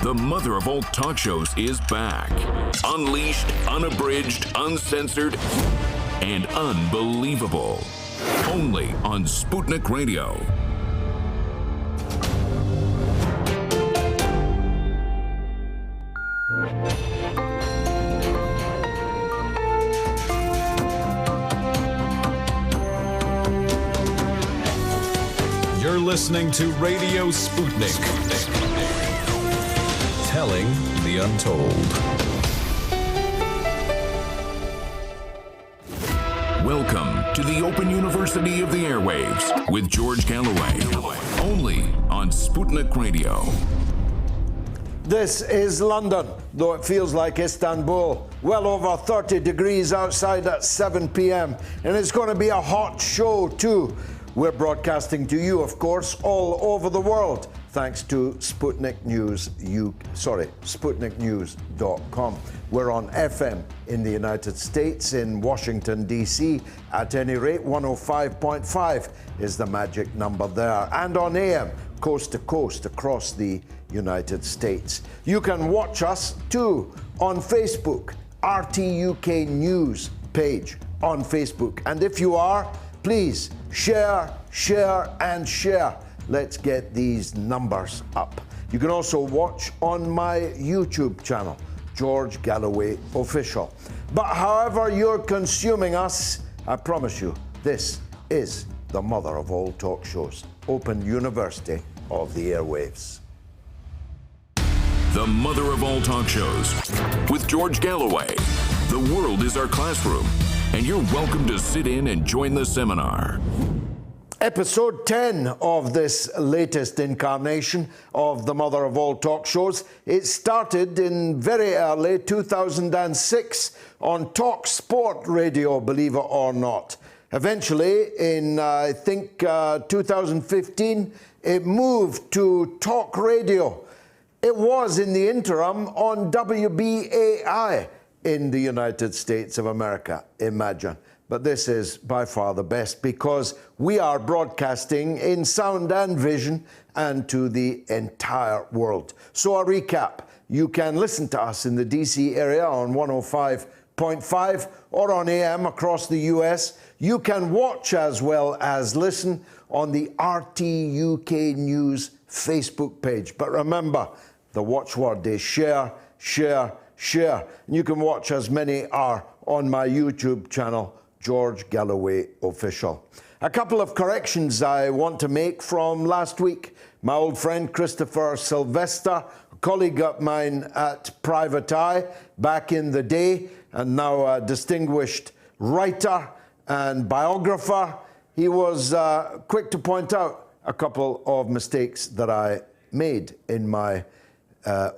The mother of all talk shows is back. Unleashed, unabridged, uncensored, and unbelievable. Only on Sputnik Radio. You're listening to Radio Sputnik. Telling the untold. Welcome to the Open University of the Airwaves with George Galloway. Only on Sputnik Radio. This is London, though it feels like Istanbul. Well over 30 degrees outside at 7 p.m. And it's going to be a hot show too. We're broadcasting to you, of course, all over the world, thanks to SputnikNews.com. We're on FM in the United States, in Washington, D.C. At any rate, 105.5 is the magic number there. And on AM, coast to coast across the United States. You can watch us, too, on Facebook, RT UK News page on Facebook. And if you are, please share, and share. Let's get these numbers up. You can also watch on my YouTube channel, George Galloway Official. But however you're consuming us, I promise you, this is the mother of all talk shows, Open University of the Airwaves. The mother of all talk shows with George Galloway. The world is our classroom, and you're welcome to sit in and join the seminar. Episode 10 of this latest incarnation of the mother of all talk shows. It started in very early 2006 on Talk Sport Radio, believe it or not. Eventually, in I think 2015, it moved to Talk Radio. It was in the interim on WBAI in the United States of America, imagine. But this is by far the best because we are broadcasting in sound and vision and to the entire world. So a recap, you can listen to us in the DC area on 105.5 or on AM across the US. You can watch as well as listen on the RT UK News Facebook page. But remember, the watchword is share. And you can watch as many are on my YouTube channel, George Galloway Official. A couple of corrections I want to make from last week. My old friend Christopher Sylvester, a colleague of mine at Private Eye back in the day, and now a distinguished writer and biographer, he was quick to point out a couple of mistakes that I made in my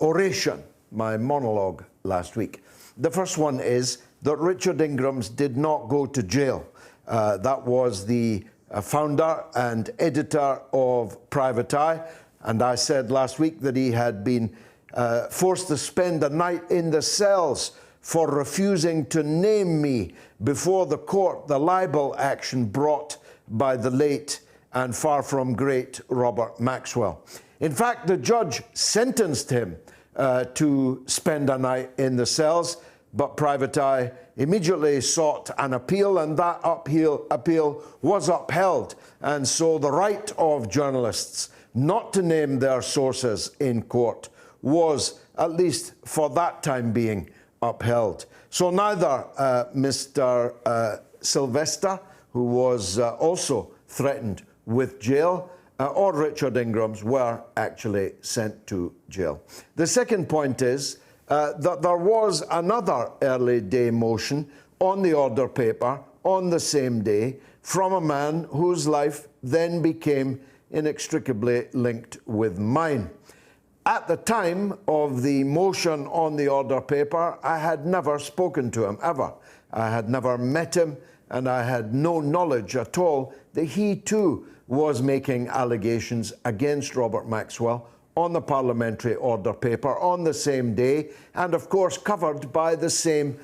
oration, my monologue last week. The first one is that Richard Ingrams did not go to jail. That was the founder and editor of Private Eye, and I said last week that he had been forced to spend a night in the cells for refusing to name me before the court, the libel action brought by the late and far from great Robert Maxwell. In fact, the judge sentenced him to spend a night in the cells, but Private Eye immediately sought an appeal, and that appeal was upheld. And so the right of journalists not to name their sources in court was, at least for that time being, upheld. So neither Mr. Sylvester, who was also threatened with jail, or Richard Ingrams were actually sent to jail. The second point is that there was another early day motion on the order paper on the same day from a man whose life then became inextricably linked with mine. At the time of the motion on the order paper, I had never spoken to him, ever. I had never met him, and I had no knowledge at all that he too was making allegations against Robert Maxwell on the parliamentary order paper on the same day, and of course covered by the same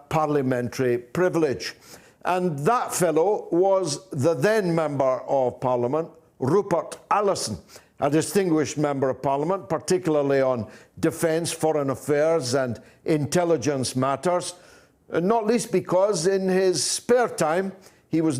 parliamentary privilege. And that fellow was the then Member of Parliament, Rupert Allason. a distinguished member of Parliament, particularly on defence, foreign affairs and intelligence matters, not least because in his spare time he was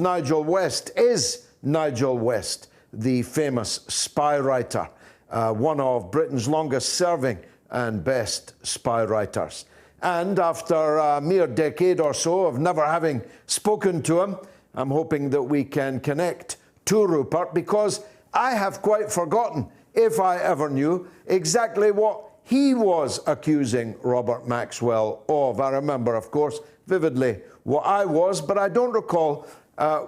is Nigel West, the famous spy writer, one of Britain's longest serving and best spy writers. And after a mere decade or so of never having spoken to him, I'm hoping that we can connect to Rupert, because I have quite forgotten, if I ever knew, exactly what he was accusing Robert Maxwell of. I remember, of course, vividly what I was, but I don't recall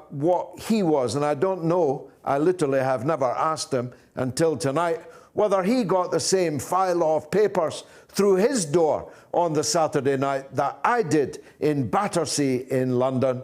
what he was, and I don't know, I literally have never asked him until tonight, whether he got the same file of papers through his door on the Saturday night that I did in Battersea in London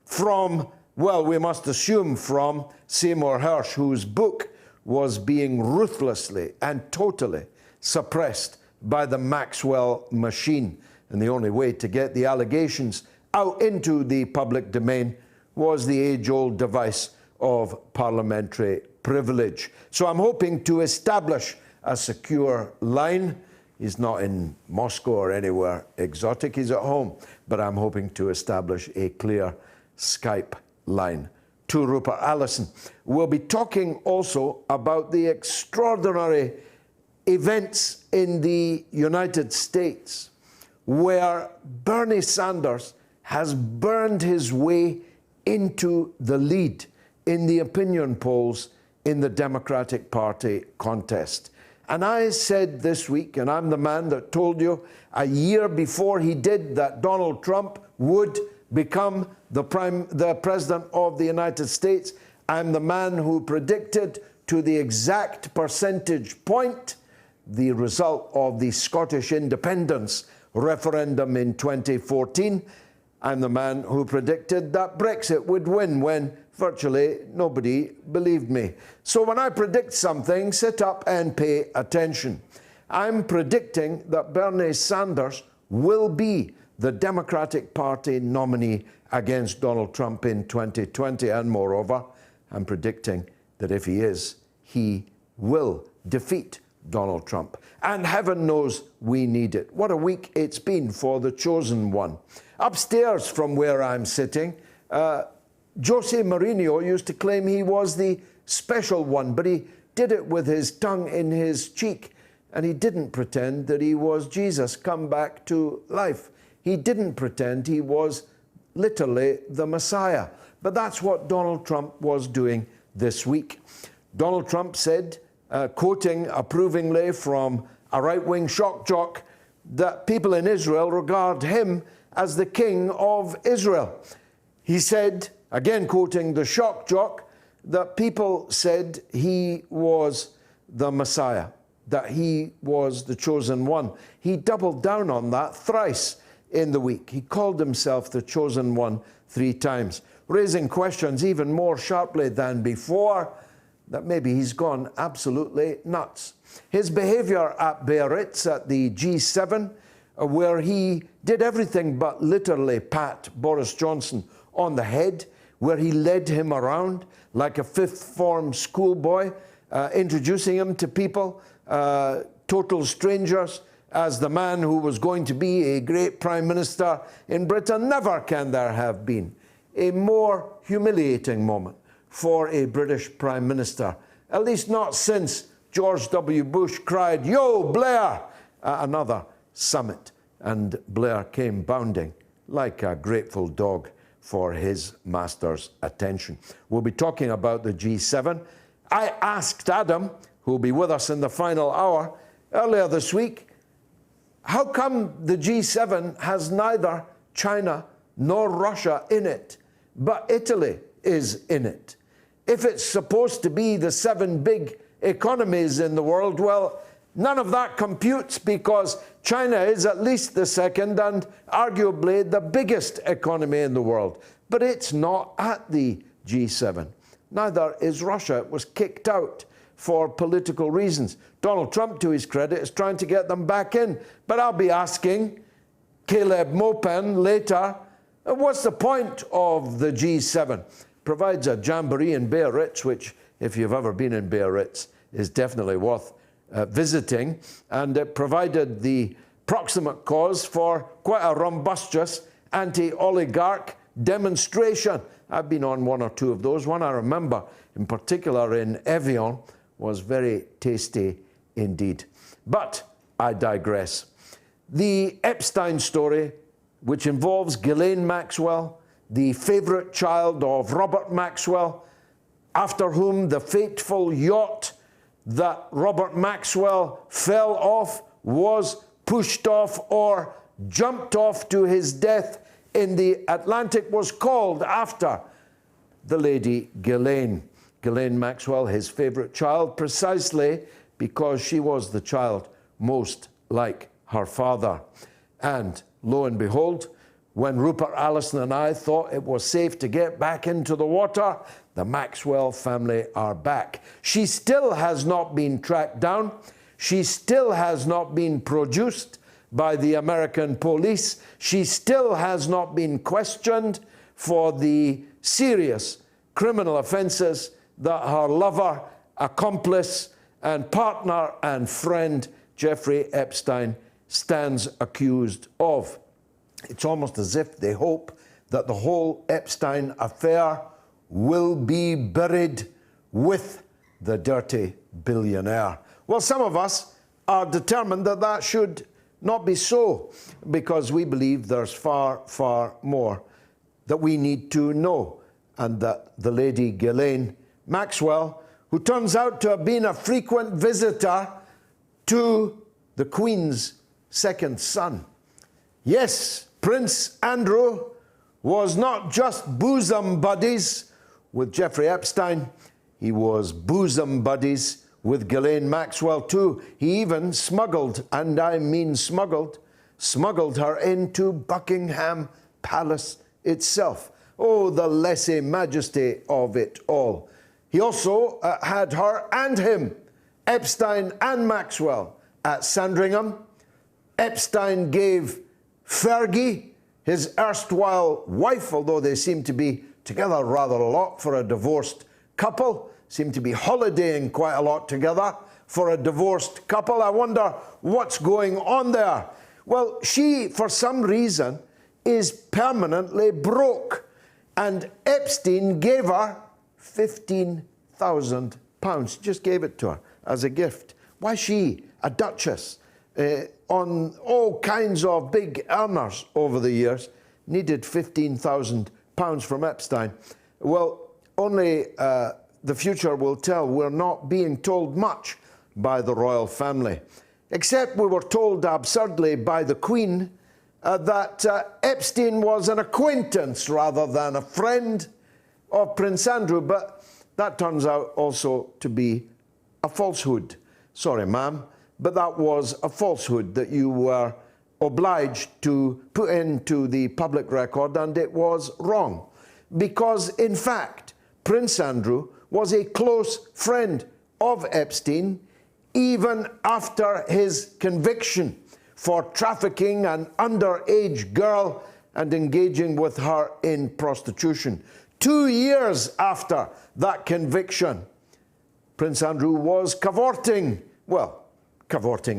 from, well, we must assume from Seymour Hersh, whose book was being ruthlessly and totally suppressed by the Maxwell machine. And the only way to get the allegations out into the public domain was the age-old device of parliamentary privilege. So I'm hoping to establish a secure line. He's not in Moscow or anywhere exotic, he's at home, but I'm hoping to establish a clear Skype line to Rupert Allason. We'll be talking also about the extraordinary events in the United States, where Bernie Sanders has burned his way into the lead in the opinion polls in the Democratic Party contest. And I said this week, and I'm the man that told you a year before he did, that Donald Trump would become the president of the United States. I'm the man who predicted to the exact percentage point the result of the Scottish independence referendum in 2014. I'm the man who predicted that Brexit would win when virtually nobody believed me. So when I predict something, sit up and pay attention. I'm predicting that Bernie Sanders will be the Democratic Party nominee against Donald Trump in 2020. And moreover, I'm predicting that if he is, he will defeat Donald Trump. And heaven knows we need it. What a week it's been for the chosen one. Upstairs from where I'm sitting, Jose Mourinho used to claim he was the special one, but he did it with his tongue in his cheek, and he didn't pretend that he was Jesus come back to life. He didn't pretend he was literally the Messiah. But that's what Donald Trump was doing this week. Donald Trump said, quoting approvingly from a right-wing shock jock, that people in Israel regard him as the king of Israel. He said, again quoting the shock jock, that people said he was the Messiah, that he was the chosen one. He doubled down on that thrice in the week. He called himself the chosen one 3 times, raising questions even more sharply than before that maybe he's gone absolutely nuts. His behavior at Biarritz at the G7, where he did everything but literally pat Boris Johnson on the head, where he led him around like a fifth form schoolboy, introducing him to people, total strangers, as the man who was going to be a great prime minister in Britain. Never can there have been a more humiliating moment for a British prime minister, at least not since George W. Bush cried, "Yo, Blair," at another summit, and Blair came bounding like a grateful dog for his master's attention. We'll be talking about the G7. I asked Adam, who will be with us in the final hour, earlier this week, how come the G7 has neither China nor Russia in it, but Italy is in it? If it's supposed to be the 7 big economies in the world, well, none of that computes, because China is at least the second and arguably the biggest economy in the world. But it's not at the G7. Neither is Russia. It was kicked out for political reasons. Donald Trump, to his credit, is trying to get them back in. But I'll be asking Caleb Maupen later, what's the point of the G7? Provides a jamboree in Biarritz, which, if you've ever been in Biarritz, is definitely worth visiting, and it provided the proximate cause for quite a rumbustious anti-oligarch demonstration. I've been on one or two of those. One I remember in particular in Evian was very tasty indeed. But I digress. The Epstein story, which involves Ghislaine Maxwell, the favourite child of Robert Maxwell, after whom the fateful yacht that Robert Maxwell fell off was pushed off or jumped off to his death in the Atlantic, was called after the lady Ghislaine. Ghislaine Maxwell, his favourite child, precisely because she was the child most like her father. And lo and behold, when Rupert Allason and I thought it was safe to get back into the water, the Maxwell family are back. She still has not been tracked down. She still has not been produced by the American police. She still has not been questioned for the serious criminal offences that her lover, accomplice, and partner and friend, Jeffrey Epstein, stands accused of. It's almost as if they hope that the whole Epstein affair will be buried with the dirty billionaire. Well, some of us are determined that that should not be so, because we believe there's far, far more that we need to know, and that the lady Ghislaine Maxwell, who turns out to have been a frequent visitor to the Queen's second son. Yes, Prince Andrew was not just bosom buddies with Jeffrey Epstein, he was bosom buddies with Ghislaine Maxwell too. He even smuggled, and I mean smuggled her into Buckingham Palace itself. Oh, the lese-majesty of it all. He also had her and him, Epstein and Maxwell, at Sandringham. Epstein gave Fergie, his erstwhile wife, although they seem to be together rather a lot for a divorced couple, seem to be holidaying quite a lot together for a divorced couple. I wonder what's going on there. Well, she, for some reason, is permanently broke, and Epstein gave her £15,000, just gave it to her as a gift. Why she, a duchess, on all kinds of big earners over the years, needed £15,000 from Epstein? Well, only the future will tell. We're not being told much by the royal family, except we were told absurdly by the Queen that Epstein was an acquaintance rather than a friend of Prince Andrew, but that turns out also to be a falsehood. Sorry, ma'am, but that was a falsehood that you were obliged to put into the public record, and it was wrong. Because, in fact, Prince Andrew was a close friend of Epstein, even after his conviction for trafficking an underage girl and engaging with her in prostitution. 2 years after that conviction, Prince Andrew was cavorting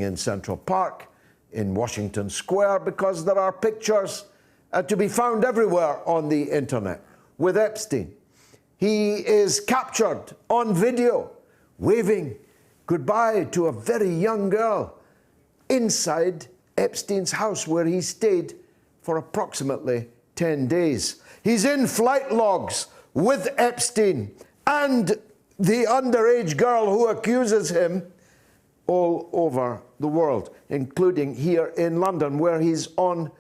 in Central Park, in Washington Square, because there are pictures to be found everywhere on the internet with Epstein. He is captured on video waving goodbye to a very young girl inside Epstein's house, where he stayed for approximately 10 days. He's in flight logs with Epstein and the underage girl who accuses him all over the world, including here in London, where he's on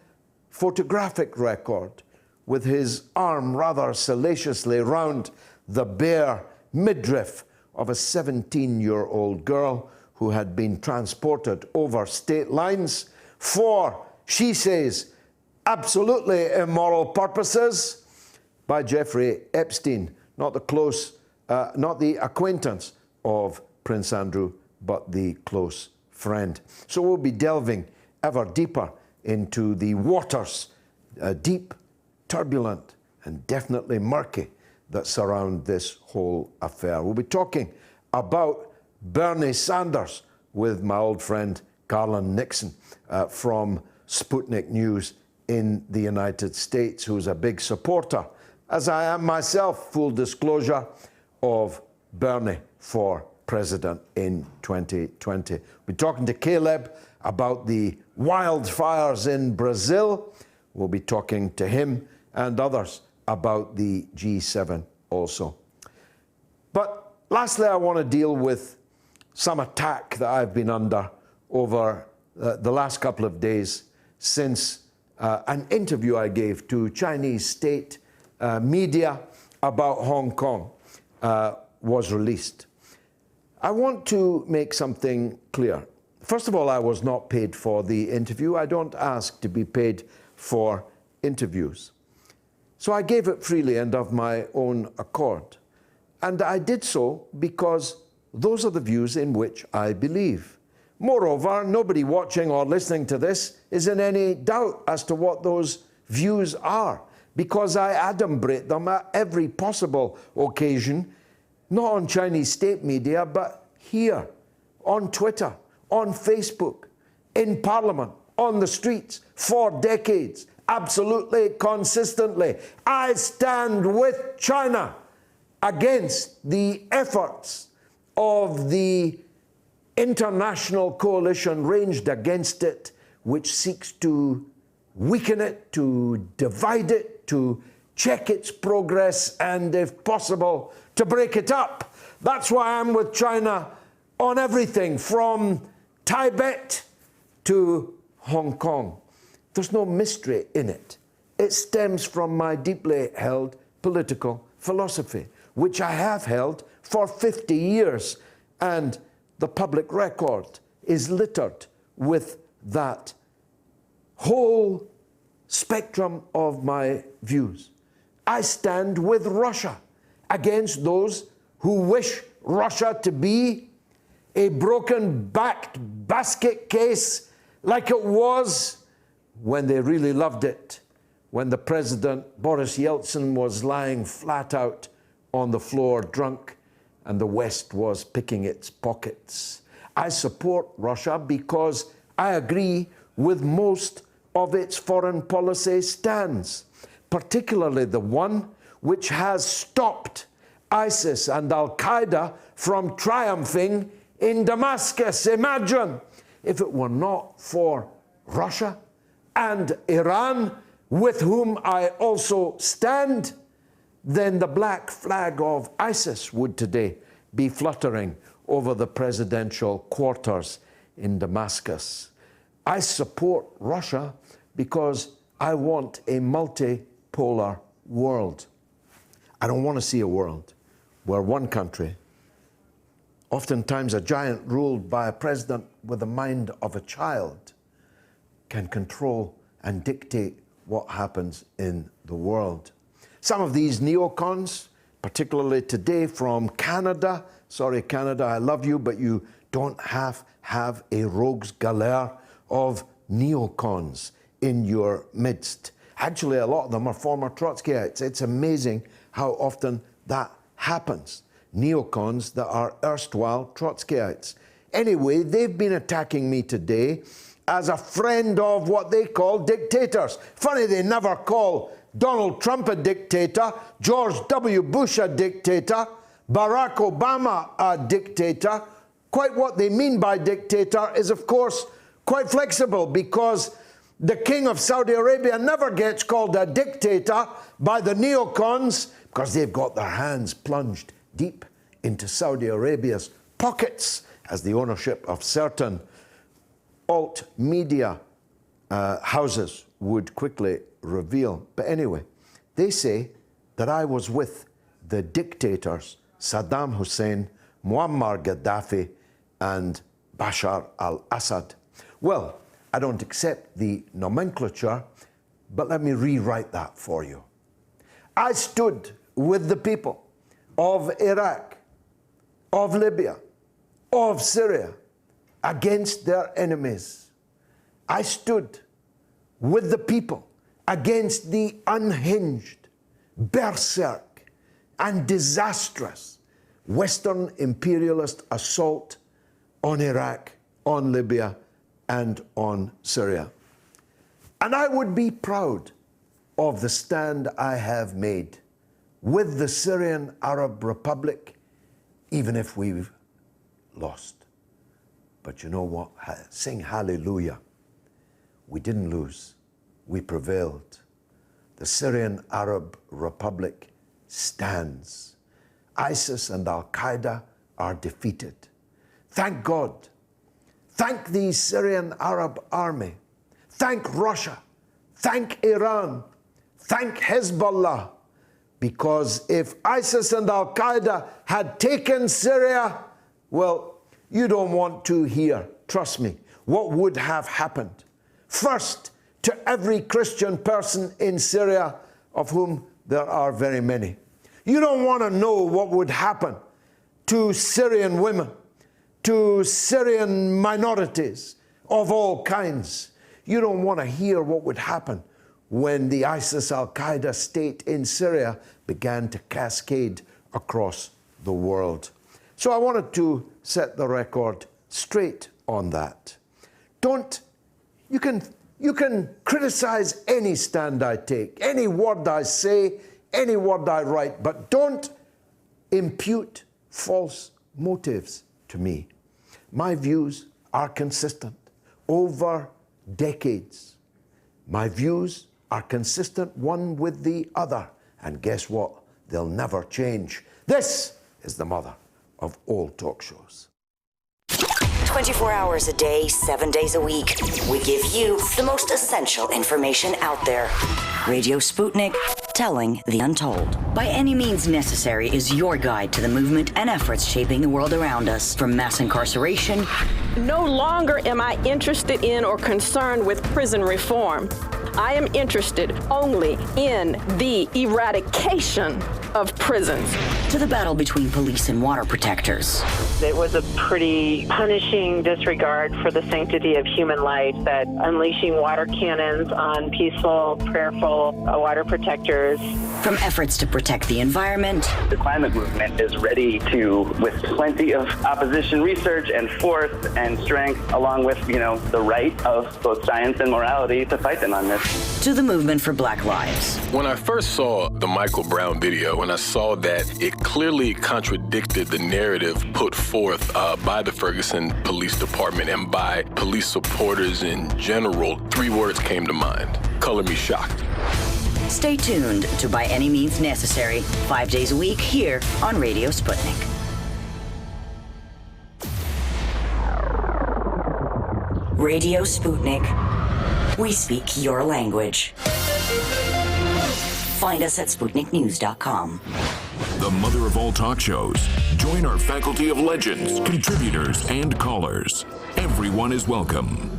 photographic record with his arm rather salaciously round the bare midriff of a 17-year-old girl who had been transported over state lines for, she says, absolutely immoral purposes by Jeffrey Epstein, not the acquaintance of Prince Andrew, but the close friend. So we'll be delving ever deeper into the waters, deep, turbulent, and definitely murky, that surround this whole affair. We'll be talking about Bernie Sanders with my old friend Garland Nixon from Sputnik News in the United States, who's a big supporter, as I am myself, full disclosure, of Bernie for president in 2020. We're talking to Caleb about the wildfires in Brazil. We'll be talking to him and others about the G7 also. But lastly, I want to deal with some attack that I've been under over the last couple of days since an interview I gave to Chinese state media about Hong Kong was released. I want to make something clear. First of all, I was not paid for the interview. I don't ask to be paid for interviews. So I gave it freely and of my own accord. And I did so because those are the views in which I believe. Moreover, nobody watching or listening to this is in any doubt as to what those views are, because I adumbrate them at every possible occasion, not on Chinese state media, but here, on Twitter, on Facebook, in Parliament, on the streets, for decades, absolutely consistently. I stand with China against the efforts of the international coalition ranged against it, which seeks to weaken it, to divide it, to check its progress, and if possible, to break it up. That's why I'm with China on everything from Tibet to Hong Kong. There's no mystery in it. It stems from my deeply held political philosophy, which I have held for 50 years, and the public record is littered with that whole spectrum of my views. I stand with Russia against those who wish Russia to be a broken-backed basket case like it was when they really loved it, when the President, Boris Yeltsin, was lying flat out on the floor drunk and the West was picking its pockets. I support Russia because I agree with most of its foreign policy stands, particularly the one which has stopped ISIS and Al-Qaeda from triumphing in Damascus. Imagine if it were not for Russia and Iran, with whom I also stand, then the black flag of ISIS would today be fluttering over the presidential quarters in Damascus. I support Russia because I want a multipolar world. I don't want to see a world where one country, oftentimes a giant ruled by a president with the mind of a child, can control and dictate what happens in the world. Some of these neocons, particularly today from Canada, sorry Canada, I love you, but you don't have a rogues galère of neocons in your midst. Actually, a lot of them are former Trotskyites. It's amazing how often that happens. Neocons that are erstwhile Trotskyites. Anyway, they've been attacking me today as a friend of what they call dictators. Funny, they never call Donald Trump a dictator, George W. Bush a dictator, Barack Obama a dictator. Quite what they mean by dictator is, of course, quite flexible, because the king of Saudi Arabia never gets called a dictator by the neocons because they've got their hands plunged deep into Saudi Arabia's pockets, as the ownership of certain alt media houses would quickly reveal. But anyway, they say that I was with the dictators Saddam Hussein, Muammar Gaddafi, and Bashar al-Assad. Well, I don't accept the nomenclature, but let me rewrite that for you. I stood with the people of Iraq, of Libya, of Syria, against their enemies. I stood with the people against the unhinged, berserk, and disastrous Western imperialist assault on Iraq, on Libya, and on Syria. And I would be proud of the stand I have made with the Syrian Arab Republic, even if we've lost. But you know what? Sing hallelujah. We didn't lose. We prevailed. The Syrian Arab Republic stands. ISIS and Al-Qaeda are defeated. Thank God. Thank the Syrian Arab army. Thank Russia. Thank Iran. Thank Hezbollah. Because if ISIS and Al-Qaeda had taken Syria, well, you don't want to hear, trust me, what would have happened. First, to every Christian person in Syria, of whom there are very many. You don't want to know what would happen to Syrian women, to Syrian minorities of all kinds. You don't want to hear what would happen when the ISIS-Al-Qaeda state in Syria began to cascade across the world. So I wanted to set the record straight on that. You can criticize any stand I take, any word I say, any word I write, but don't impute false motives to me. My views are consistent over decades. My views are consistent one with the other. And guess what? They'll never change. This is the mother of all talk shows. 24 hours a day, 7 days a week. We give you the most essential information out there. Radio Sputnik, telling the untold. By Any Means Necessary is your guide to the movement and efforts shaping the world around us. From mass incarceration. No longer am I interested in or concerned with prison reform. I am interested only in the eradication of prisons. To the battle between police and water protectors. It was a pretty punishing disregard for the sanctity of human life, that unleashing water cannons on peaceful, prayerful water protectors. From efforts to protect the environment. The climate movement is ready to, with plenty of opposition research and force and strength, along with, the right of both science and morality, to fight them on this. To the movement for Black Lives. When I first saw the Michael Brown video, and I saw that it clearly contradicted the narrative put forth by the Ferguson Police Department and by police supporters in general, 3 words came to mind. Color me shocked. Stay tuned to By Any Means Necessary, 5 days a week here on Radio Sputnik. Radio Sputnik. We speak your language. Find us at SputnikNews.com. The mother of all talk shows. Join our faculty of legends, contributors, and callers. Everyone is welcome.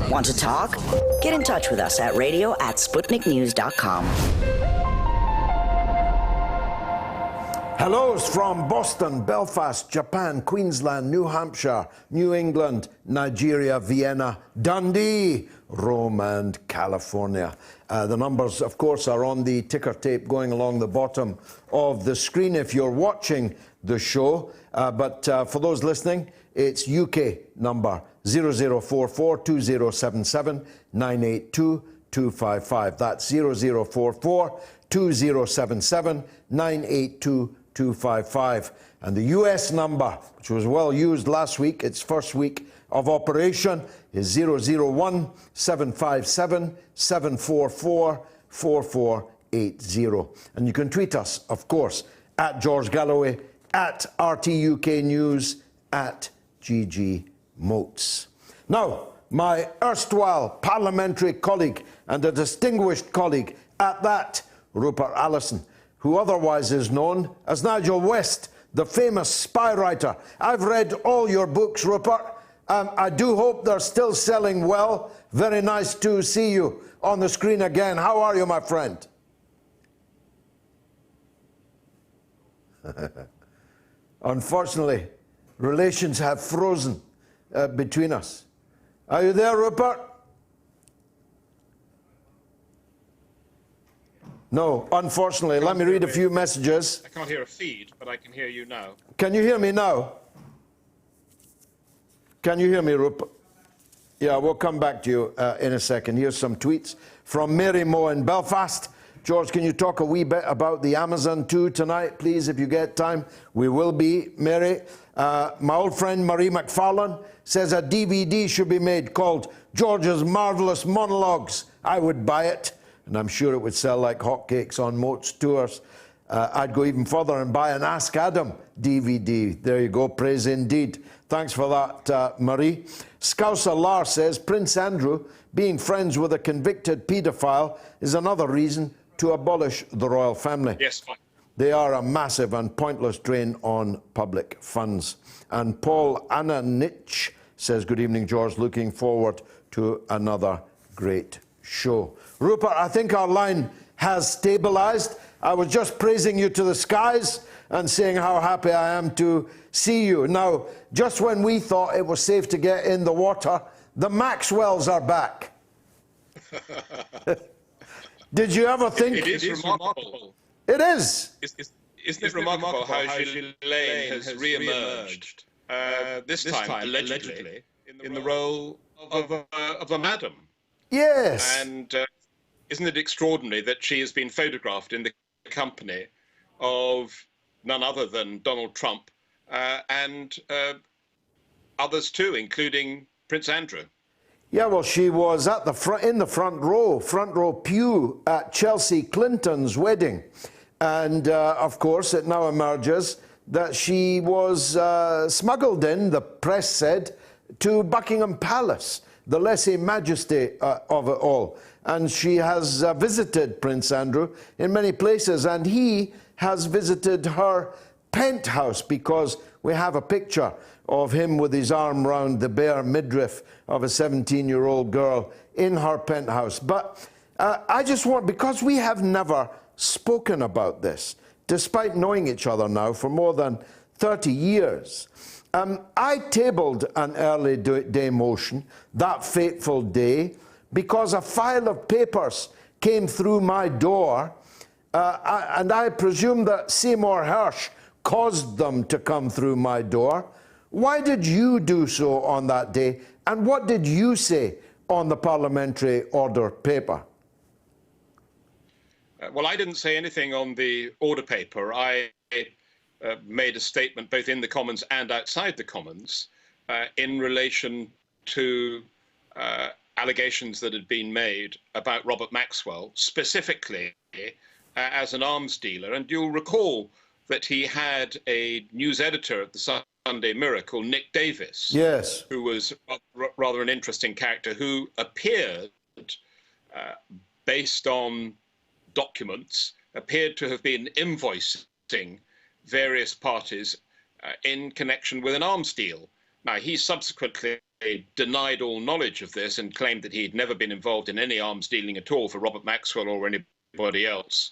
Want to talk? Get in touch with us at radio@SputnikNews.com. Hellos from Boston, Belfast, Japan, Queensland, New Hampshire, New England, Nigeria, Vienna, Dundee, Rome, and California. The numbers, of course, are on the ticker tape going along the bottom of the screen if you're watching the show. But for those listening, it's UK number 0044-2077-982-255. That's 0044-2077-982-255. And the US number, which was well used last week, its first week of operation, is 001-757-744-4480. And you can tweet us, of course, at George Galloway, at RTUK News, at GG MOATS. Now, my erstwhile parliamentary colleague and a distinguished colleague at that, Rupert Allason, who otherwise is known as Nigel West, the famous spy writer. I've read all your books, Rupert. I do hope they're still selling well. Very nice to see you on the screen again. How are you, my friend? Unfortunately, Relations have frozen between us. Are you there, Rupert? No, unfortunately. Let me read a few messages. I can't hear a feed, but I can hear you now. Can you hear me now? Can you hear me, Rupert? Yeah, we'll come back to you in a second. Here's some tweets from Mary Moe in Belfast. George, can you talk a wee bit about the Amazon 2 tonight, please, if you get time? We will be, Mary. My old friend Marie McFarlane says a DVD should be made called George's Marvellous Monologues. I would buy it, and I'm sure it would sell like hotcakes on MOATS tours. I'd go even further and buy an Ask Adam DVD. There you go, praise indeed. Thanks for that, Marie. Scouser Lar says Prince Andrew being friends with a convicted paedophile is another reason to abolish the royal family. Yes, fine. They are a massive and pointless drain on public funds. And Paul Ananich says, good evening, George. Looking forward to another great show. Rupert, I think our line has stabilized. I was just praising you to the skies and saying how happy I am to see you. Now, just when we thought it was safe to get in the water, the Maxwells are back. Did you ever think... It is remarkable. It is. Isn't it remarkable how Ghislaine has re-emerged, this time allegedly, in the role of a madam? Yes. And isn't it extraordinary that she has been photographed in the company of none other than Donald Trump and others too, including Prince Andrew? Yeah, well, she was at the in the front row pew at Chelsea Clinton's wedding. And, of course, it now emerges that she was smuggled in, the press said, to Buckingham Palace, the lèse-majesté of it all. And she has visited Prince Andrew in many places, and he has visited her penthouse, because we have a picture of him with his arm round the bare midriff of a 17-year-old girl in her penthouse. But I just want, because we have never spoken about this, despite knowing each other now for more than 30 years. I tabled an early day motion that fateful day because a file of papers came through my door, and I presume that Seymour Hersh caused them to come through my door. Why did you do so on that day, and what did you say on the parliamentary order paper? Well, I didn't say anything on the order paper. I made a statement both in the Commons and outside the Commons in relation to allegations that had been made about Robert Maxwell, specifically as an arms dealer. And you'll recall that he had a news editor at the Sunday Mirror called Nick Davis, yes, who was rather an interesting character, who appeared, based on documents, appeared to have been invoicing various parties in connection with an arms deal. Now, he subsequently denied all knowledge of this and claimed that he'd never been involved in any arms dealing at all for Robert Maxwell or anybody else,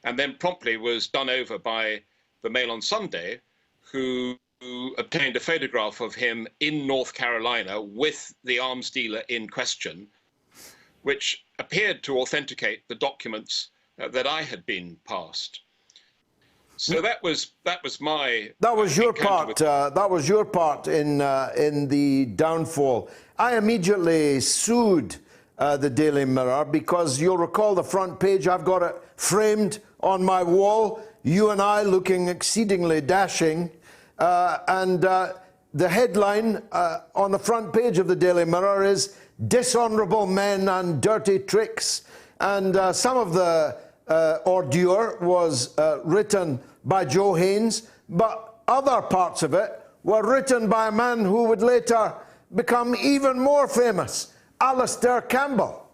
and then promptly was done over by the Mail on Sunday, who obtained a photograph of him in North Carolina with the arms dealer in question, which appeared to authenticate the documents that I had been passed. So that was my... That was your part. That was your part in the downfall. I immediately sued the Daily Mirror because you'll recall the front page. I've got it framed on my wall. You and I looking exceedingly dashing, and the headline on the front page of the Daily Mirror is "Dishonourable Men and Dirty Tricks," and some of the ordure was written by Joe Haynes, but other parts of it were written by a man who would later become even more famous, Alastair Campbell.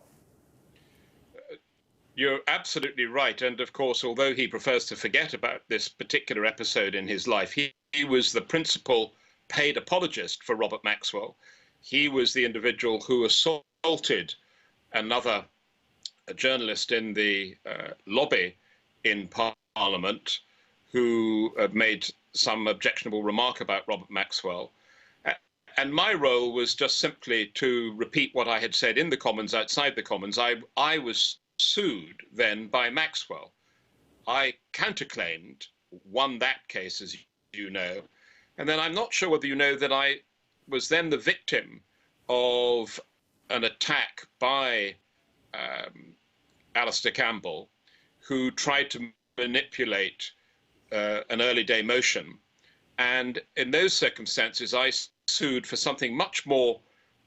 You're absolutely right. And of course, although he prefers to forget about this particular episode in his life, he was the principal paid apologist for Robert Maxwell. He was the individual who assaulted another journalist in the lobby in Parliament, who made some objectionable remark about Robert Maxwell. And my role was just simply to repeat what I had said in the Commons, outside the Commons. I was sued then by Maxwell. I counterclaimed, won that case, as you know. And then I'm not sure whether you know that I was then the victim of an attack by Alistair Campbell, who tried to manipulate an early day motion. And in those circumstances, I sued for something much more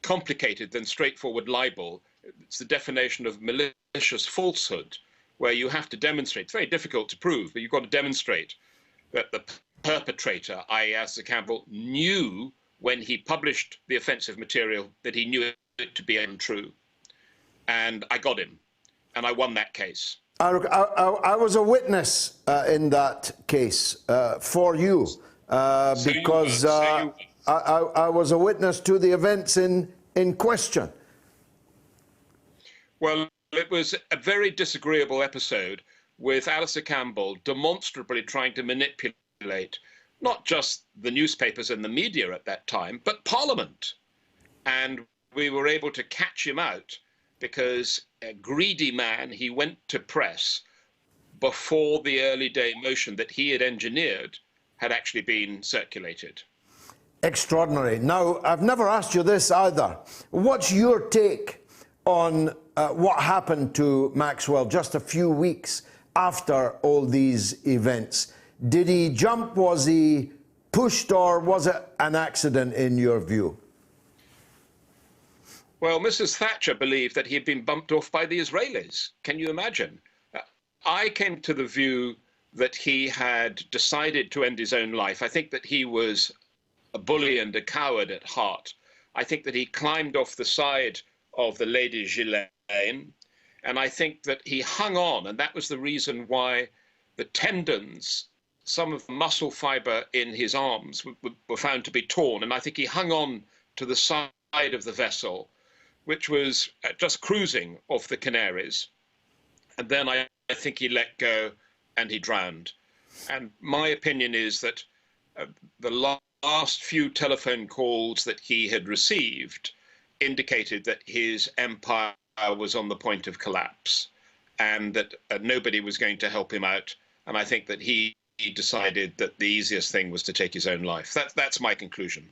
complicated than straightforward libel. It's the definition of malicious falsehood, where you have to demonstrate. It's very difficult to prove, but you've got to demonstrate that the perpetrator, i.e. Alistair Campbell, knew when he published the offensive material that he knew it to be untrue. And I got him, and I won that case. I was a witness in that case for you. Because I was a witness to the events in question. Well, it was a very disagreeable episode with Alistair Campbell demonstrably trying to manipulate not just the newspapers and the media at that time, but Parliament. And we were able to catch him out because a greedy man, he went to press before the early day motion that he had engineered had actually been circulated. Extraordinary. Now, I've never asked you this either. What's your take on what happened to Maxwell just a few weeks after all these events? Did he jump? Was he pushed, or was it an accident in your view? Well, Mrs. Thatcher believed that he had been bumped off by the Israelis. Can you imagine? I came to the view that he had decided to end his own life. I think that he was a bully and a coward at heart. I think that he climbed off the side of the Lady Ghislaine, and I think that he hung on, and that was the reason why the tendons, some of the muscle fiber in his arms were found to be torn, and I think he hung on to the side of the vessel, which was just cruising off the Canaries. And then I think he let go and he drowned. And my opinion is that the last few telephone calls that he had received indicated that his empire was on the point of collapse and that nobody was going to help him out. And I think that he decided that the easiest thing was to take his own life. That's my conclusion.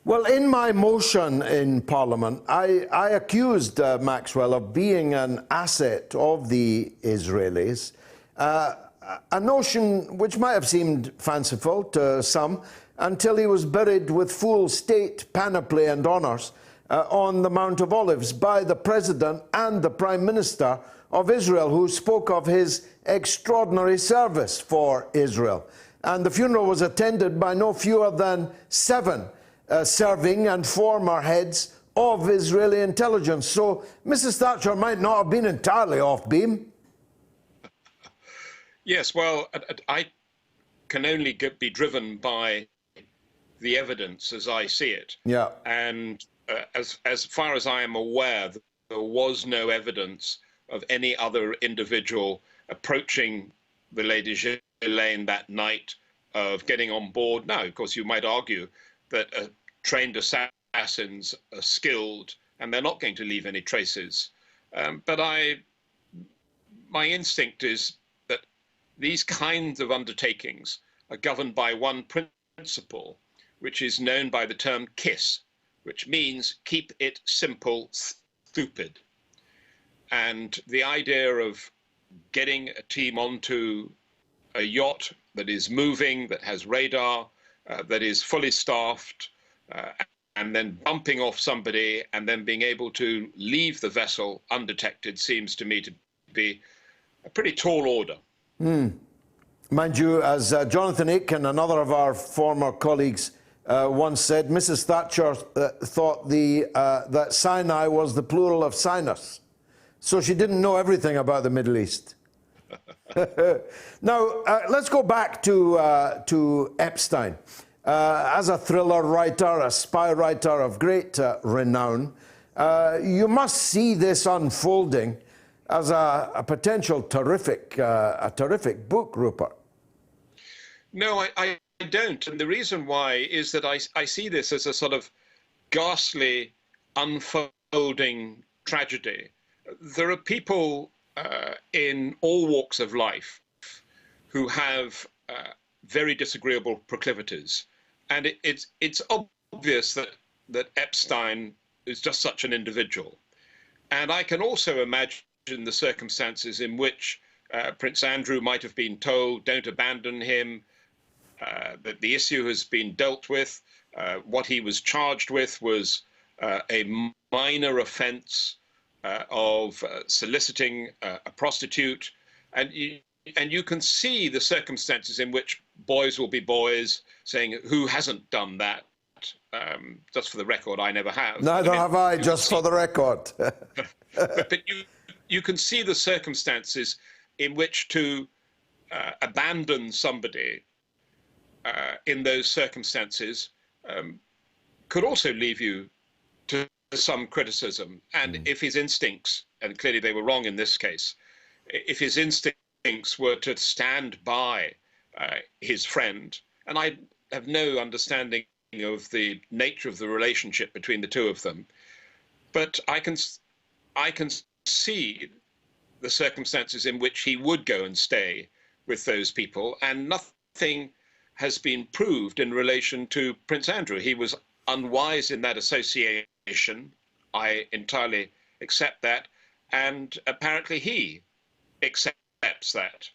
Well, in my motion in Parliament, I accused Maxwell of being an asset of the Israelis, a notion which might have seemed fanciful to some until he was buried with full state panoply and honours on the Mount of Olives by the President and the Prime Minister of Israel, who spoke of his extraordinary service for Israel. And the funeral was attended by no fewer than 7 serving and former heads of Israeli intelligence. So Mrs. Thatcher might not have been entirely off beam. Yes, well, I can only be driven by the evidence as I see it. Yeah. And as far as I am aware, there was no evidence of any other individual approaching the Lady Ghislaine that night, of getting on board. Now, of course, you might argue that trained assassins are skilled and they're not going to leave any traces. But my instinct is that these kinds of undertakings are governed by one principle, which is known by the term KISS, which means keep it simple, stupid. And the idea of getting a team onto a yacht that is moving, that has radar, that is fully staffed, and then bumping off somebody and then being able to leave the vessel undetected seems to me to be a pretty tall order. Mind you, as Jonathan Aitken, another of our former colleagues, once said, Mrs. Thatcher thought that Sinai was the plural of sinus. So she didn't know everything about the Middle East. Now, let's go back to Epstein. As a thriller writer, a spy writer of great renown, you must see this unfolding as a potential terrific book, Rupert. No, I don't. And the reason why is that I see this as a sort of ghastly, unfolding tragedy. There are people in all walks of life who have very disagreeable proclivities. And it's obvious that Epstein is just such an individual. And I can also imagine the circumstances in which Prince Andrew might have been told, don't abandon him, that the issue has been dealt with. What he was charged with was a minor offence of soliciting a prostitute. And you can see the circumstances in which boys will be boys saying, who hasn't done that? Just for the record, I never have. Neither have I, just for the record. but you can see the circumstances in which to abandon somebody in those circumstances could also leave you to some criticism. And if his instincts, and clearly they were wrong in this case, if his instincts were to stand by his friend, and I have no understanding of the nature of the relationship between the two of them, but I can see the circumstances in which he would go and stay with those people, and nothing has been proved in relation to Prince Andrew. He was unwise in that association. I entirely accept that, and apparently he accepts that.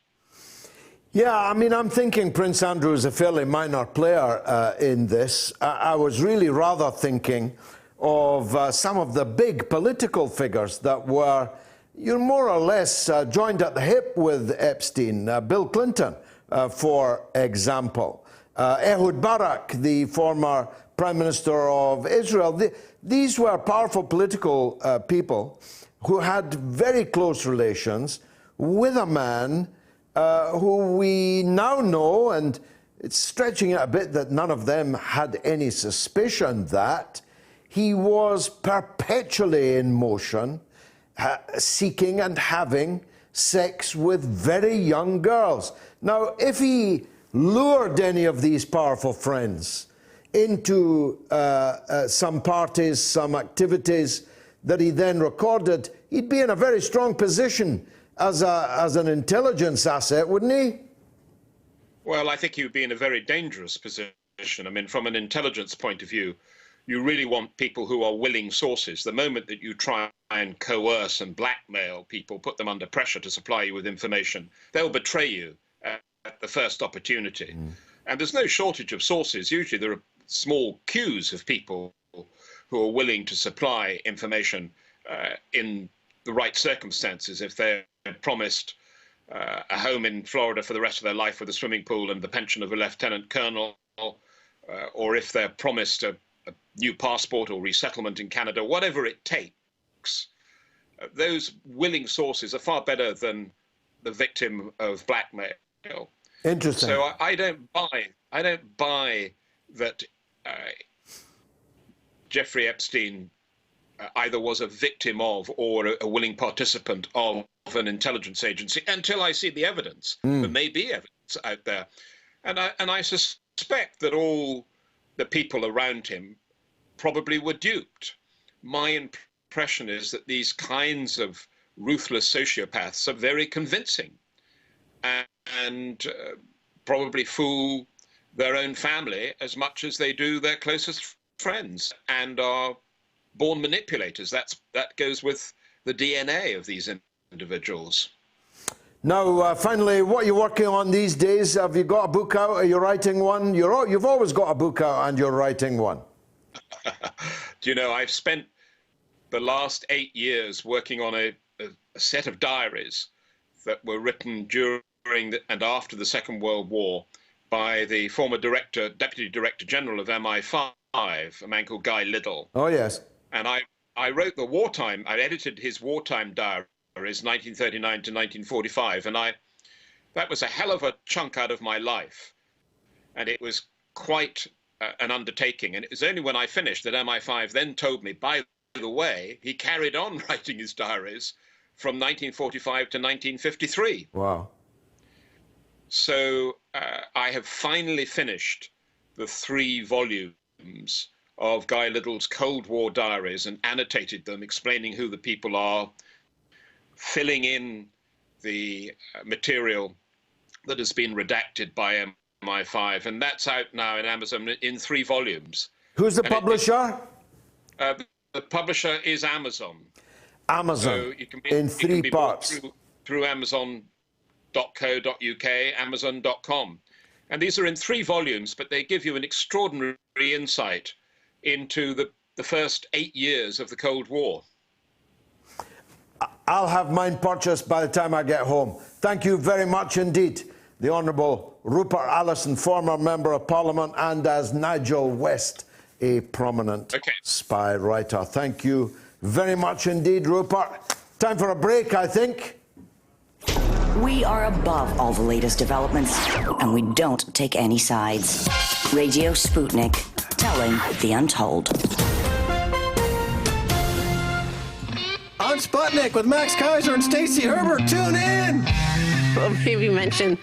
Yeah, I mean, I'm thinking Prince Andrew is a fairly minor player in this. I was really rather thinking of some of the big political figures that were, more or less joined at the hip with Epstein. Bill Clinton, for example. Ehud Barak, the former Prime Minister of Israel. These were powerful political people who had very close relations with a man who we now know, and it's stretching it a bit that none of them had any suspicion that he was perpetually in motion, seeking and having sex with very young girls. Now, if he lured any of these powerful friends into some parties, some activities that he then recorded, he'd be in a very strong position as an intelligence asset, wouldn't he? Well, I think he would be in a very dangerous position. I mean, from an intelligence point of view, you really want people who are willing sources. The moment that you try and coerce and blackmail people, put them under pressure to supply you with information, they'll betray you at the first opportunity. And there's no shortage of sources. Usually there are small queues of people who are willing to supply information in the right circumstances. If they're promised a home in Florida for the rest of their life with a swimming pool and the pension of a lieutenant colonel, or if they're promised a new passport or resettlement in Canada, whatever it takes, those willing sources are far better than the victim of blackmail. Interesting. So I don't buy that Jeffrey Epstein either was a victim of or a willing participant of an intelligence agency until I see the evidence. There may be evidence out there. And I suspect that all the people around him probably were duped. My impression is that these kinds of ruthless sociopaths are very convincing and probably fool their own family as much as they do their closest friends, and are born manipulators. That goes with the DNA of these individuals. Now, finally, what are you working on these days? Have you got a book out? Are you writing one? You've always got a book out and you're writing one. Do you know, I've spent the last 8 years working on a set of diaries that were written during and after the Second World War by the former Deputy Director General of MI5, a man called Guy Liddell. Oh, yes. And I wrote I edited his wartime diaries, 1939 to 1945, and that was a hell of a chunk out of my life. And it was quite an undertaking. And it was only when I finished that MI5 then told me, by the way, he carried on writing his diaries from 1945 to 1953. Wow. So I have finally finished the 3 volumes of Guy Liddell's Cold War diaries and annotated them, explaining who the people are, filling in the material that has been redacted by MI5, and that's out now in Amazon in 3 volumes. Who's the publisher? The publisher is Amazon. Amazon, so you can be, in you 3 can be parts. Through Amazon.co.uk, Amazon.com. And these are in 3 volumes, but they give you an extraordinary insight into the first 8 years of the Cold War. I'll have mine purchased by the time I get home. Thank you very much indeed. The Honourable Rupert Allason, former Member of Parliament, and as Nigel West, a prominent spy writer. Thank you very much indeed, Rupert. Time for a break, I think. We are above all the latest developments, and we don't take any sides. Radio Sputnik, telling the untold. On Sputnik with Max Kaiser and Stacey Herbert. Tune in. Well, maybe mention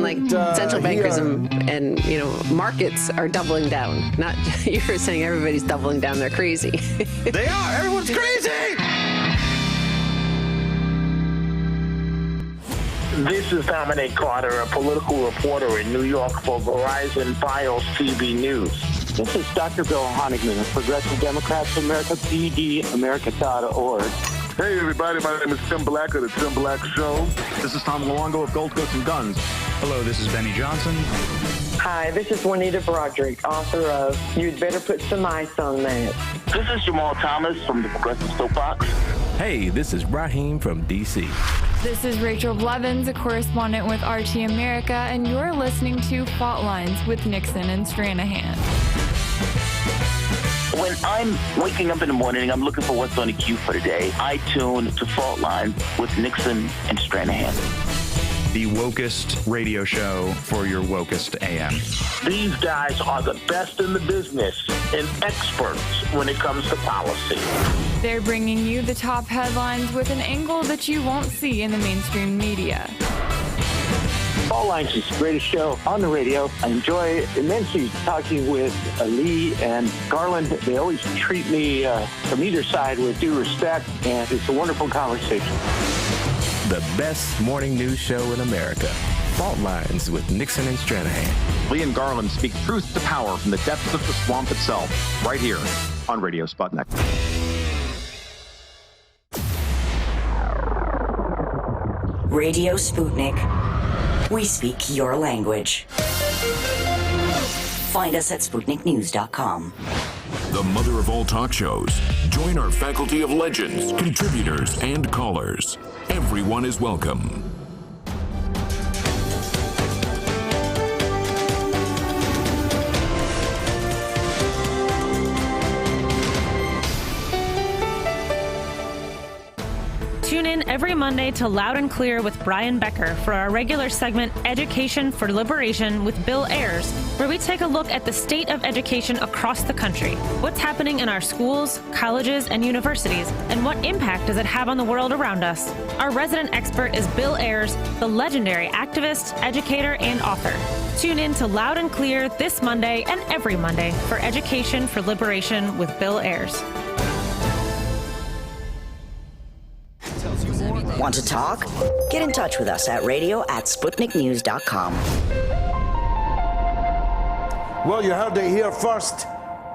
like central bankers and markets are doubling down. Not you're saying everybody's doubling down. They're crazy. They are. Everyone's crazy. This is Dominic Carter, a political reporter in New York for Verizon Files TV News. This is Dr. Bill Honigman of Progressive Democrats of America, PDAmerica.org. Hey, everybody. My name is Tim Black of The Tim Black Show. This is Tom Luongo of Gold Coast and Guns. Hello, this is Benny Johnson. Hi, this is Juanita Broderick, author of You'd Better Put Some Ice on That. This is Jamal Thomas from the Progressive Soapbox. Hey, this is Raheem from D.C. This is Rachel Blevins, a correspondent with RT America, and you're listening to Fault Lines with Nixon and Stranahan. When I'm waking up in the morning, I'm looking for what's on the queue for the day. I tune to Fault Line with Nixon and Stranahan. The wokest radio show for your wokest AM. These guys are the best in the business and experts when it comes to policy. They're bringing you the top headlines with an angle that you won't see in the mainstream media. Fault Lines is the greatest show on the radio. I enjoy immensely talking with Lee and Garland. They always treat me from either side with due respect, and it's a wonderful conversation. The best morning news show in America. Fault Lines with Nixon and Stranahan. Lee and Garland speak truth to power from the depths of the swamp itself, right here on Radio Sputnik. Radio Sputnik. We speak your language. Find us at SputnikNews.com. The mother of all talk shows. Join our faculty of legends, contributors, and callers. Everyone is welcome. Tune in every Monday to Loud and Clear with Brian Becker for our regular segment, Education for Liberation with Bill Ayers, where we take a look at the state of education across the country. What's happening in our schools, colleges, and universities, and what impact does it have on the world around us? Our resident expert is Bill Ayers, the legendary activist, educator, and author. Tune in to Loud and Clear this Monday and every Monday for Education for Liberation with Bill Ayers. Want to talk? Get in touch with us at radio@SputnikNews.com. Well, you heard it here first.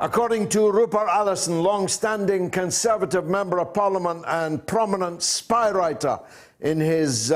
According to Rupert Allason, long-standing Conservative Member of Parliament and prominent spy writer in his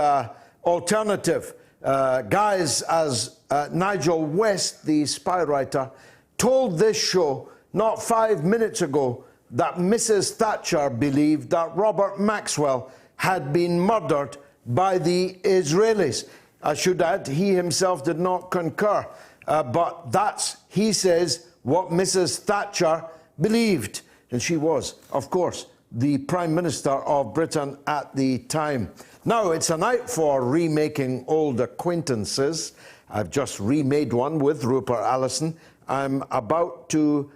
alternative guise as Nigel West, the spy writer, told this show not 5 minutes ago that Mrs. Thatcher believed that Robert Maxwell had been murdered by the Israelis. I should add, he himself did not concur. But that's, he says, what Mrs. Thatcher believed. And she was, of course, the Prime Minister of Britain at the time. Now, it's a night for remaking old acquaintances. I've just remade one with Rupert Allason. I'm about to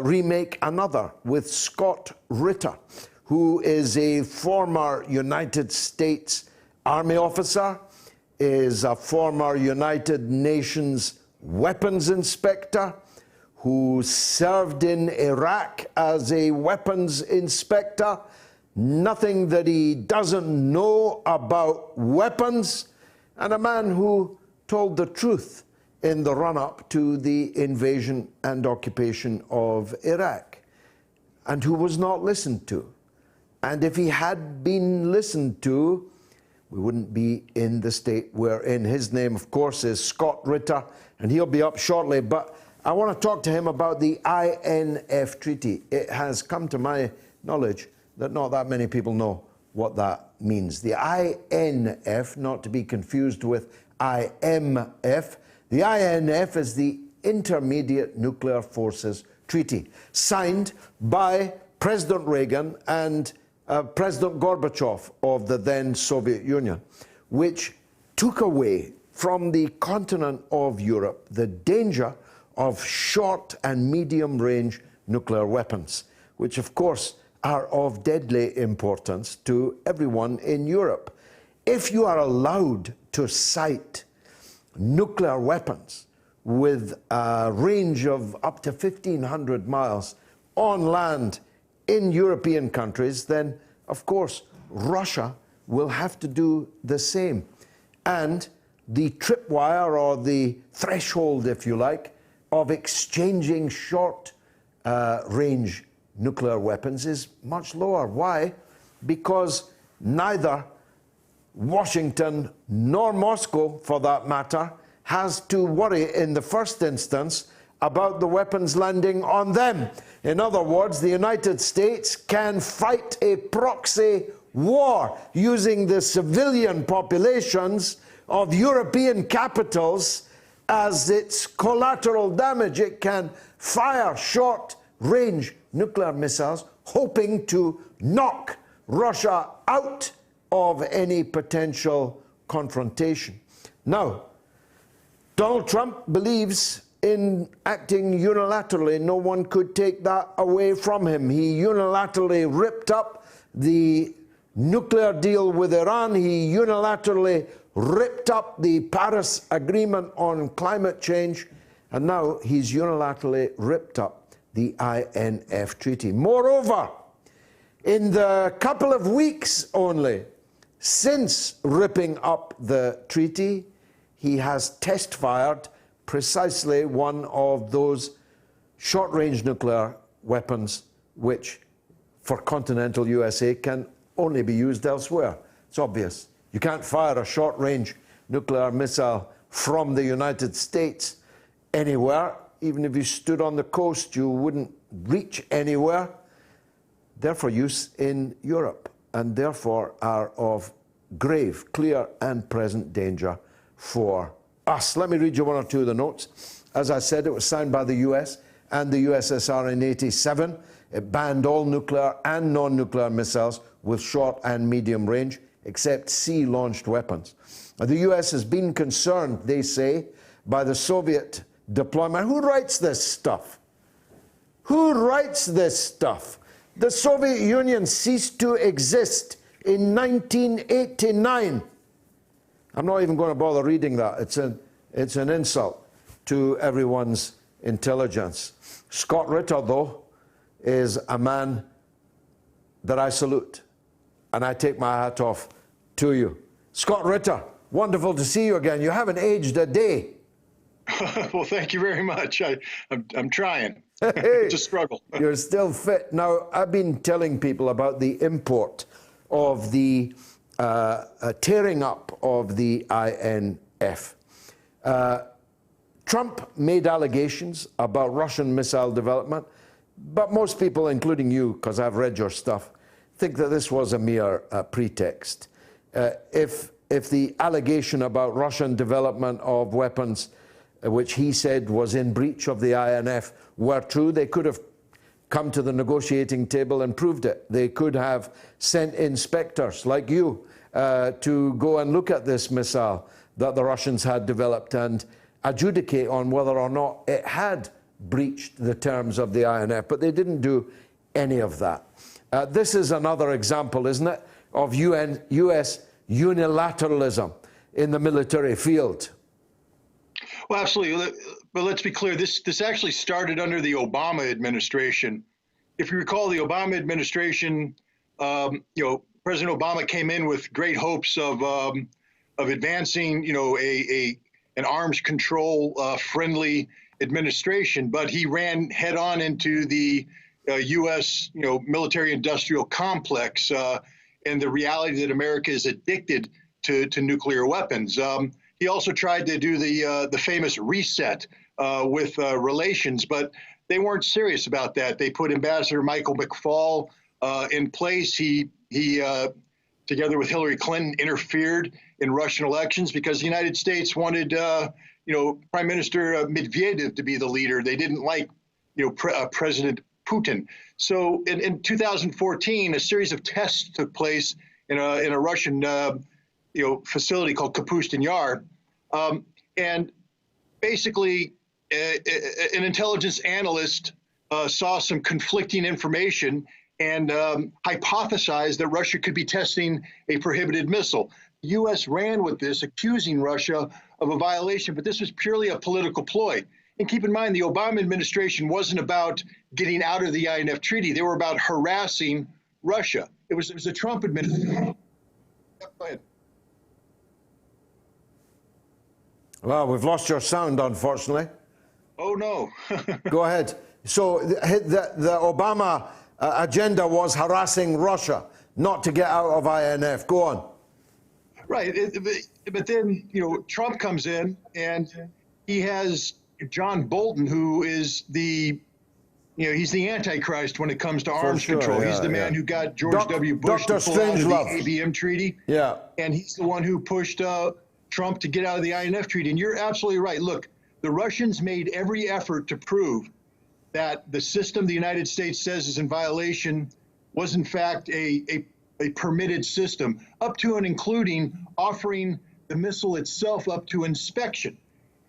remake another with Scott Ritter, who is a former United States Army officer, is a former United Nations weapons inspector who served in Iraq as a weapons inspector. Nothing that he doesn't know about weapons, and a man who told the truth in the run-up to the invasion and occupation of Iraq, and who was not listened to. And if he had been listened to, we wouldn't be in the state we're in. His name, of course, is Scott Ritter, and he'll be up shortly. But I want to talk to him about the INF Treaty. It has come to my knowledge that not that many people know what that means. The INF, not to be confused with IMF, the INF is the Intermediate Nuclear Forces Treaty, signed by President Reagan and President Gorbachev of the then Soviet Union, which took away from the continent of Europe the danger of short and medium-range nuclear weapons, which of course are of deadly importance to everyone in Europe. If you are allowed to cite nuclear weapons with a range of up to 1,500 miles on land in European countries, then of course Russia will have to do the same. And the tripwire, or the threshold, if you like, of exchanging short range nuclear weapons is much lower. Why? Because neither Washington nor Moscow, for that matter, has to worry in the first instance about the weapons landing on them. In other words, the United States can fight a proxy war using the civilian populations of European capitals as its collateral damage. It can fire short-range nuclear missiles, hoping to knock Russia out of any potential confrontation. Now, Donald Trump believes in acting unilaterally. No one could take that away from him. He unilaterally ripped up the nuclear deal with Iran. He unilaterally ripped up the Paris Agreement on climate change. And now he's unilaterally ripped up the INF Treaty. Moreover, in the couple of weeks only since ripping up the treaty, he has test-fired precisely one of those short-range nuclear weapons which, for continental USA, can only be used elsewhere. It's obvious. You can't fire a short-range nuclear missile from the United States anywhere. Even if you stood on the coast, you wouldn't reach anywhere. They're for use in Europe, and therefore are of grave, clear and present danger for us. Let me read you one or two of the notes. As I said, it was signed by the US and the USSR in '87. It banned all nuclear and non-nuclear missiles with short and medium range, except sea-launched weapons. The US has been concerned, they say, by the Soviet deployment. Who writes this stuff? Who writes this stuff? The Soviet Union ceased to exist in 1989. I'm not even going to bother reading that. It's an insult to everyone's intelligence. Scott Ritter, though, is a man that I salute, and I take my hat off to you. Scott Ritter, wonderful to see you again. You haven't aged a day. Well, thank you very much. I'm trying. Hey, it's a struggle. You're still fit. Now, I've been telling people about the import of the tearing up of the INF. Trump made allegations about Russian missile development, but most people, including you, because I've read your stuff, think that this was a mere pretext. If the allegation about Russian development of weapons, which he said was in breach of the INF, were true, they could have come to the negotiating table and proved it. They could have sent inspectors like you to go and look at this missile that the Russians had developed and adjudicate on whether or not it had breached the terms of the INF, but they didn't do any of that. This is another example, isn't it, of US unilateralism. in the military field. Well, absolutely. But let's be clear, this actually started under the Obama administration. If you recall, the Obama administration, President Obama came in with great hopes of advancing, an arms control friendly administration, but he ran head on into the U.S. Military industrial complex and the reality that America is addicted to nuclear weapons. He also tried to do the famous reset with relations, but they weren't serious about that. They put Ambassador Michael McFaul in place. He together with Hillary Clinton, interfered in Russian elections because the United States wanted, Prime Minister Medvedev to be the leader. They didn't like, President Putin. So in 2014, a series of tests took place in a Russian, facility called Kapustin Yar, and basically an intelligence analyst saw some conflicting information and hypothesized that Russia could be testing a prohibited missile. The U.S. ran with this, accusing Russia of a violation, but this was purely a political ploy. And keep in mind, the Obama administration wasn't about getting out of the INF Treaty. They were about harassing Russia. It was the Trump administration. Go ahead. Well, we've lost your sound, unfortunately. Oh, no. Go ahead. So the Obama agenda was harassing Russia, not to get out of INF. Go on. Right. But then, Trump comes in and he has John Bolton, who is he's the Antichrist when it comes to arms control. He's the man who got George W. Bush to pull out of the ABM treaty. Yeah. And he's the one who pushed Trump to get out of the INF treaty. And you're absolutely right. Look, the Russians made every effort to prove that the system the United States says is in violation was in fact a permitted system, up to and including offering the missile itself up to inspection.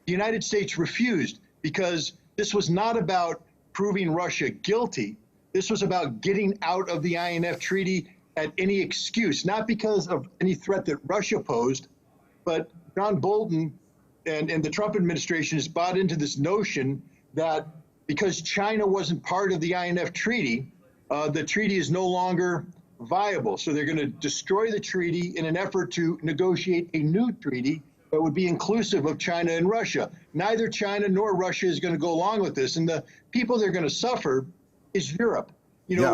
The United States refused because this was not about proving Russia guilty. This was about getting out of the INF treaty at any excuse, not because of any threat that Russia posed, but John Bolton and the Trump administration has bought into this notion that because China wasn't part of the INF treaty, the treaty is no longer viable. So they're going to destroy the treaty in an effort to negotiate a new treaty that would be inclusive of China and Russia. Neither China nor Russia is going to go along with this. And the people they're going to suffer is Europe.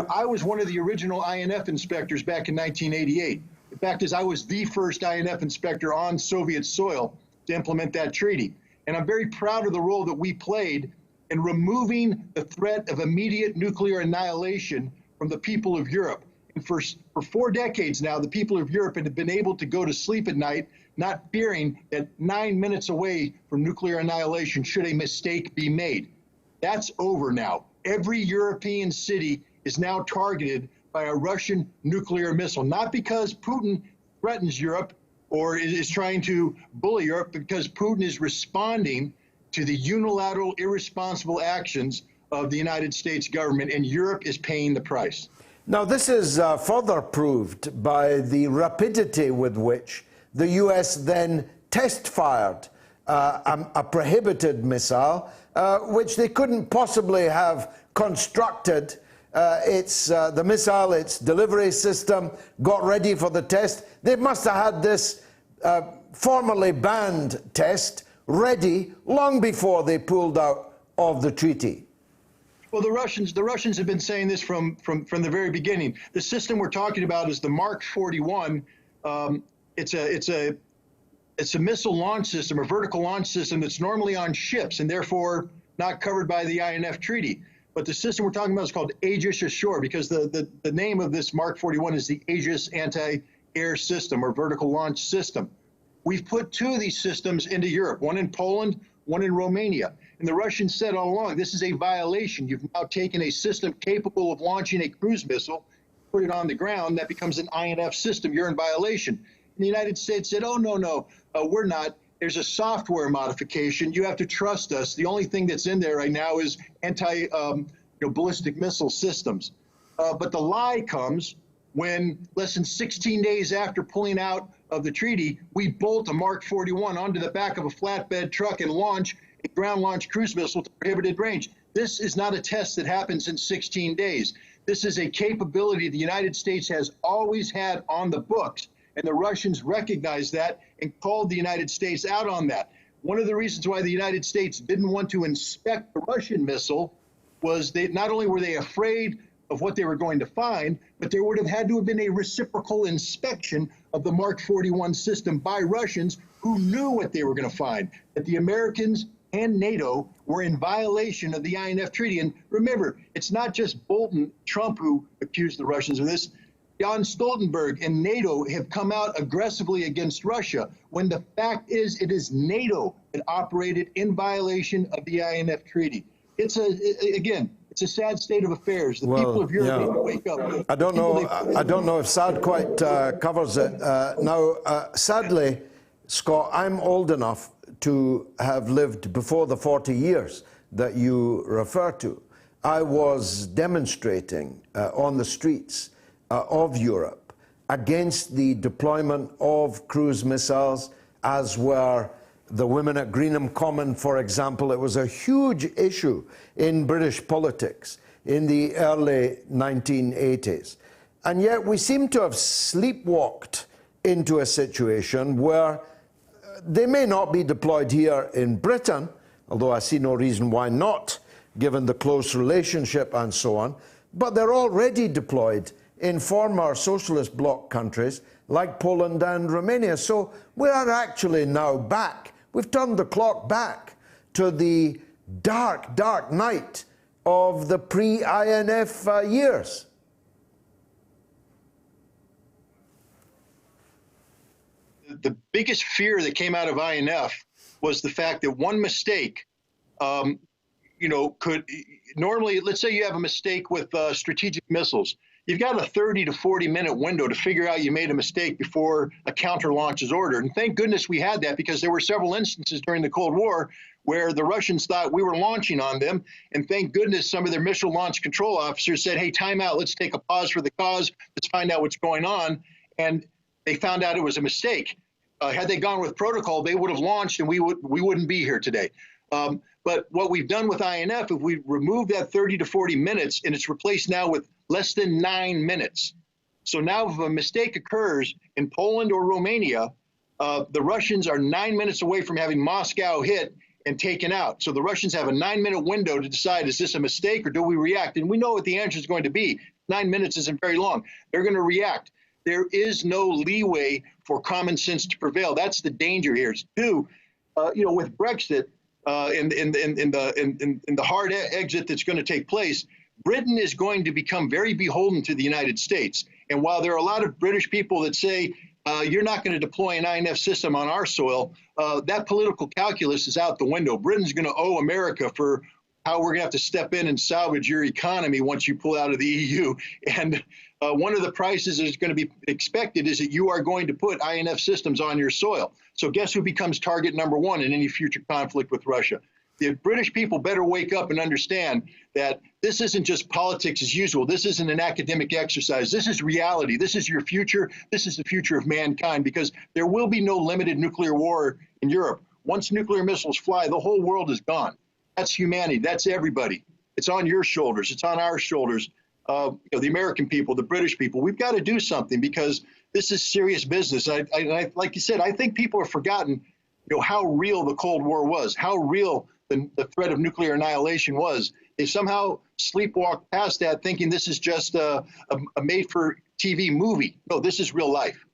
I was one of the original INF inspectors back in 1988. The fact is, I was the first INF inspector on Soviet soil to implement that treaty. And I'm very proud of the role that we played in removing the threat of immediate nuclear annihilation from the people of Europe. And for 4 decades now, the people of Europe have been able to go to sleep at night, not fearing that 9 minutes away from nuclear annihilation should a mistake be made. That's over now. Every European city is now targeted by a Russian nuclear missile, not because Putin threatens Europe or is trying to bully Europe, but because Putin is responding to the unilateral, irresponsible actions of the United States government, and Europe is paying the price. Now, this is further proved by the rapidity with which the U.S. then test-fired a prohibited missile, which they couldn't possibly have constructed. The missile, its delivery system, got ready for the test. They must have had this formally banned test ready long before they pulled out of the treaty. Well, the Russians have been saying this from the very beginning. The system we're talking about is the Mark 41. It's a missile launch system, a vertical launch system that's normally on ships and therefore not covered by the INF treaty. But the system we're talking about is called Aegis Ashore because the name of this Mark 41 is the Aegis Anti-Air System or Vertical Launch System. We've put 2 of these systems into Europe, one in Poland, one in Romania. And the Russians said all along, this is a violation. You've now taken a system capable of launching a cruise missile, put it on the ground, that becomes an INF system. You're in violation. And the United States said, oh, no, we're not. There's a software modification. You have to trust us. The only thing that's in there right now is ballistic missile systems. But the lie comes when less than 16 days after pulling out of the treaty, we bolt a Mark 41 onto the back of a flatbed truck and launch a ground-launched cruise missile to prohibited range. This is not a test that happens in 16 days. This is a capability the United States has always had on the books, and the Russians recognized that and called the United States out on that. One of the reasons why the United States didn't want to inspect the Russian missile was they not only were they afraid of what they were going to find, but there would have had to have been a reciprocal inspection of the Mark 41 system by Russians who knew what they were going to find, that the Americans and NATO were in violation of the INF Treaty. And remember, it's not just Bolton, Trump who accused the Russians of this. Jan Stoltenberg and NATO have come out aggressively against Russia, when the fact is it is NATO that operated in violation of the INF Treaty. It's it's a sad state of affairs. The people of Europe need to wake up. I don't know if sad quite covers it. Sadly, Scott, I'm old enough to have lived before the 40 years that you refer to. I was demonstrating on the streets of Europe against the deployment of cruise missiles, as were the women at Greenham Common, for example. It was a huge issue in British politics in the early 1980s. And yet we seem to have sleepwalked into a situation where they may not be deployed here in Britain, although I see no reason why not, given the close relationship and so on, but they're already deployed in former socialist bloc countries like Poland and Romania. So we are actually now back. We've turned the clock back to the dark, dark night of the pre-INF years. The biggest fear that came out of INF was the fact that one mistake, could normally, let's say you have a mistake with strategic missiles. You've got a 30 to 40 minute window to figure out you made a mistake before a counter launch is ordered. And thank goodness we had that, because there were several instances during the Cold War where the Russians thought we were launching on them. And thank goodness some of their missile launch control officers said, hey, time out, let's take a pause for the cause, let's find out what's going on. And they found out it was a mistake. Had they gone with protocol, they would have launched and we wouldn't be here today. But what we've done with INF, if we remove that 30 to 40 minutes, and it's replaced now with less than 9 minutes. So now if a mistake occurs in Poland or Romania, the Russians are 9 minutes away from having Moscow hit and taken out. So the Russians have a 9-minute window to decide, is this a mistake or do we react? And we know what the answer is going to be. 9 minutes isn't very long. They're going to react. There is no leeway for common sense to prevail. That's the danger here. Two, with Brexit, in the hard exit that's going to take place, Britain is going to become very beholden to the United States. And while there are a lot of British people that say, you're not going to deploy an INF system on our soil, that political calculus is out the window. Britain's going to owe America for how we're going to have to step in and salvage your economy once you pull out of the EU. And one of the prices that's going to be expected is that you are going to put INF systems on your soil. So guess who becomes target number one in any future conflict with Russia? The British people better wake up and understand that this isn't just politics as usual. This isn't an academic exercise. This is reality. This is your future. This is the future of mankind, because there will be no limited nuclear war in Europe. Once nuclear missiles fly, the whole world is gone. That's humanity. That's everybody. It's on your shoulders. It's on our shoulders. The American people, the British people. We've got to do something, because this is serious business. I like you said, I think people have forgotten, how real the Cold War was, how real the threat of nuclear annihilation was. They somehow sleepwalked past that, thinking this is just a made-for-TV movie. No, this is real life.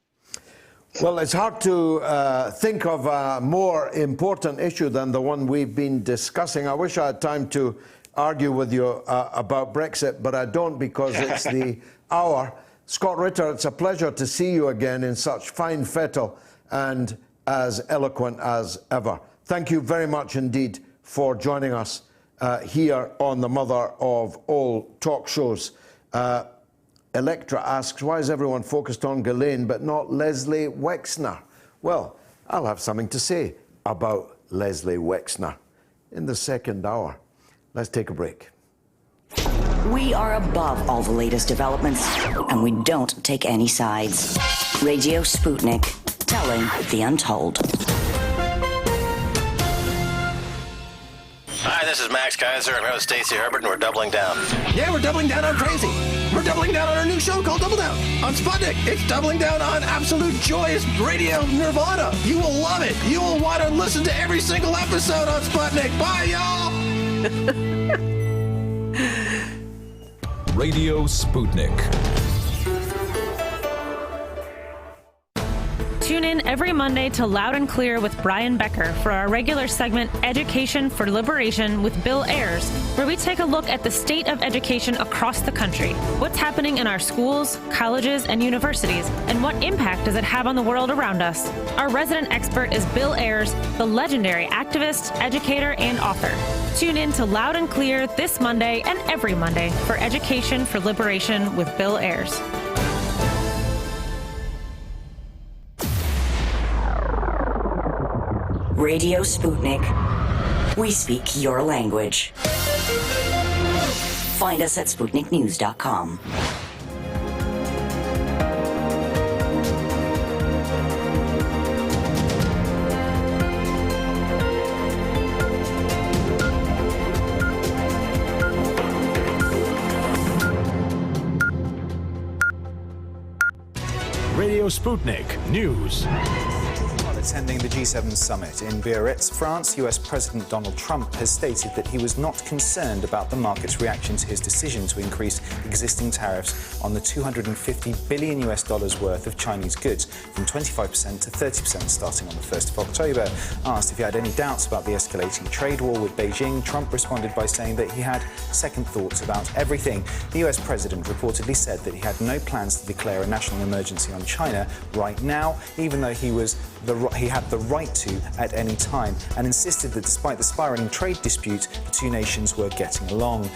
Well, it's hard to think of a more important issue than the one we've been discussing. I wish I had time to argue with you about Brexit, but I don't, because it's the hour. Scott Ritter, it's a pleasure to see you again in such fine fettle and as eloquent as ever. Thank you very much indeed for joining us here on the mother of all talk shows. Electra asks, why is everyone focused on Ghislaine but not Leslie Wexner? Well, I'll have something to say about Leslie Wexner in the second hour. Let's take a break. We are above all the latest developments, and we don't take any sides. Radio Sputnik, telling the untold. Hi, this is Max Kaiser. I'm here with Stacey Herbert, and we're doubling down. Yeah, we're doubling down on crazy. We're doubling down on our new show called Double Down on Sputnik. It's doubling down on absolute joyous radio nirvana. You will love it. You will want to listen to every single episode on Sputnik. Bye, y'all. Radio Sputnik. Tune in every Monday to Loud and Clear with Brian Becker for our regular segment, Education for Liberation with Bill Ayers, where we take a look at the state of education across the country. What's happening in our schools, colleges, and universities, and what impact does it have on the world around us? Our resident expert is Bill Ayers, the legendary activist, educator, and author. Tune in to Loud and Clear this Monday and every Monday for Education for Liberation with Bill Ayers. Radio Sputnik. We speak your language. Find us at SputnikNews.com. Radio Sputnik News. Attending the G7 summit in Biarritz, France, US President Donald Trump has stated that he was not concerned about the market's reaction to his decision to increase existing tariffs on the $250 billion worth of Chinese goods from 25% to 30% starting on the 1st of October. Asked if he had any doubts about the escalating trade war with Beijing, Trump responded by saying that he had second thoughts about everything. The US president reportedly said that he had no plans to declare a national emergency on China right now, even though he had the right to at any time, and insisted that despite the spiralling trade dispute, the two nations were getting along.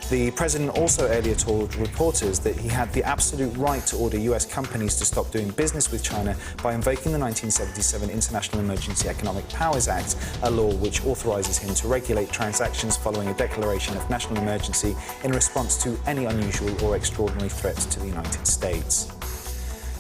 The president also earlier told reporters that he had the absolute right to order US companies to stop doing business with China by invoking the 1977 International Emergency Economic Powers Act, a law which authorizes him to regulate transactions following a declaration of national emergency in response to any unusual or extraordinary threat to the United States.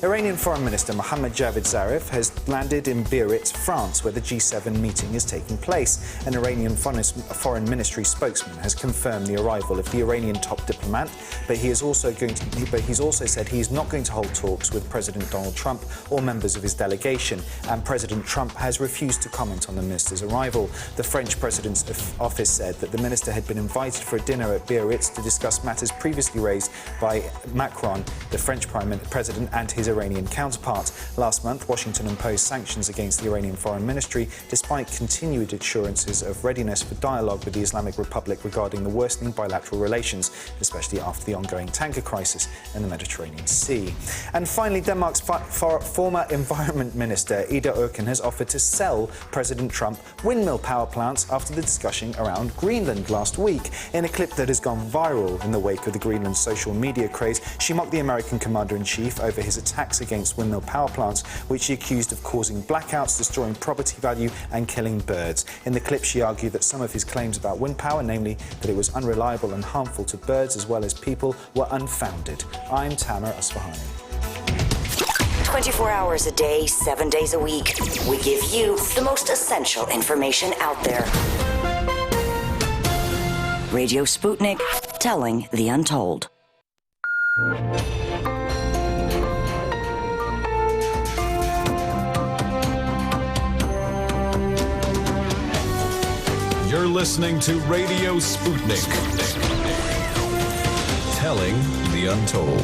Iranian Foreign Minister Mohammad Javad Zarif has landed in Biarritz, France, where the G7 meeting is taking place. An Iranian Foreign Ministry spokesman has confirmed the arrival of the Iranian top diplomat, but he's also said he is not going to hold talks with President Donald Trump or members of his delegation, and President Trump has refused to comment on the minister's arrival. The French president's office said that the minister had been invited for a dinner at Biarritz to discuss matters previously raised by Macron, the French president, and his Iranian counterpart. Last month, Washington imposed sanctions against the Iranian Foreign Ministry, despite continued assurances of readiness for dialogue with the Islamic Republic regarding the worsening bilateral relations, especially after the ongoing tanker crisis in the Mediterranean Sea. And finally, Denmark's former Environment Minister, Ida Auken, has offered to sell President Trump windmill power plants after the discussion around Greenland last week. In a clip that has gone viral in the wake of the Greenland social media craze, she mocked the American commander-in-chief over his attack against windmill power plants, which she accused of causing blackouts, destroying property value and killing birds. In the clip, she argued that some of his claims about wind power, namely that it was unreliable and harmful to birds as well as people, were unfounded. I'm Tamer Asfahani. 24 hours a day, 7 days a week, we give you the most essential information out there. Radio Sputnik, telling the untold. You're listening to Radio Sputnik, telling the untold.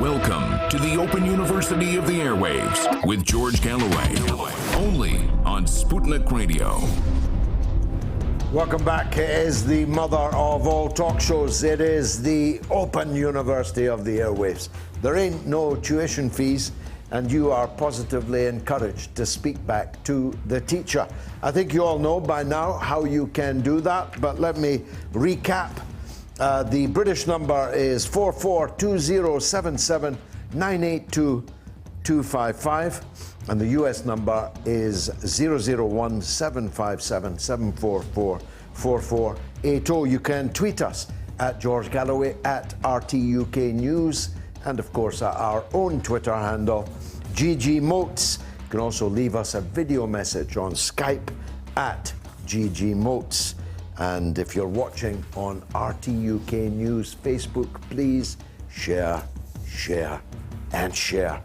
Welcome to the Open University of the Airwaves with George Galloway, only on Sputnik Radio. Welcome back. It is the mother of all talk shows. It is the Open University of the Airwaves. There ain't no tuition fees, and you are positively encouraged to speak back to the teacher. I think you all know by now how you can do that, but let me recap. The British number is 442077982255, and the US number is 001-757-744-4480. You can tweet us at George Galloway, at RTUK News, and of course our own Twitter handle, GGMoats. You can also leave us a video message on Skype at GGMoats. And if you're watching on RT UK News Facebook, please share, and share.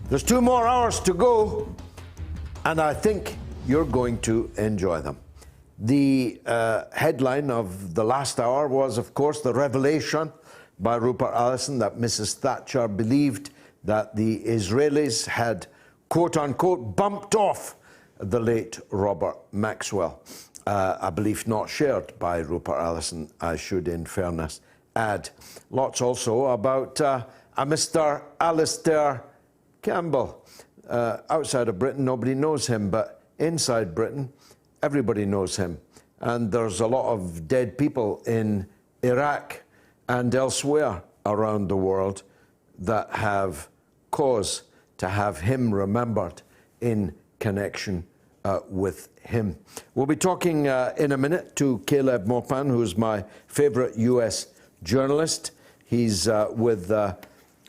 There's 2 more hours to go, and I think you're going to enjoy them. The headline of the last hour was, of course, the revelation by Rupert Allason that Mrs. Thatcher believed that the Israelis had, quote-unquote, bumped off the late Robert Maxwell. A belief not shared by Rupert Allason, I should, in fairness, add. Lots also about a Mr. Alistair Campbell. Outside of Britain, nobody knows him, but inside Britain, everybody knows him. And there's a lot of dead people in Iraq and elsewhere around the world that have cause to have him remembered in connection with him. We'll be talking in a minute to Caleb Maupen, who's my favorite US journalist. He's with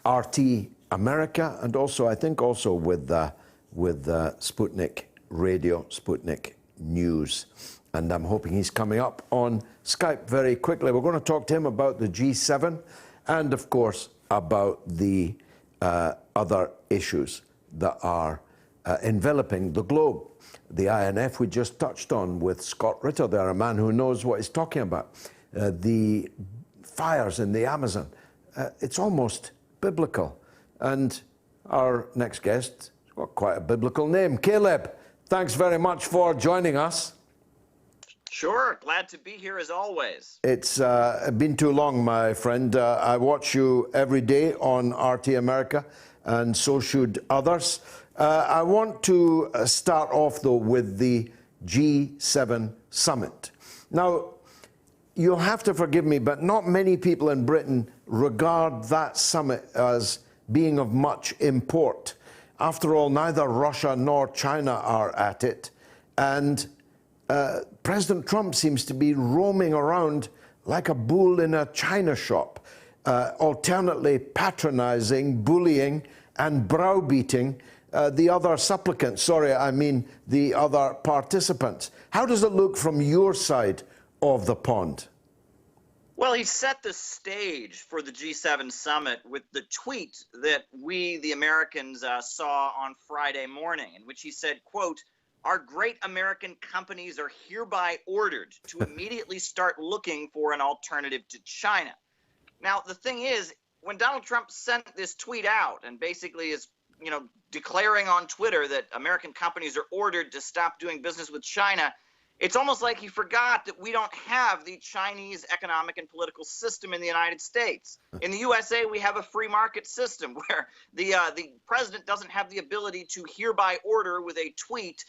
RT America, and also, I think, also with Sputnik Radio, Sputnik News. And I'm hoping he's coming up on Skype very quickly. We're going to talk to him about the G7 and, of course, about the other issues that are enveloping the globe. The INF we just touched on with Scott Ritter there, a man who knows what he's talking about. The fires in the Amazon, it's almost biblical. And our next guest has got quite a biblical name. Caleb, thanks very much for joining us. Sure, glad to be here as always. It's been too long, my friend. I watch you every day on RT America, and so should others. I want to start off, though, with the G7 summit. Now, you'll have to forgive me, but not many people in Britain regard that summit as being of much import. After all, neither Russia nor China are at it, and President Trump seems to be roaming around like a bull in a china shop, alternately patronizing, bullying, and browbeating the other supplicants, the other participants. How does it look from your side of the pond? Well, he set the stage for the G7 summit with the tweet that we, the Americans, saw on Friday morning, in which he said, quote, "Our great American companies are hereby ordered to immediately start looking for an alternative to China." Now, the thing is, when Donald Trump sent this tweet out and basically is, declaring on Twitter that American companies are ordered to stop doing business with China, it's almost like he forgot that we don't have the Chinese economic and political system in the United States. In the USA, we have a free market system where the president doesn't have the ability to hereby order with a tweet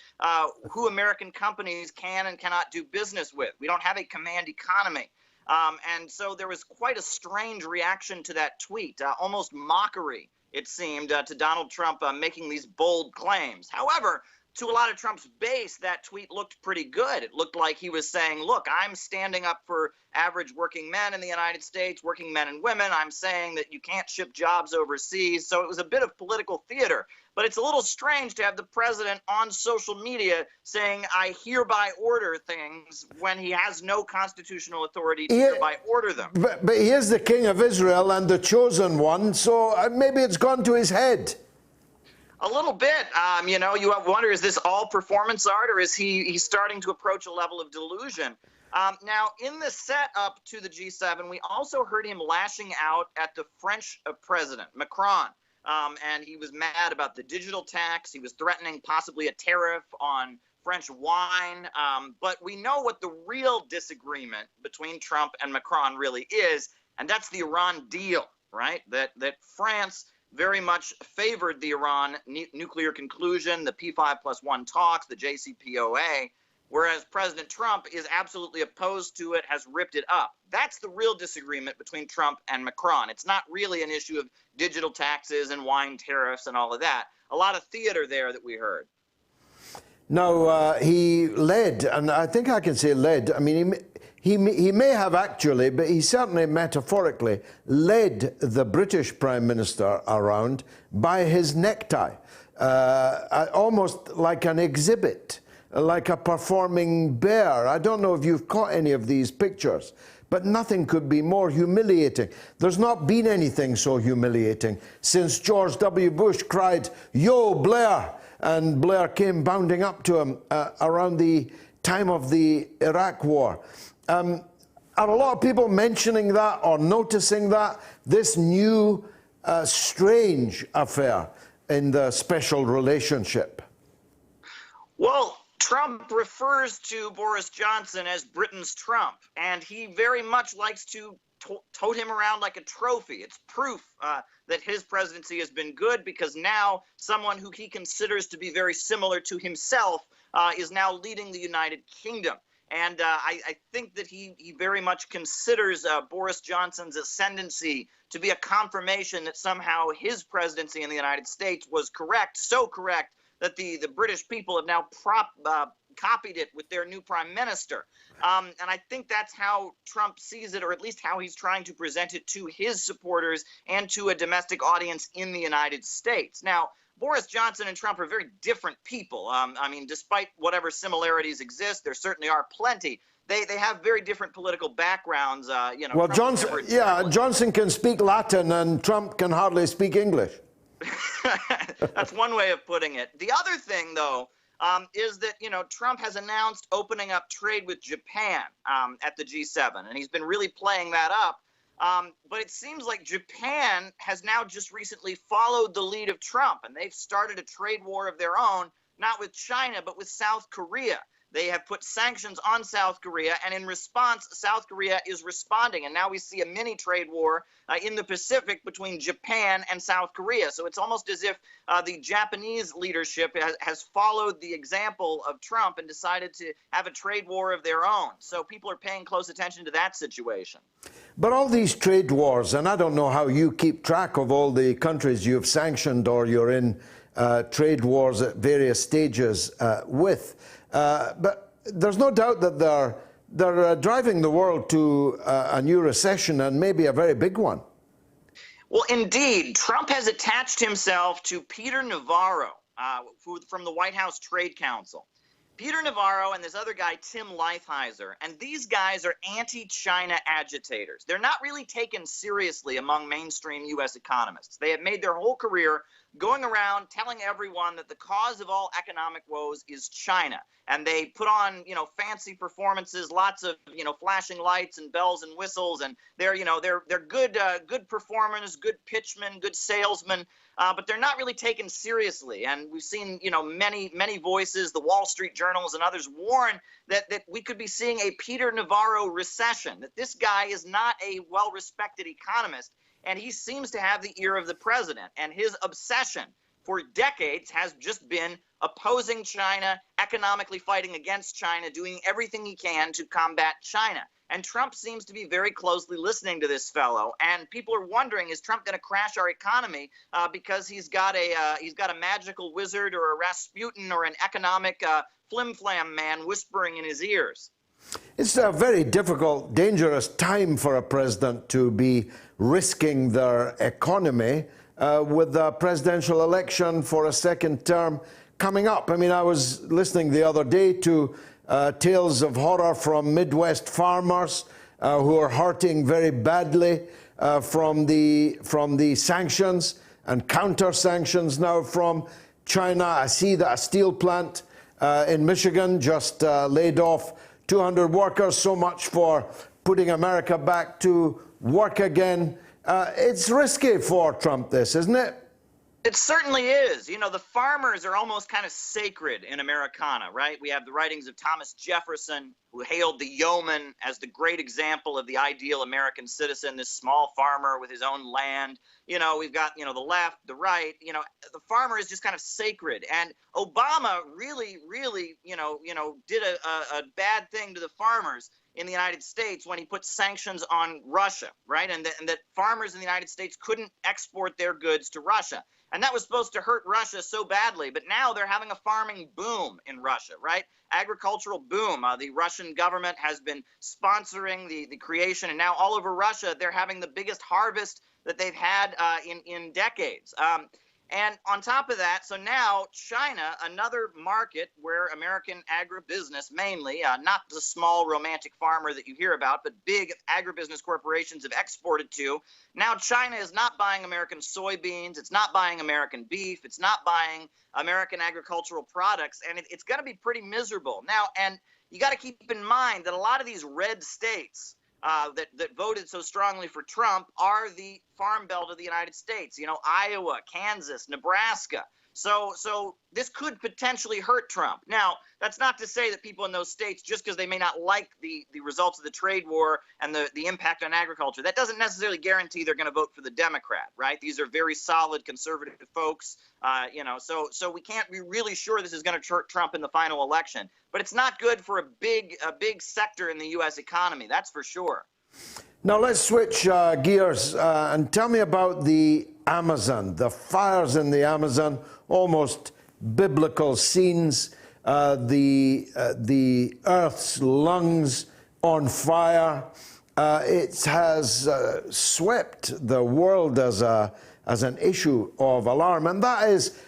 who American companies can and cannot do business with. We don't have a command economy. And so there was quite a strange reaction to that tweet, almost mockery, it seemed, to Donald Trump making these bold claims. However, to a lot of Trump's base, that tweet looked pretty good. It looked like he was saying, look, I'm standing up for average working men in the United States, working men and women. I'm saying that you can't ship jobs overseas. So it was a bit of political theater. But it's a little strange to have the president on social media saying, I hereby order things, when he has no constitutional authority to hereby order them. But he is the king of Israel and the chosen one, so maybe it's gone to his head. A little bit. You wonder, is this all performance art, or is he's starting to approach a level of delusion? Now, in the setup to the G7, we also heard him lashing out at the French president, Macron. And he was mad about the digital tax. He was threatening possibly a tariff on French wine. But we know what the real disagreement between Trump and Macron really is, and that's the Iran deal, right? That France very much favored the Iran nuclear conclusion, the P5+1 talks, the JCPOA, whereas President Trump is absolutely opposed to it, has ripped it up. That's the real disagreement between Trump and Macron. It's not really an issue of digital taxes and wine tariffs and all of that. A lot of theater there that we heard. No, he led, and I think I can say led. I mean, he may have actually, but he certainly metaphorically led the British Prime Minister around by his necktie, almost like an exhibit, like a performing bear. I don't know if you've caught any of these pictures, but nothing could be more humiliating. There's not been anything so humiliating since George W. Bush cried, "Yo, Blair!" and Blair came bounding up to him around the time of the Iraq War. Are a lot of people mentioning that or noticing that, this new strange affair in the special relationship? Well, Trump refers to Boris Johnson as Britain's Trump, and he very much likes to tote him around like a trophy. It's proof that his presidency has been good, because now someone who he considers to be very similar to himself is now leading the United Kingdom. And I think that he very much considers Boris Johnson's ascendancy to be a confirmation that somehow his presidency in the United States was correct, so correct that the British people have now copied it with their new prime minister. And I think that's how Trump sees it, or at least how he's trying to present it to his supporters and to a domestic audience in the United States. Now, Boris Johnson and Trump are very different people. I mean, despite whatever similarities exist, there certainly are plenty. They have very different political backgrounds. Well, Johnson can speak Latin and Trump can hardly speak English. That's one way of putting it. The other thing, though, is that, Trump has announced opening up trade with Japan at the G7, and he's been really playing that up. But it seems like Japan has now just recently followed the lead of Trump, and they've started a trade war of their own, not with China, but with South Korea. They have put sanctions on South Korea, and in response, South Korea is responding. And now we see a mini trade war in the Pacific between Japan and South Korea. So it's almost as if the Japanese leadership has followed the example of Trump and decided to have a trade war of their own. So people are paying close attention to that situation. But all these trade wars, and I don't know how you keep track of all the countries you've sanctioned or you're in trade wars at various stages with, but there's no doubt that they're driving the world to a new recession, and maybe a very big one. Well, indeed, Trump has attached himself to Peter Navarro from the White House Trade Council. Peter Navarro and this other guy, Tim Lighthizer, and these guys are anti-China agitators. They're not really taken seriously among mainstream U.S. economists. They have made their whole career going around telling everyone that the cause of all economic woes is China. And they put on, fancy performances, lots of, flashing lights and bells and whistles, and they're good performers, good pitchmen, good salesmen, but they're not really taken seriously. And we've seen, many voices, the Wall Street Journals and others warn that we could be seeing a Peter Navarro recession, that this guy is not a well-respected economist, and he seems to have the ear of the president. And his obsession for decades has just been opposing China, economically fighting against China, doing everything he can to combat China. And Trump seems to be very closely listening to this fellow. And people are wondering, is Trump going to crash our economy because he's got a magical wizard or a Rasputin or an economic flim-flam man whispering in his ears? It's a very difficult, dangerous time for a president to be risking their economy with the presidential election for a second term coming up. I mean, I was listening the other day to tales of horror from Midwest farmers who are hurting very badly from the sanctions and counter-sanctions now from China. I see that a steel plant in Michigan just laid off 200 workers. So much for putting America back to work again. It's risky for Trump, this, isn't it? It certainly is. The farmers are almost kind of sacred in Americana, right? We have the writings of Thomas Jefferson, who hailed the yeoman as the great example of the ideal American citizen, this small farmer with his own land. We've got, the left, the right, the farmer is just kind of sacred. And Obama really, did a bad thing to the farmers in the United States when he put sanctions on Russia, right? And that farmers in the United States couldn't export their goods to Russia. And that was supposed to hurt Russia so badly. But now they're having a farming boom in Russia, right? Agricultural boom. The Russian government has been sponsoring the creation. And now all over Russia, they're having the biggest harvest that they've had in decades. And on top of that, so now China, another market where American agribusiness, mainly, not the small romantic farmer that you hear about, but big agribusiness corporations have exported to. Now China is not buying American soybeans. It's not buying American beef. It's not buying American agricultural products. And it's going to be pretty miserable. Now, and you got to keep in mind that a lot of these red states that voted so strongly for Trump are the farm belt of the United States, you know, Iowa, Kansas, Nebraska. So this could potentially hurt Trump. Now, that's not to say that people in those states, just because they may not like the results of the trade war and the impact on agriculture, that doesn't necessarily guarantee they're going to vote for the Democrat, right? These are very solid conservative folks, so we can't be really sure this is going to hurt Trump in the final election. But it's not good for a big sector in the U.S. economy, that's for sure. Now let's switch gears and tell me about the Amazon, the fires in the Amazon, almost biblical scenes, the Earth's lungs on fire. It has swept the world as an issue of alarm, and that is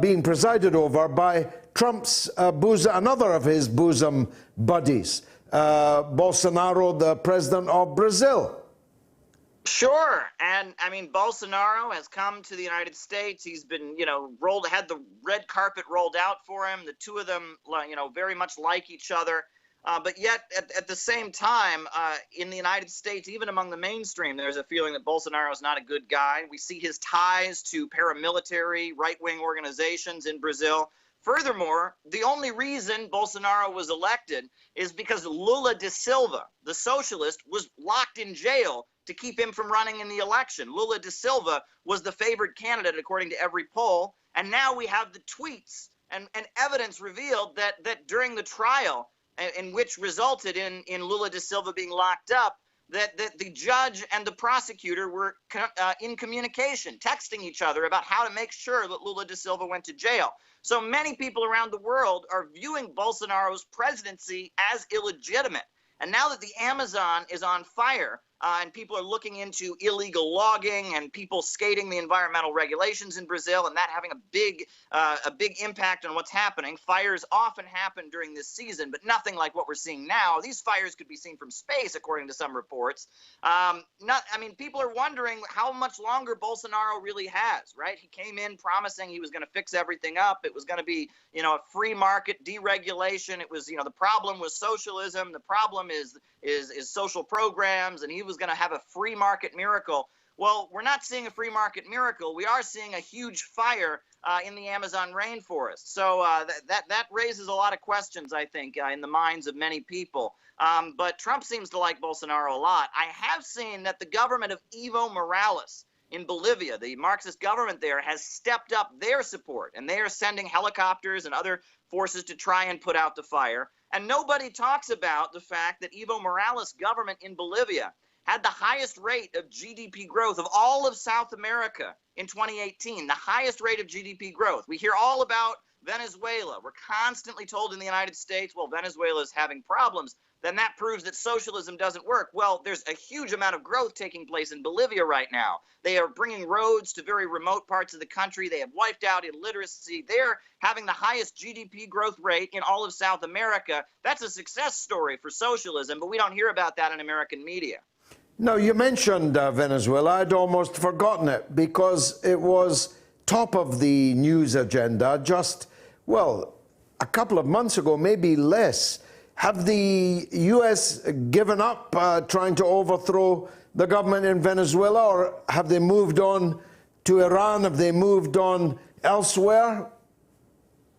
being presided over by Trump's another of his bosom buddies, Bolsonaro, the president of Brazil. Sure. And I mean, Bolsonaro has come to the United States. He's been, had the red carpet rolled out for him. The two of them, very much like each other. But yet, at the same time, in the United States, even among the mainstream, there's a feeling that Bolsonaro is not a good guy. We see his ties to paramilitary right-wing organizations in Brazil. Furthermore, the only reason Bolsonaro was elected is because Lula da Silva, the socialist, was locked in jail to keep him from running in the election. Lula da Silva was the favored candidate according to every poll. And now we have the tweets and evidence revealed that during the trial, in which resulted in Lula da Silva being locked up, that the judge and the prosecutor were in communication, texting each other about how to make sure that Lula da Silva went to jail. So many people around the world are viewing Bolsonaro's presidency as illegitimate. And now that the Amazon is on fire, and people are looking into illegal logging and people skating the environmental regulations in Brazil, and that having a big impact on what's happening. Fires often happen during this season, but nothing like what we're seeing now. These fires could be seen from space, according to some reports. People are wondering how much longer Bolsonaro really has, right? He came in promising he was going to fix everything up. It was going to be, a free market deregulation. It was, the problem was socialism. The problem is social programs, and he was going to have a free market miracle. Well, we're not seeing a free market miracle. We are seeing a huge fire in the Amazon rainforest. So that raises a lot of questions, I think, in the minds of many people. But Trump seems to like Bolsonaro a lot. I have seen that the government of Evo Morales in Bolivia, the Marxist government there, has stepped up their support, and they are sending helicopters and other forces to try and put out the fire. And nobody talks about the fact that Evo Morales' government in Bolivia had the highest rate of GDP growth of all of South America in 2018, the highest rate of GDP growth. We hear all about Venezuela. We're constantly told in the United States, well, Venezuela is having problems. Then that proves that socialism doesn't work. Well, there's a huge amount of growth taking place in Bolivia right now. They are bringing roads to very remote parts of the country. They have wiped out illiteracy. They're having the highest GDP growth rate in all of South America. That's a success story for socialism, but we don't hear about that in American media. Now, you mentioned Venezuela. I'd almost forgotten it because it was top of the news agenda just, a couple of months ago, maybe less. Have the U.S. given up trying to overthrow the government in Venezuela, or have they moved on to Iran? Have they moved on elsewhere?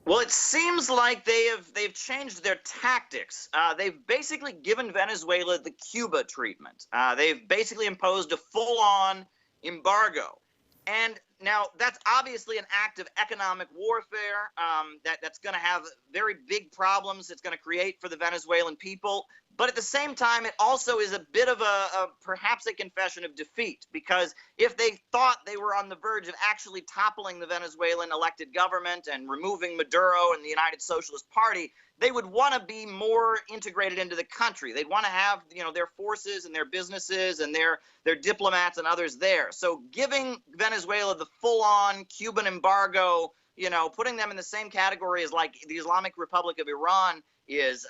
Well, it seems like they've changed their tactics. They've basically given Venezuela the Cuba treatment. They've basically imposed a full-on embargo. And now that's obviously an act of economic warfare that's going to have very big problems it's going to create for the Venezuelan people. But at the same time, it also is a bit of perhaps a confession of defeat, because if they thought they were on the verge of actually toppling the Venezuelan elected government and removing Maduro and the United Socialist Party, they would want to be more integrated into the country. They'd want to have, their forces and their businesses and their diplomats and others there. So giving Venezuela the full-on Cuban embargo, putting them in the same category as like the Islamic Republic of Iran is,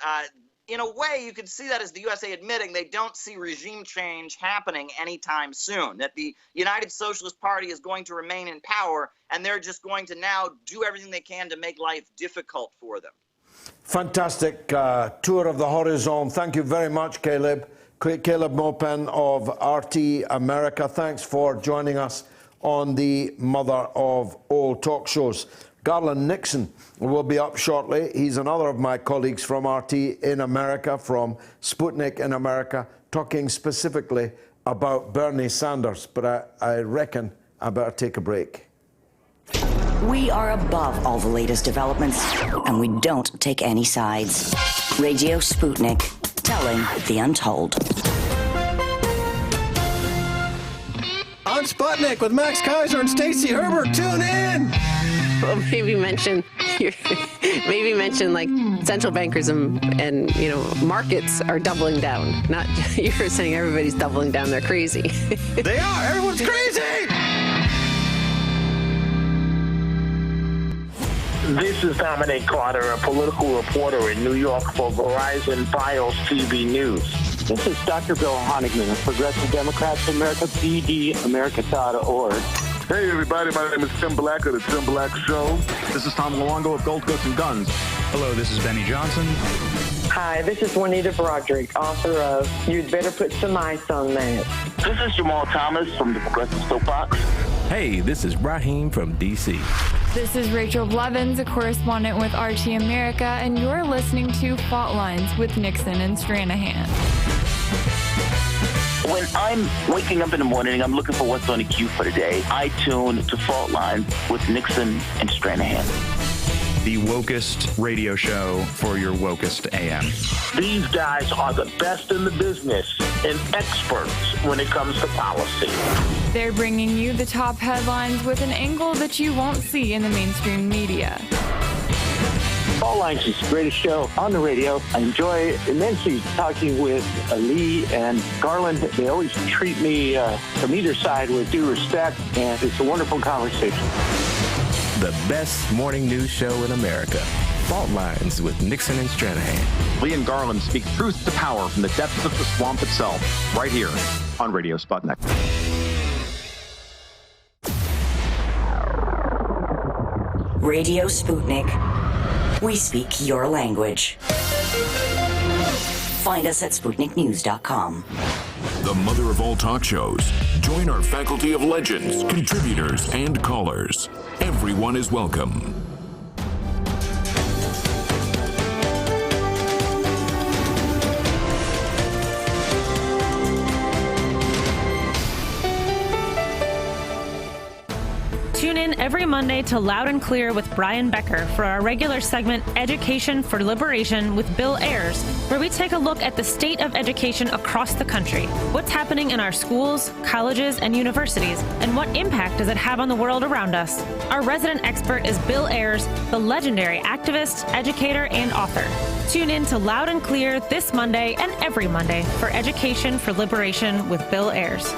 in a way, you could see that as the USA admitting they don't see regime change happening anytime soon, that the United Socialist Party is going to remain in power, and they're just going to now do everything they can to make life difficult for them. Fantastic tour of the horizon. Thank you very much, Caleb. Caleb Maupen of RT America. Thanks for joining us on the mother of all talk shows. Garland Nixon will be up shortly. He's another of my colleagues from RT in America, from Sputnik in America, talking specifically about Bernie Sanders. But I reckon I better take a break. We are above all the latest developments, and we don't take any sides. Radio Sputnik, telling the untold. On Sputnik with Max Kaiser and Stacey Herbert. Tune in! Well, maybe mention like central bankers and markets are doubling down. Not you're saying everybody's doubling down. They're crazy. They are. Everyone's crazy. This is Dominic Carter, a political reporter in New York for Verizon Files TV News. This is Dr. Bill Honigman of Progressive Democrats of America, PDAmerica.org. Hey, everybody. My name is Tim Black of The Tim Black Show. This is Tom Luongo of Gold Goats and Guns. Hello, this is Benny Johnson. Hi, this is Juanita Broderick, author of You'd Better Put Some Ice on That. This is Jamal Thomas from the Progressive Soapbox. Hey, this is Raheem from D.C. This is Rachel Blevins, a correspondent with RT America, and you're listening to Fault Lines with Nixon and Stranahan. When I'm waking up in the morning, I'm looking for what's on the queue for the day. I tune to Fault Lines with Nixon and Stranahan. The wokest radio show for your wokest AM. These guys are the best in the business and experts when it comes to policy. They're bringing you the top headlines with an angle that you won't see in the mainstream media. Fault Lines is the greatest show on the radio. I enjoy immensely talking with Lee and Garland. They always treat me from either side with due respect, and it's a wonderful conversation. The best morning news show in America. Fault Lines with Nixon and Stranahan. Lee and Garland speak truth to power from the depths of the swamp itself, right here on Radio Sputnik. Radio Sputnik. We speak your language. Find us at SputnikNews.com. The mother of all talk shows. Join our faculty of legends, contributors, and callers. Everyone is welcome. Tune in every Monday to Loud and Clear with Brian Becker for our regular segment, Education for Liberation with Bill Ayers, where we take a look at the state of education across the country. What's happening in our schools, colleges, and universities, and what impact does it have on the world around us? Our resident expert is Bill Ayers, the legendary activist, educator, and author. Tune in to Loud and Clear this Monday and every Monday for Education for Liberation with Bill Ayers.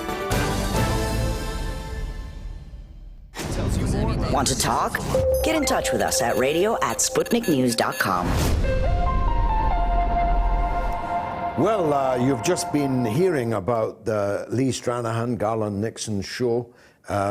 Want to talk? Get in touch with us at radio@SputnikNews.com. Well, you've just been hearing about the Lee Stranahan, Garland Nixon show,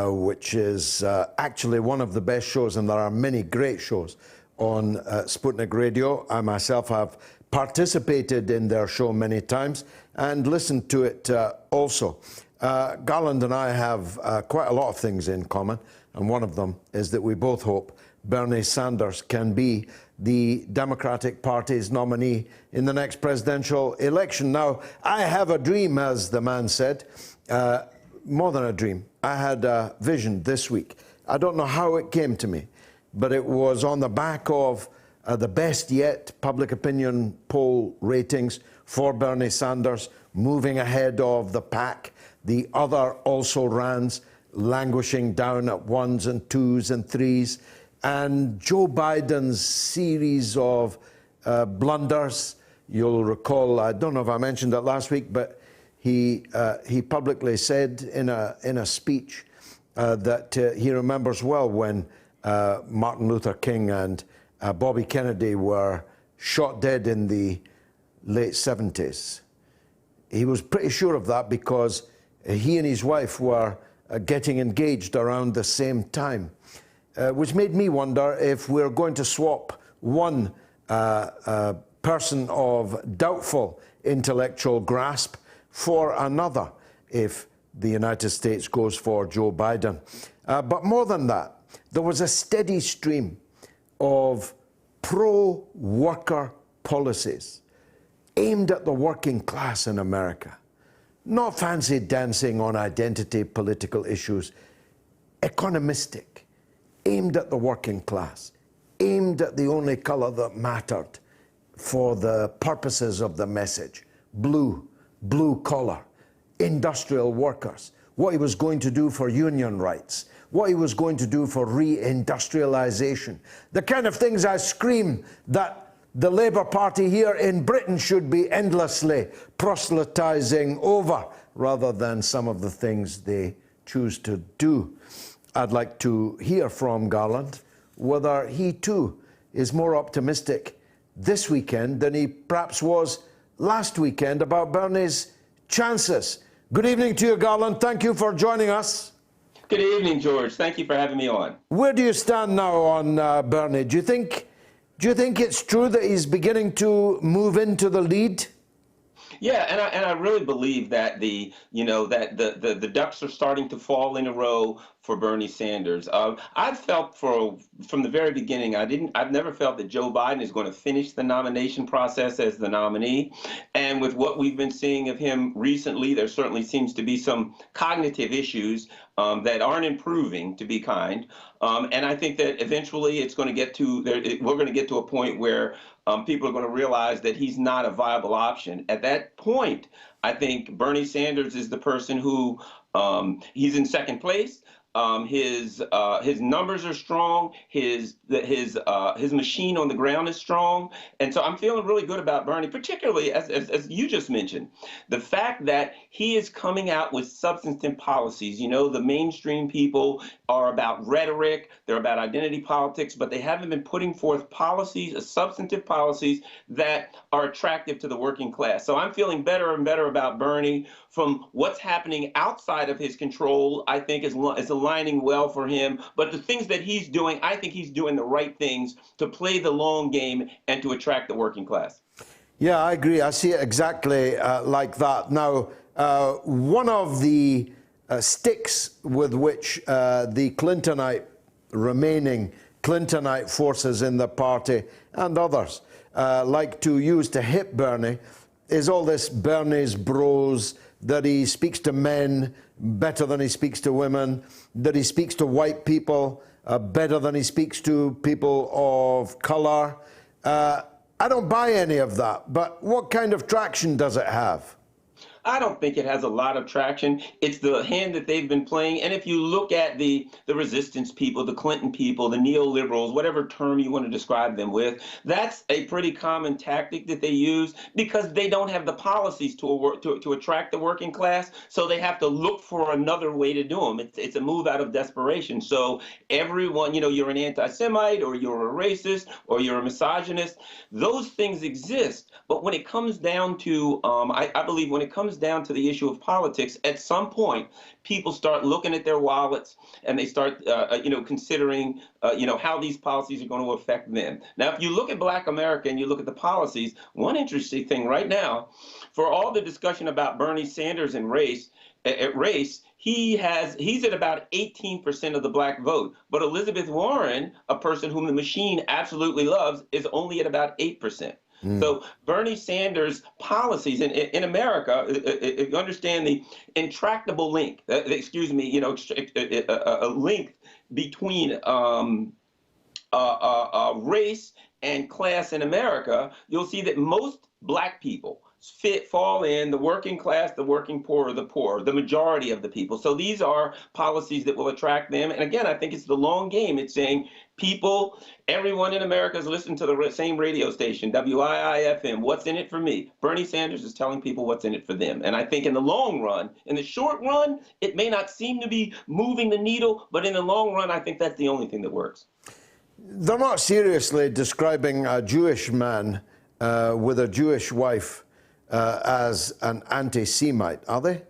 which is actually one of the best shows, and there are many great shows on Sputnik Radio. I myself have participated in their show many times and listened to it also. Garland and I have quite a lot of things in common, and one of them is that we both hope Bernie Sanders can be the Democratic Party's nominee in the next presidential election. Now, I have a dream, as the man said, more than a dream. I had a vision this week. I don't know how it came to me, but it was on the back of the best yet public opinion poll ratings for Bernie Sanders, moving ahead of the pack. The other also-rans languishing down at 1s and 2s and 3s. And Joe Biden's series of blunders. You'll recall, I don't know if I mentioned it last week, but he publicly said in a speech that he remembers well when Martin Luther King and Bobby Kennedy were shot dead in the late 70s. He was pretty sure of that because he and his wife were getting engaged around the same time, which made me wonder if we're going to swap one person of doubtful intellectual grasp for another if the United States goes for Joe Biden. But more than that, there was a steady stream of pro-worker policies aimed at the working class in America. Not fancy dancing on identity political issues, economistic, aimed at the working class, aimed at the only color that mattered for the purposes of the message. Blue collar, industrial workers, what he was going to do for union rights, what he was going to do for re-industrialization, the kind of things I scream that the Labour Party here in Britain should be endlessly proselytizing over, rather than some of the things they choose to do. I'd like to hear from Garland whether he too is more optimistic this weekend than he perhaps was last weekend about Bernie's chances. Good evening to you, Garland. Thank you for joining us. Good evening, George. Thank you for having me on. Where do you stand now on Bernie? Do you think it's true that he's beginning to move into the lead? Yeah, and I really believe that the ducks are starting to fall in a row for Bernie Sanders. I've felt from the very beginning, I've never felt that Joe Biden is going to finish the nomination process as the nominee. And with what we've been seeing of him recently, there certainly seems to be some cognitive issues that aren't improving, to be kind. And I think that eventually we're going to get to a point where people are going to realize that he's not a viable option. At that point, I think Bernie Sanders is the person who he's in second place. His numbers are strong. His machine on the ground is strong, and so I'm feeling really good about Bernie, particularly as you just mentioned, the fact that he is coming out with substantive policies. You know, the mainstream people are about rhetoric, they're about identity politics, but they haven't been putting forth policies, substantive policies that are attractive to the working class. So I'm feeling better and better about Bernie. From what's happening outside of his control, I think is aligning well for him. But the things that he's doing, I think he's doing the right things to play the long game and to attract the working class. Yeah, I agree. I see it exactly like that. Now, one of the sticks with which the remaining Clintonite forces in the party and others like to use to hit Bernie is all this Bernie's bros, that he speaks to men better than he speaks to women, that he speaks to white people better than he speaks to people of color. I don't buy any of that, but what kind of traction does it have? I don't think it has a lot of traction. It's the hand that they've been playing. And if you look at the resistance people, the Clinton people, the neoliberals, whatever term you want to describe them with, that's a pretty common tactic that they use because they don't have the policies to attract the working class. So they have to look for another way to do them. It's a move out of desperation. So everyone, you're an anti-Semite or you're a racist or you're a misogynist. Those things exist. But when it comes down to, I believe when it comes down to the issue of politics, at some point, people start looking at their wallets and they start, considering, how these policies are going to affect them. Now, if you look at Black America and you look at the policies, one interesting thing right now, for all the discussion about Bernie Sanders and race, he's at about 18% of the Black vote. But Elizabeth Warren, a person whom the machine absolutely loves, is only at about 8%. So Bernie Sanders' policies in America, if you understand the intractable link, a link between race and class in America, you'll see that most Black people fall in the working class, the working poor, the poor, the majority of the people. So these are policies that will attract them. And again, I think it's the long game. It's saying people, everyone in America is listening to the same radio station, WIIFM. What's in it for me? Bernie Sanders is telling people what's in it for them. And I think in the long run, in the short run, it may not seem to be moving the needle, but in the long run, I think that's the only thing that works. They're not seriously describing a Jewish man with a Jewish wife as an anti-Semite, are they?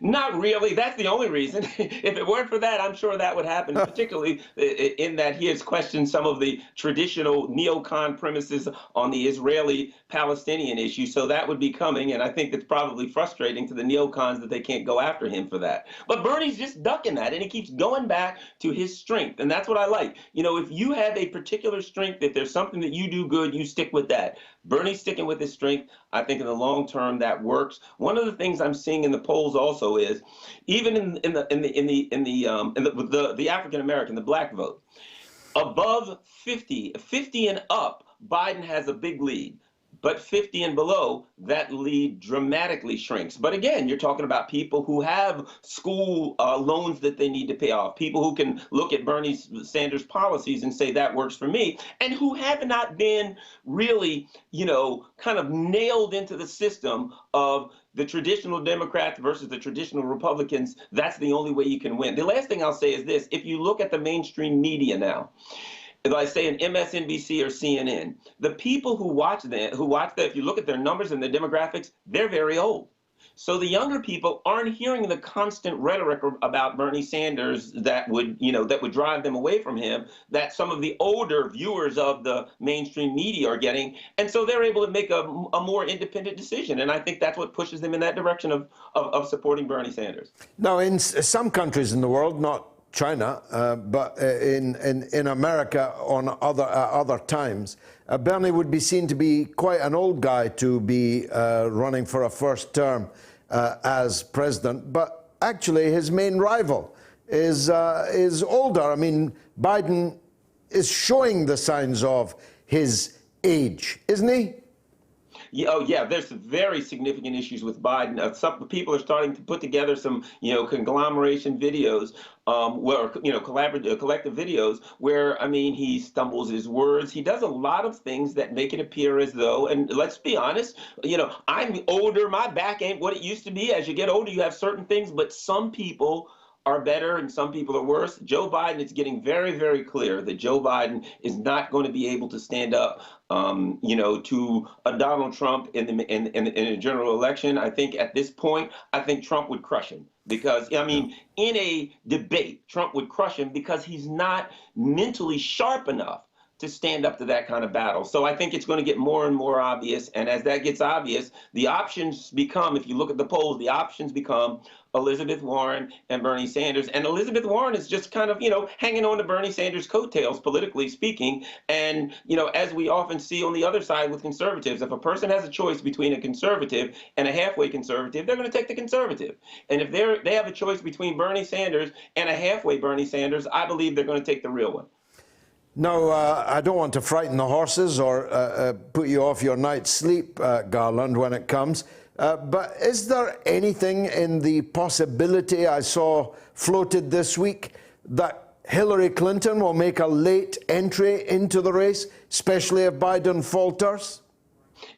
Not really. That's the only reason. If it weren't for that, I'm sure that would happen, particularly in that he has questioned some of the traditional neocon premises on the Israeli-Palestinian issue. So that would be coming, and I think it's probably frustrating to the neocons that they can't go after him for that. But Bernie's just ducking that, and he keeps going back to his strength, and that's what I like. You know, if you have a particular strength, if there's something that you do good, you stick with that. Bernie's sticking with his strength. I think in the long term that works. One of the things I'm seeing in the polls also is, even in the African American, the black vote, above 50 and up, Biden has a big lead. But 50 and below, that lead dramatically shrinks. But again, you're talking about people who have school loans that they need to pay off, people who can look at Bernie Sanders' policies and say that works for me, and who have not been really, you know, kind of nailed into the system of the traditional Democrats versus the traditional Republicans. That's the only way you can win. The last thing I'll say is this. If you look at the mainstream media now, if I say an MSNBC or CNN, the people who watch that, if you look at their numbers and their demographics, they're very old. So the younger people aren't hearing the constant rhetoric about Bernie Sanders that would drive them away from him, that some of the older viewers of the mainstream media are getting. And so they're able to make a more independent decision. And I think that's what pushes them in that direction of supporting Bernie Sanders. Now, in some countries in the world, not China, but in America on other times, Bernie would be seen to be quite an old guy to be running for a first term as president. But actually, his main rival is older. I mean, Biden is showing the signs of his age, isn't he? Yeah, oh yeah, there's some very significant issues with Biden. Some people are starting to put together some, conglomeration videos, collective videos where, I mean, he stumbles his words. He does a lot of things that make it appear as though, and let's be honest, I'm older, my back ain't what it used to be. As you get older, you have certain things, but some people are better and some people are worse. Joe Biden, it's getting very, very clear that Joe Biden is not going to be able to stand up, to a Donald Trump in a general election. I think at this point, I think Trump would crush him because, in a debate, Trump would crush him because he's not mentally sharp enough to stand up to that kind of battle. So I think it's going to get more and more obvious. And as that gets obvious, the options become, if you look at the polls, the options become Elizabeth Warren and Bernie Sanders. And Elizabeth Warren is just kind of, hanging on to Bernie Sanders' coattails, politically speaking. And, as we often see on the other side with conservatives, if a person has a choice between a conservative and a halfway conservative, they're going to take the conservative. And if they have a choice between Bernie Sanders and a halfway Bernie Sanders, I believe they're going to take the real one. No, I don't want to frighten the horses or put you off your night's sleep, Garland, when it comes. But is there anything in the possibility I saw floated this week that Hillary Clinton will make a late entry into the race, especially if Biden falters?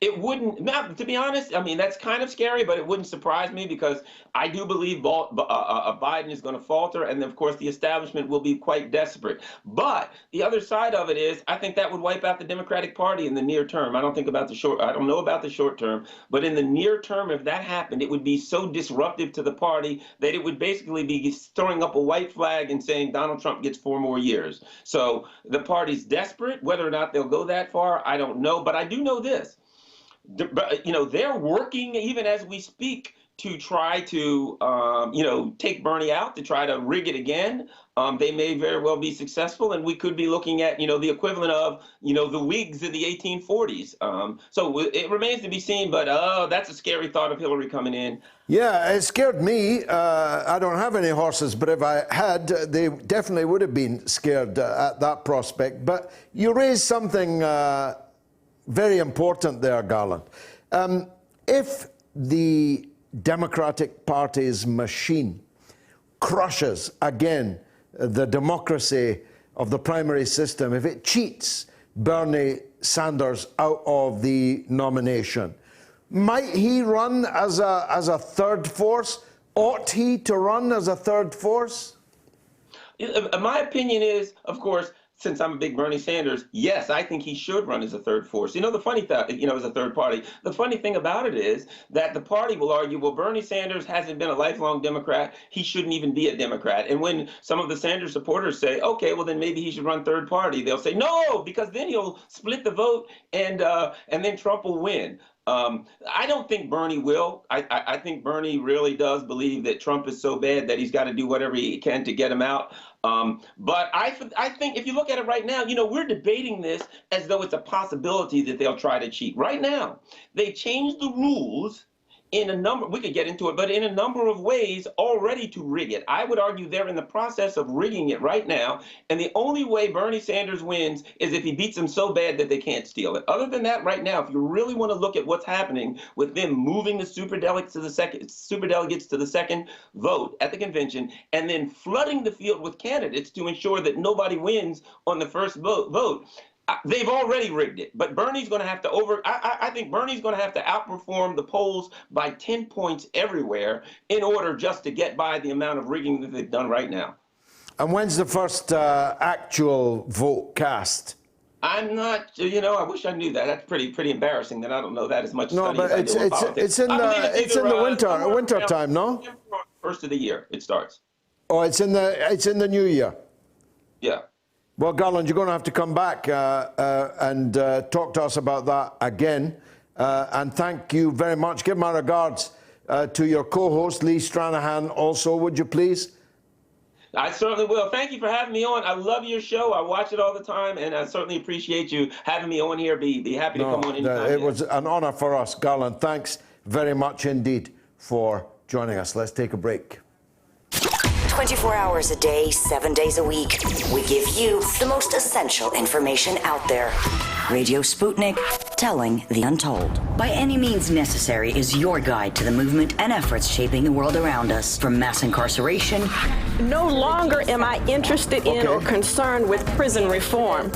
It wouldn't, to be honest, I mean, that's kind of scary, but it wouldn't surprise me because I do believe Biden is going to falter. And of course, the establishment will be quite desperate. But the other side of it is, I think that would wipe out the Democratic Party in the near term. I don't know about the short term, but in the near term, if that happened, it would be so disruptive to the party that it would basically be throwing up a white flag and saying Donald Trump gets 4 more years. So the party's desperate. Whether or not they'll go that far, I don't know. But I do know this. They're working even as we speak to try to, take Bernie out, to try to rig it again. They may very well be successful, and we could be looking at, the equivalent of, the Whigs in the 1840s. So it remains to be seen, but that's a scary thought of Hillary coming in. Yeah, it scared me. I don't have any horses, but if I had, they definitely would have been scared at that prospect. But you raised something very important there, Garland. If the Democratic Party's machine crushes again the democracy of the primary system, if it cheats Bernie Sanders out of the nomination, might he run as a third force? Ought he to run as a third force? My opinion is, of course, since I'm a big Bernie Sanders, yes, I think he should run as a third force. You know, the funny thing, you know, as a third party, the funny thing about it is that the party will argue, well, Bernie Sanders hasn't been a lifelong Democrat. He shouldn't even be a Democrat. And when some of the Sanders supporters say, okay, well, then maybe he should run third party, they'll say, no, because then he'll split the vote and then Trump will win. I don't think Bernie will. I think Bernie really does believe that Trump is so bad that he's got to do whatever he can to get him out. But I think if you look at it right now, you know, we're debating this as though it's a possibility that they'll try to cheat. Right now, they changed the rules in a number, we could get into it, but in a number of ways already to rig it. I would argue they're in the process of rigging it right now, and the only way Bernie Sanders wins is if he beats them so bad that they can't steal it. Other than that, right now, if you really want to look at what's happening with them moving the superdelegates to the second vote at the convention, and then flooding the field with candidates to ensure that nobody wins on the first vote, they've already rigged it, but Bernie's going to have to I think Bernie's going to have to outperform the polls by 10 points everywhere in order just to get by the amount of rigging that they've done right now. And when's the first actual vote cast? I'm not, you know, I wish I knew that. That's pretty embarrassing that I don't know that as much. No, but it's in the winter time, no? First of the year it starts. Oh, it's in the new year. Yeah. Well, Garland, you're going to have to come back and talk to us about that again. And thank you very much. Give my regards to your co-host, Lee Stranahan, also, would you please? I certainly will. Thank you for having me on. I love your show. I watch it all the time, and I certainly appreciate you having me on here. Be happy to come on anytime. It was an honor for us, Garland. Thanks very much indeed for joining us. Let's take a break. 24 hours a day, 7 days a week. We give you the most essential information out there. Radio Sputnik, telling the untold. By any means necessary is your guide to the movement and efforts shaping the world around us. From mass incarceration. No longer am I interested in or concerned with prison reform.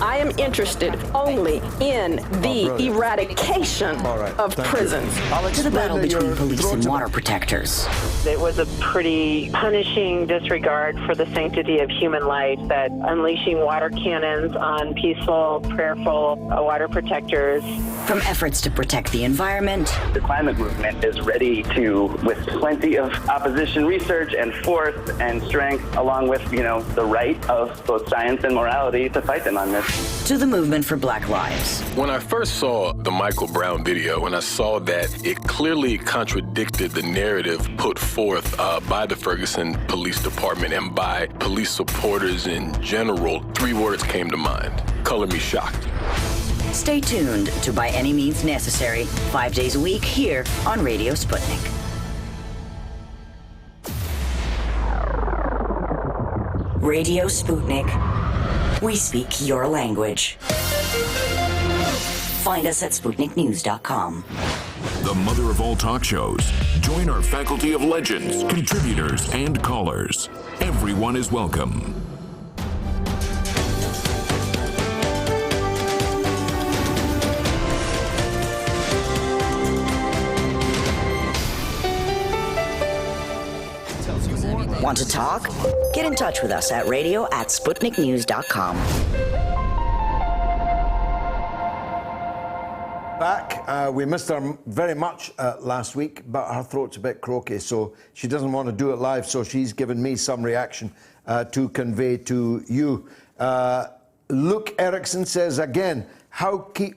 I am interested only in the eradication of prisons. To the battle between police and water protectors. It was a pretty punishing disregard for the sanctity of human life, that unleashing water cannons on peaceful, prayerful water protectors. From efforts to protect the environment. The climate movement is ready to, with plenty of opposition research and force and strength, along with, you know, the right of both science and morality to fight them on this. To the movement for Black lives. When I first saw the Michael Brown video, and I saw that it clearly contradicted the narrative put forth by the Ferguson Police Department and by police supporters in general, 3 words came to mind. Color me shocked. Stay tuned to By Any Means Necessary, 5 days a week here on Radio Sputnik. Radio Sputnik. We speak your language. Find us at SputnikNews.com. The mother of all talk shows. Join our faculty of legends, contributors, and callers. Everyone is welcome. Want to talk? Get in touch with us at radio@SputnikNews.com. Back. We missed her very much last week, but her throat's a bit croaky, so she doesn't want to do it live, so she's given me some reaction to convey to you. Luke Erickson says again, how can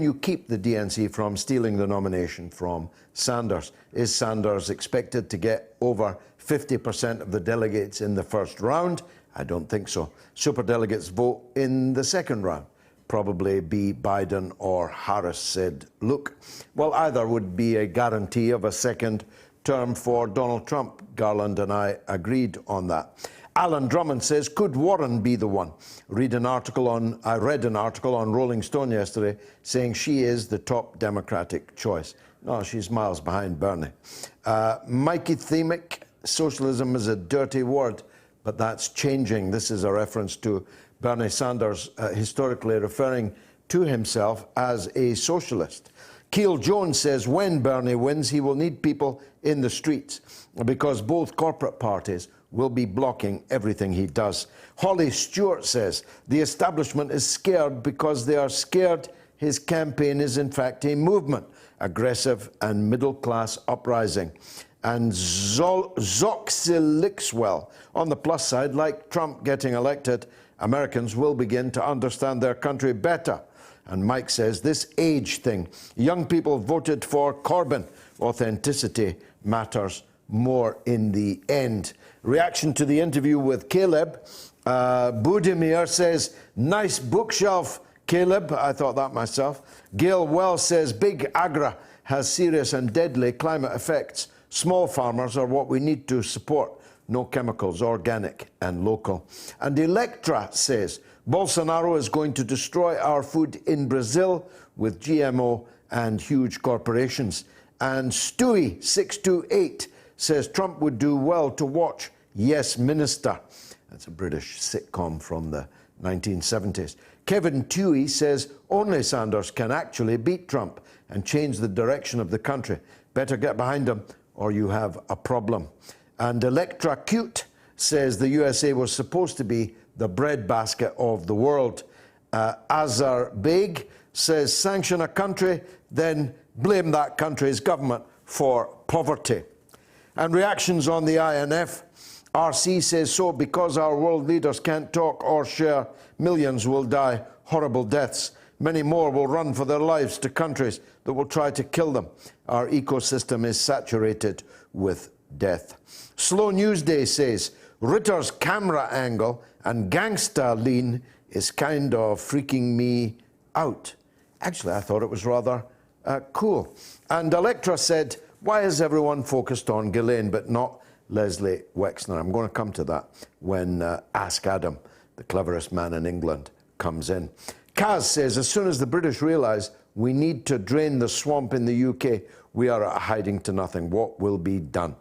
you keep the DNC from stealing the nomination from Sanders? Is Sanders expected to get over 50% of the delegates in the first round? I don't think so. Superdelegates vote in the second round. Probably be Biden or Harris, said Luke. Well, either would be a guarantee of a second term for Donald Trump. Garland and I agreed on that. Alan Drummond says, could Warren be the one? I read an article on Rolling Stone yesterday saying she is the top Democratic choice. No, she's miles behind Bernie. Mikey Themic, socialism is a dirty word, but that's changing. This is a reference to Bernie Sanders historically referring to himself as a socialist. Keel Jones says when Bernie wins, he will need people in the streets because both corporate parties will be blocking everything he does. Holly Stewart says the establishment is scared because they are scared his campaign is in fact a movement, aggressive and middle-class uprising. And Zoxilixwell, on the plus side, like Trump getting elected, Americans will begin to understand their country better. And Mike says, this age thing, young people voted for Corbyn. Authenticity matters more in the end. Reaction to the interview with Caleb. Budimir says, nice bookshelf, Caleb. I thought that myself. Gail Wells says, Big Agra has serious and deadly climate effects. Small farmers are what we need to support. No chemicals, organic and local. And Electra says, Bolsonaro is going to destroy our food in Brazil with GMO and huge corporations. And Stewie628 says Trump would do well to watch Yes Minister. That's a British sitcom from the 1970s. Kevin Tewey says only Sanders can actually beat Trump and change the direction of the country. Better get behind him or you have a problem. And Electra Cute says the USA was supposed to be the breadbasket of the world. Azar Beg says sanction a country, then blame that country's government for poverty. And reactions on the INF. RC says so because our world leaders can't talk or share, millions will die horrible deaths. Many more will run for their lives to countries that will try to kill them. Our ecosystem is saturated with death. Slow News Day says Ritter's camera angle and gangsta lean is kind of freaking me out. Actually, I thought it was rather cool. And Electra said, why is everyone focused on Ghislaine but not Leslie Wexner? I'm going to come to that when Ask Adam, the cleverest man in England, comes in. Kaz says, as soon as the British realise we need to drain the swamp in the UK, we are at a hiding to nothing. What will be done?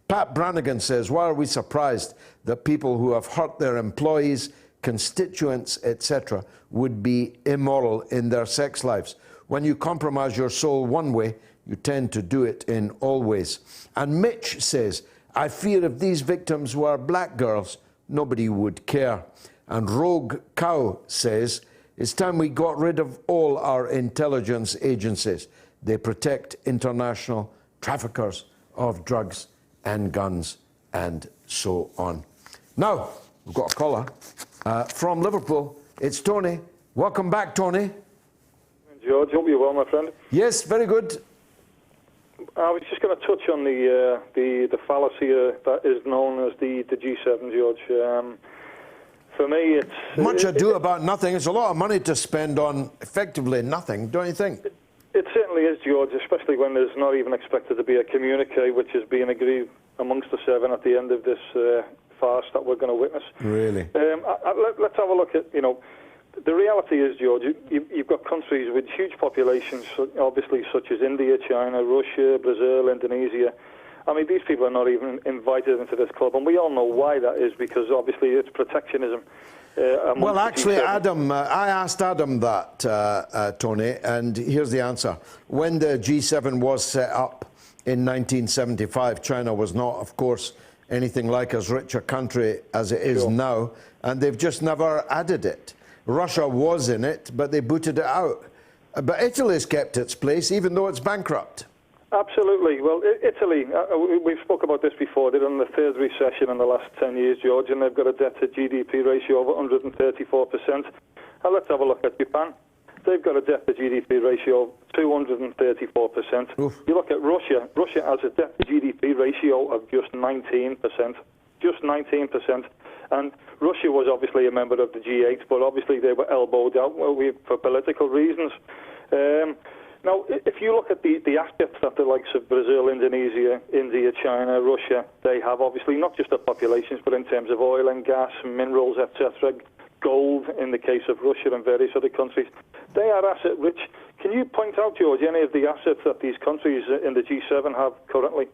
Pat Brannigan says, why are we surprised that people who have hurt their employees, constituents, etc., would be immoral in their sex lives? When you compromise your soul one way, you tend to do it in all ways. And Mitch says, I fear if these victims were black girls, nobody would care. And Rogue Cow says, it's time we got rid of all our intelligence agencies. They protect international traffickers of drugs and guns and so on. Now, we've got a caller from Liverpool. It's Tony. Welcome back, Tony. George, hope you're well, my friend. Yes, very good. I was just going to touch on the fallacy that is known as the G7, George. For me, it's... Much ado about nothing. It's a lot of money to spend on effectively nothing, don't you think? It certainly is, George, especially when there's not even expected to be a communique which is being agreed amongst the seven at the end of this farce that we're going to witness. Really? Let's have a look at, the reality is, George, you've got countries with huge populations, obviously, such as India, China, Russia, Brazil, Indonesia. I mean, these people are not even invited into this club, and we all know why that is, because obviously it's protectionism. Well, actually, Adam, I asked Adam that, Tony, and here's the answer. When the G7 was set up in 1975, China was not, of course, anything like as rich a country as it is now, and they've just never added it. Russia was in it, but they booted it out. But Italy's kept its place, even though it's bankrupt. Absolutely. Well, Italy, we've spoke about this before. They're in the third recession in the last 10 years, George, and they've got a debt-to-GDP ratio of 134%. And let's have a look at Japan. They've got a debt-to-GDP ratio of 234%. Oof. You look at Russia. Russia has a debt-to-GDP ratio of just 19%. Just 19%. And Russia was obviously a member of the G8, but obviously they were elbowed out for political reasons. Now, if you look at the assets that the likes of Brazil, Indonesia, India, China, Russia, they have, obviously not just their populations, but in terms of oil and gas, minerals, etc., gold in the case of Russia and various other countries, they are asset rich. Can you point out, George, any of the assets that these countries in the G7 have currently?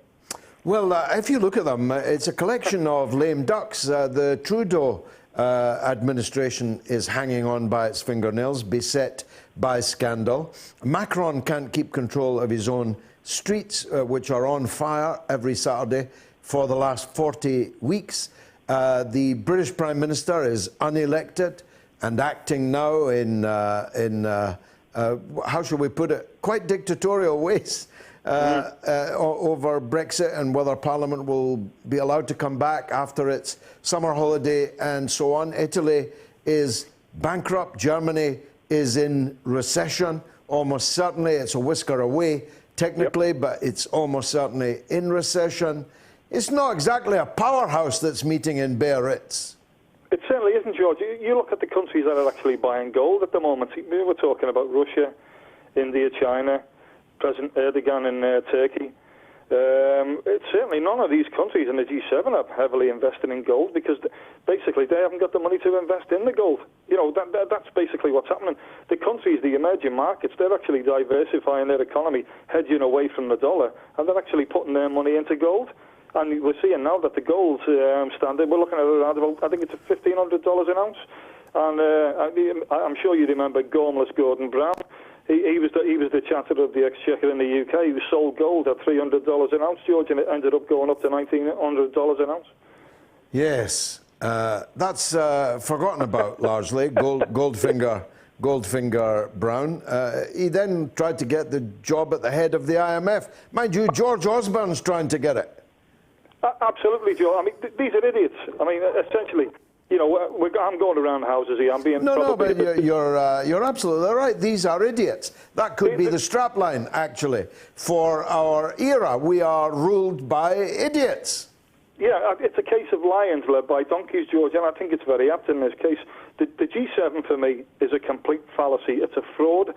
Well, if you look at them, it's a collection of lame ducks. The Trudeau administration is hanging on by its fingernails, beset by scandal. Macron can't keep control of his own streets, which are on fire every Saturday for the last 40 weeks. The British Prime Minister is unelected and acting now in how shall we put it, quite dictatorial ways over Brexit and whether Parliament will be allowed to come back after its summer holiday and so on. Italy is bankrupt. Germany is in recession. Almost certainly, it's a whisker away technically, but it's almost certainly in recession. It's not exactly a powerhouse that's meeting in Biarritz. It certainly isn't, George. You look at the countries that are actually buying gold at the moment. We were talking about Russia, India, China, President Erdogan in Turkey. It's certainly none of these countries in the G7 are heavily investing in gold because basically they haven't got the money to invest in the gold. You know, that's basically what's happening. The countries, the emerging markets, they're actually diversifying their economy, hedging away from the dollar, and they're actually putting their money into gold. And we're seeing now that the gold standard, we're looking at around about, I think it's $1,500 an ounce. And I'm sure you remember Gormless Gordon Brown. He was the Chancellor of the Exchequer in the UK. He sold gold at $300 an ounce, George, and it ended up going up to $1,900 an ounce. Yes, that's forgotten about largely. Goldfinger Brown. He then tried to get the job at the head of the IMF. Mind you, George Osborne's trying to get it. Absolutely, Joe. I mean, these are idiots. I mean, essentially, you know, I'm going around houses here. I'm being but you're absolutely right. These are idiots. That could be the strapline, actually, for our era. We are ruled by idiots. Yeah, it's a case of lions led by donkeys, George, and I think it's very apt in this case. The G7, for me, is a complete fallacy. It's a fraud.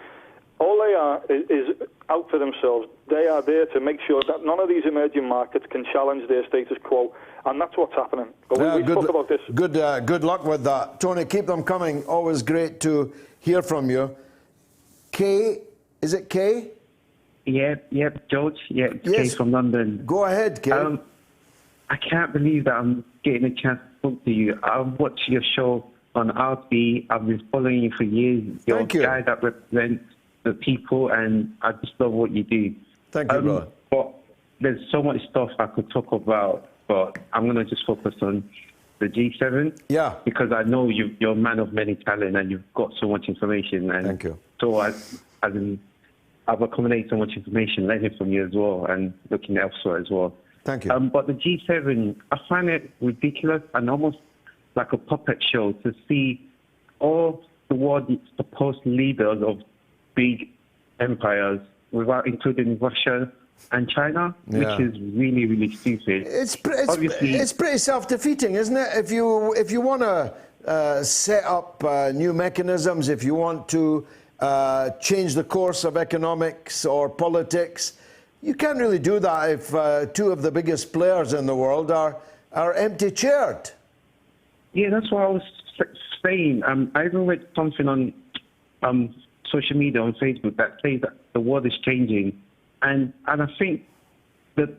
All they are is out for themselves. They are there to make sure that none of these emerging markets can challenge their status quo, and that's what's happening. But we spoke about this. Good luck with that. Tony, keep them coming. Always great to hear from you. Kay, is it Kay? Yep, George. Yes. Kay from London. Go ahead, Kay. I can't believe that I'm getting a chance to talk to you. I've watched your show on RB. I've been following you for years. You're a guy that represents the people, and I just love what you do. Thank you, brother. But there's so much stuff I could talk about, but I'm going to just focus on the G7. Yeah. Because I know you're a man of many talent, and you've got so much information. And thank you. So I've accumulated so much information, learning from you as well, and looking elsewhere as well. Thank you. But the G7, I find it ridiculous and almost like a puppet show to see all the world's supposed leaders of big empires, without including Russia and China, which is really, really stupid. It's pretty self-defeating, isn't it? If you want to set up new mechanisms, if you want to change the course of economics or politics, you can't really do that if two of the biggest players in the world are empty-chaired. Yeah, that's what I was saying. I even read something on social media, on Facebook, that says that the world is changing. And I think the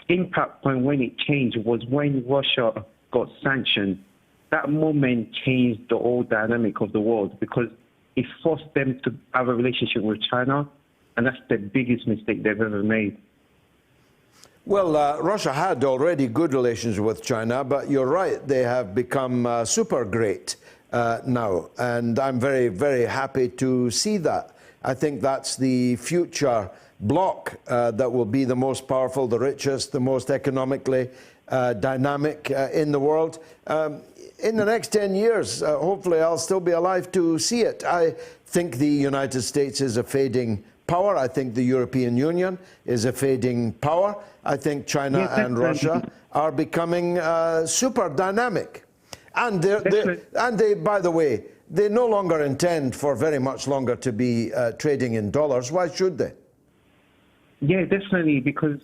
impact point when it changed was when Russia got sanctioned. That moment changed the whole dynamic of the world because it forced them to have a relationship with China, and that's the biggest mistake they've ever made. Well, Russia had already good relations with China, but you're right, they have become super great now, and I'm very, very happy to see that. I think that's the future bloc that will be the most powerful, the richest, the most economically dynamic in the world. In the next 10 years, hopefully I'll still be alive to see it. I think the United States is a fading power. I think the European Union is a fading power. I think China and Russia are becoming super dynamic. And they, by the way, they no longer intend for very much longer to be trading in dollars. Why should they? Yeah, definitely, because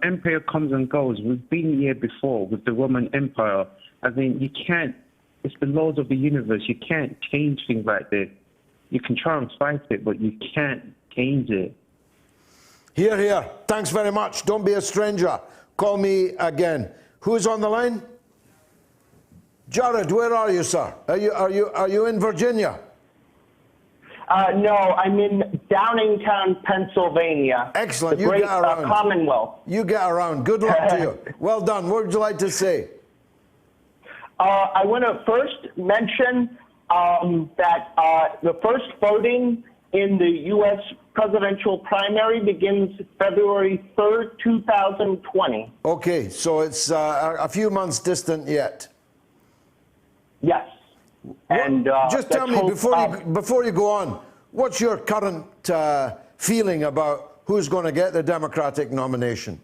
empire comes and goes. We've been here before with the Roman Empire. I mean, you can't, it's the laws of the universe. You can't change things like this. You can try and fight it, but you can't change it. Here, here. Thanks very much. Don't be a stranger. Call me again. Who's on the line? Jared, where are you, sir? Are you in Virginia? No, I'm in Downingtown, Pennsylvania. Excellent. The You great get around. Commonwealth. You get around. Good luck to you. Well done. What would you like to say? I want to first mention that the first voting in the U.S. presidential primary begins February 3rd, 2020. Okay, so it's a few months distant yet. Yes. And just tell me, before you go on, what's your current feeling about who's going to get the Democratic nomination?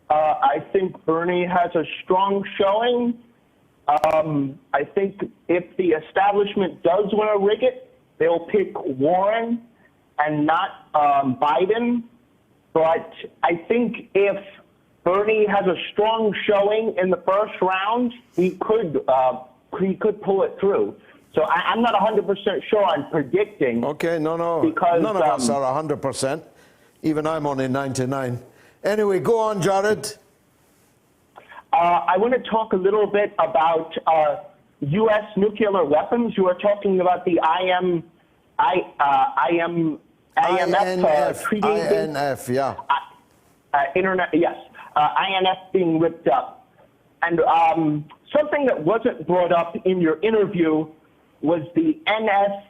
I think Bernie has a strong showing. I think if the establishment does want to rig it, they'll pick Warren and not Biden. But I think if Bernie has a strong showing in the first round, he could pull it through. So I'm not 100% sure I'm predicting. Okay, no. Because, none of us are 100%. Even I'm only 99. Anyway, go on, Jared. I want to talk a little bit about U.S. nuclear weapons. You are talking about the IMF treaty. INF, yeah. INF being ripped up. And something that wasn't brought up in your interview was the NNSA,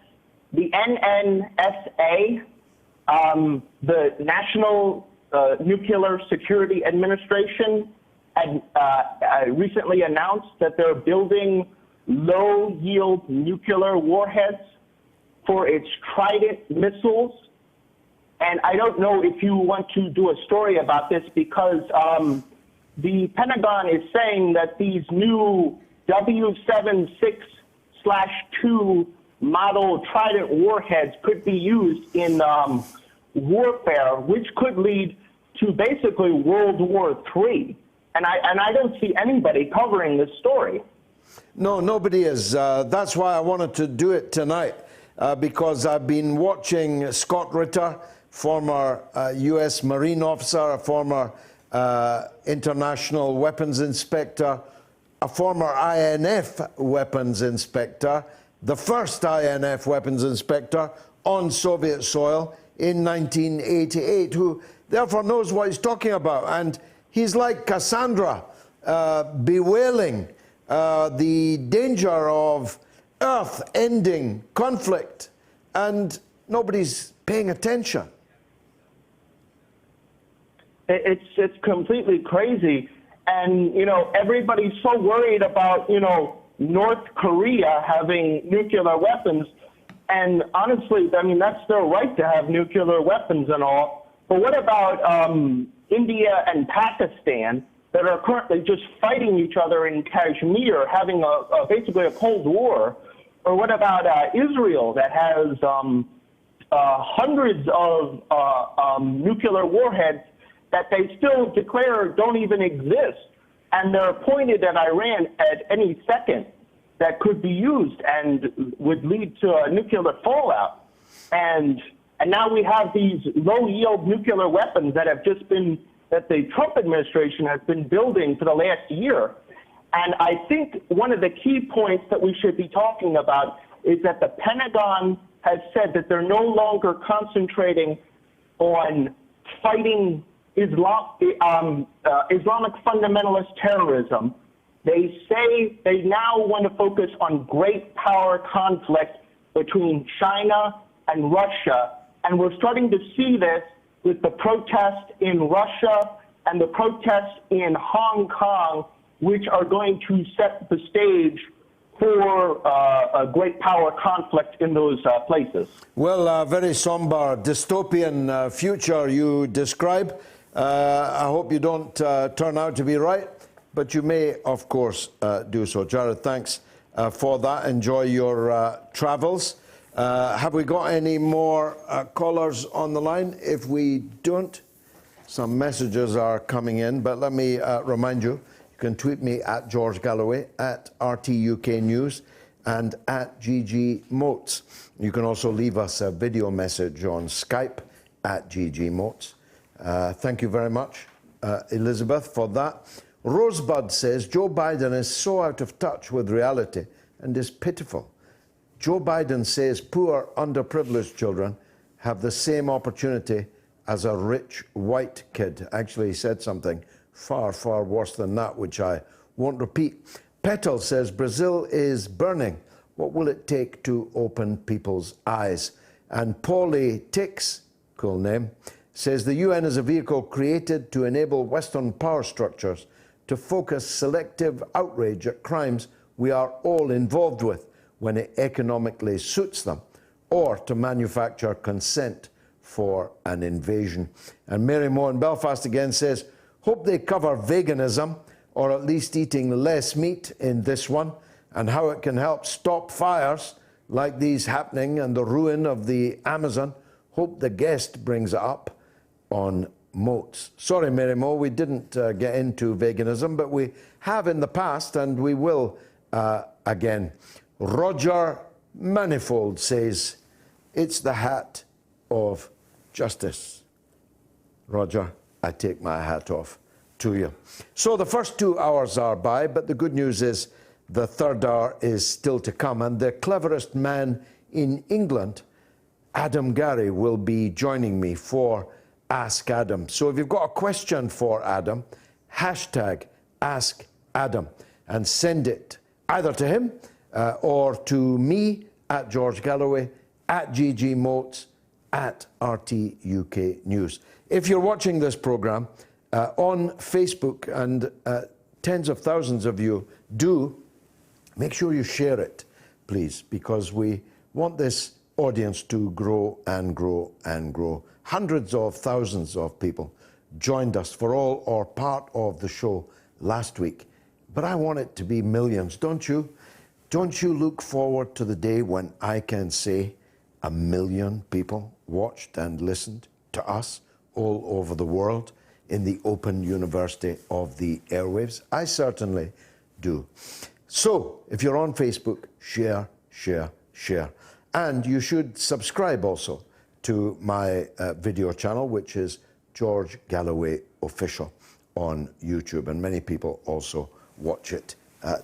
the National Nuclear Security Administration, had recently announced that they're building low-yield nuclear warheads for its Trident missiles. And I don't know if you want to do a story about this because the Pentagon is saying that these new W76/2 model Trident warheads could be used in warfare, which could lead to basically World War III. And I don't see anybody covering this story. No, nobody is. That's why I wanted to do it tonight, because I've been watching Scott Ritter, former U.S. Marine officer, a former international weapons inspector, a former INF weapons inspector, the first INF weapons inspector on Soviet soil in 1988, who therefore knows what he's talking about. And he's like Cassandra, bewailing the danger of earth-ending conflict, and nobody's paying attention. It's completely crazy. And, everybody's so worried about, North Korea having nuclear weapons. And honestly, I mean, that's their right to have nuclear weapons and all. But what about India and Pakistan that are currently just fighting each other in Kashmir, having basically a Cold War? Or what about Israel that has hundreds of nuclear warheads that they still declare don't even exist, and they're pointed at Iran at any second that could be used and would lead to a nuclear fallout. And now we have these low-yield nuclear weapons that have just been, that the Trump administration has been building for the last year. And I think one of the key points that we should be talking about is that the Pentagon has said that they're no longer concentrating on fighting Islamic fundamentalist terrorism. They say they now want to focus on great power conflict between China and Russia. And we're starting to see this with the protest in Russia and the protests in Hong Kong, which are going to set the stage for a great power conflict in those places. Well, a very somber dystopian future you describe. I hope you don't turn out to be right. but you may, of course, do so. Jared, thanks for that. Enjoy your travels. Have we got any more callers on the line? If we don't, some messages are coming in, but let me remind you, you can tweet me at George Galloway, at RTUK News, and at GGMoats. You can also leave us a video message on Skype at GGMoats. Thank you very much, Elizabeth, for that. Rosebud says, Joe Biden is so out of touch with reality and is pitiful. Joe Biden says poor, underprivileged children have the same opportunity as a rich white kid. Actually, he said something far, far worse than that, which I won't repeat. Petal says, Brazil is burning. What will it take to open people's eyes? And Paulie Tix, cool name, says the UN is a vehicle created to enable Western power structures to focus selective outrage at crimes we are all involved with when it economically suits them, or to manufacture consent for an invasion. And Mary Moore in Belfast again says, hope they cover veganism, or at least eating less meat in this one, and how it can help stop fires like these happening and the ruin of the Amazon. Hope the guest brings it up on MOATS. Sorry, Mary Mo, we didn't get into veganism, but we have in the past, and we will again. Roger Manifold says, it's the hat of justice. Roger, I take my hat off to you. So the first 2 hours are by, but the good news is the third hour is still to come, and the cleverest man in England, Adam Garrie, will be joining me for Ask Adam. So if you've got a question for Adam, hashtag Ask Adam, and send it either to him or to me at George Galloway, at GGMoats, at RTUK News. If you're watching this program on Facebook, and tens of thousands of you do, make sure you share it, please, because we want this audience to grow and grow and grow. Hundreds of thousands of people joined us for all or part of the show last week. But I want it to be millions, don't you? Don't you look forward to the day when I can say 1 million people watched and listened to us all over the world in the Open University of the Airwaves? I certainly do. So, if you're on Facebook, share, share, share. And you should subscribe also to my video channel, which is George Galloway Official on YouTube. And many people also watch it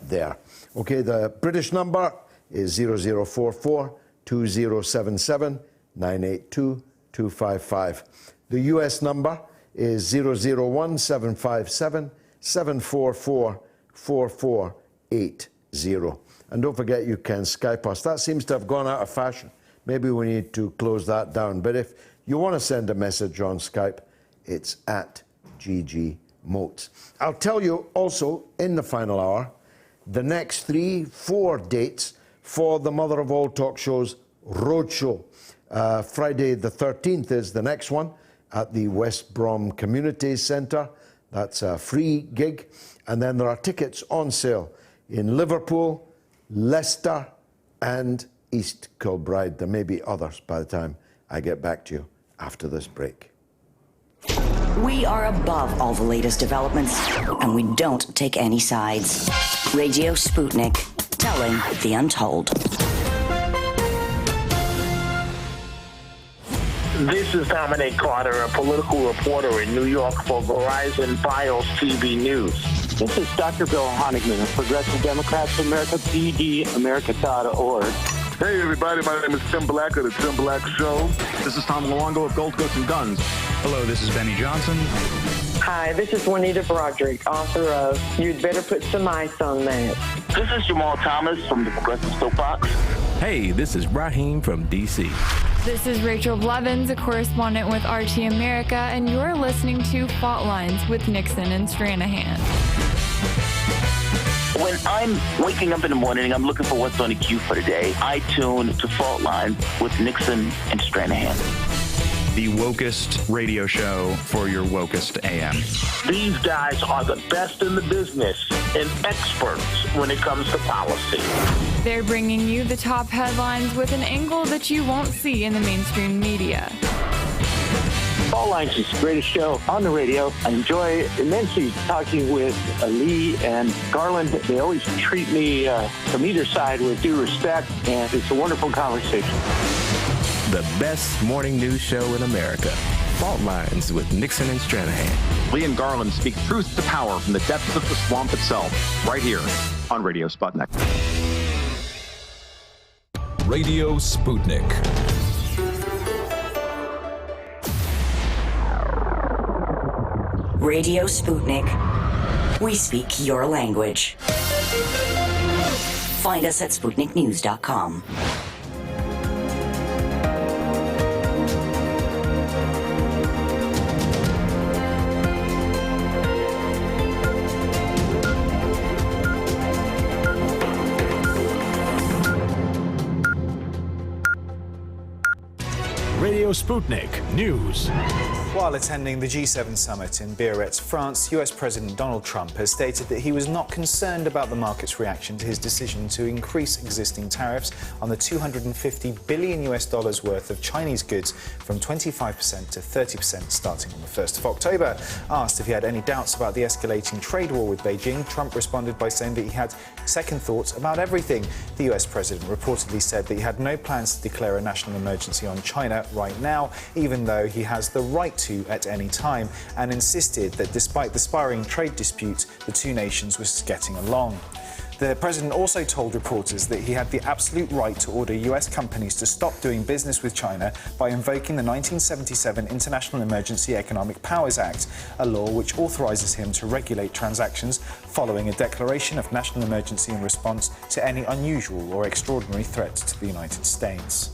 there. Okay, the British number is 0044 2077 982 255. The US number is 001 757 744 4480. And don't forget, you can Skype us. That seems to have gone out of fashion. Maybe we need to close that down. But if you want to send a message on Skype, it's at GGMoats. I'll tell you also in the final hour the next 3-4 dates for the Mother of All Talk Shows Roadshow. Friday the 13th is the next one at the West Brom Community Centre. That's a free gig. And then there are tickets on sale in Liverpool, Leicester, and East Kilbride. There may be others by the time I get back to you after this break. We are above all the latest developments, and we don't take any sides. Radio Sputnik, telling the untold. This is Dominic Carter, a political reporter in New York for Verizon Bios TV News. This is Dr. Bill Honigman of Progressive Democrats of America, PDAmerica.org. Hey, everybody, my name is Tim Black of The Tim Black Show. This is Tom Luongo of Gold Coast and Guns. Hello, this is Benny Johnson. Hi, this is Juanita Broderick, author of You'd Better Put Some Ice on That. This is Jamal Thomas from the Progressive Soapbox. Hey, this is Raheem from D.C. This is Rachel Blevins, a correspondent with RT America, and you're listening to Fault Lines with Nixon and Stranahan. When I'm waking up in the morning, I'm looking for what's on the queue for the day. I tune to Fault Lines with Nixon and Stranahan. the wokest radio show for your wokest AM. These guys are the best in the business and experts when it comes to policy. They're bringing you the top headlines with an angle that you won't see in the mainstream media. Fault Lines is the greatest show on the radio. I enjoy immensely talking with Lee and Garland. They always treat me from either side with due respect, and it's a wonderful conversation. The best morning news show in America. Fault Lines with Nixon and Stranahan. Lee and Garland speak truth to power from the depths of the swamp itself, right here on Radio Sputnik. Radio Sputnik. Radio Sputnik. We speak your language. Find us at SputnikNews.com. Radio Sputnik News. While attending the G7 summit in Biarritz, France, US President Donald Trump has stated that he was not concerned about the market's reaction to his decision to increase existing tariffs on the $250 billion worth of Chinese goods from 25% to 30% starting on the 1st of October. Asked if he had any doubts about the escalating trade war with Beijing, Trump responded by saying that he had second thoughts about everything. The US president reportedly said that he had no plans to declare a national emergency on China right now, even though he has the right to at any time, and insisted that despite the sparring trade dispute, the two nations were getting along. The president also told reporters that he had the absolute right to order US companies to stop doing business with China by invoking the 1977 International Emergency Economic Powers Act, a law which authorizes him to regulate transactions following a declaration of national emergency in response to any unusual or extraordinary threat to the United States.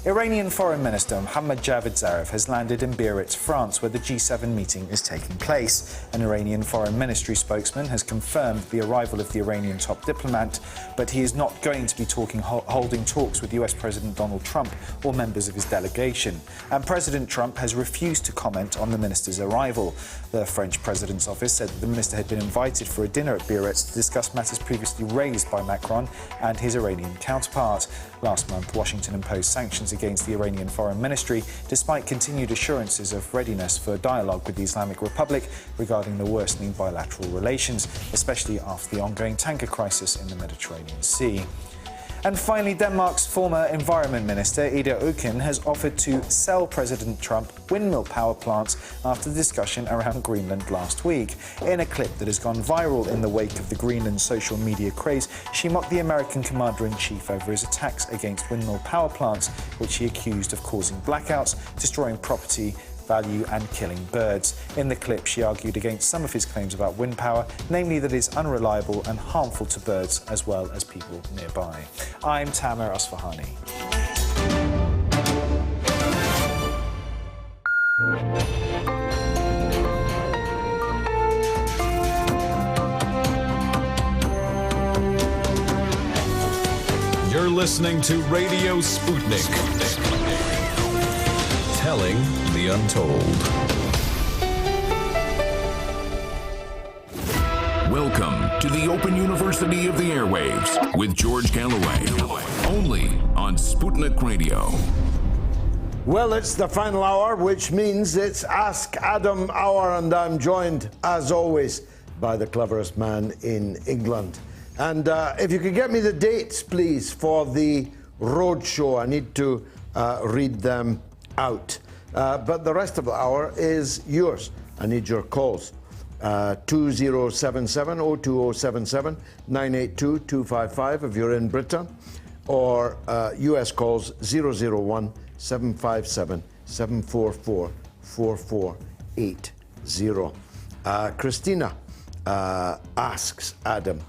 Iranian Foreign Minister Mohammad Javad Zarif has landed in Biarritz, France, where the G7 meeting is taking place. An Iranian Foreign Ministry spokesman has confirmed the arrival of the Iranian top diplomat, but he is not going to be holding talks with US President Donald Trump or members of his delegation. And President Trump has refused to comment on the minister's arrival. The French president's office said that the minister had been invited for a dinner at Biarritz to discuss matters previously raised by Macron and his Iranian counterpart. Last month, Washington imposed sanctions against the Iranian Foreign Ministry, despite continued assurances of readiness for dialogue with the Islamic Republic regarding the worsening bilateral relations, especially after the ongoing tanker crisis in the Mediterranean Sea. And finally, Denmark's former Environment Minister, Ida Auken, has offered to sell President Trump windmill power plants after the discussion around Greenland last week. In a clip that has gone viral in the wake of the Greenland social media craze, she mocked the American commander-in-chief over his attacks against windmill power plants, which he accused of causing blackouts, destroying property value and killing birds. In the clip, she argued against some of his claims about wind power, namely that it's unreliable and harmful to birds as well as people nearby. I'm Tamer Asfahani. You're listening to Radio Sputnik. Telling the untold. Welcome to the Open University of the Airwaves with George Galloway. Only on Sputnik Radio. Well, it's the final hour, which means it's Ask Adam hour, and I'm joined, as always, by the cleverest man in England. And if you could get me the dates, please, for the road show. I need to read them out. But the rest of the hour is yours. I need your calls. 2077-02077, 982-255 if you're in Britain, or US calls 001-757-744-4480. Christina asks Adam,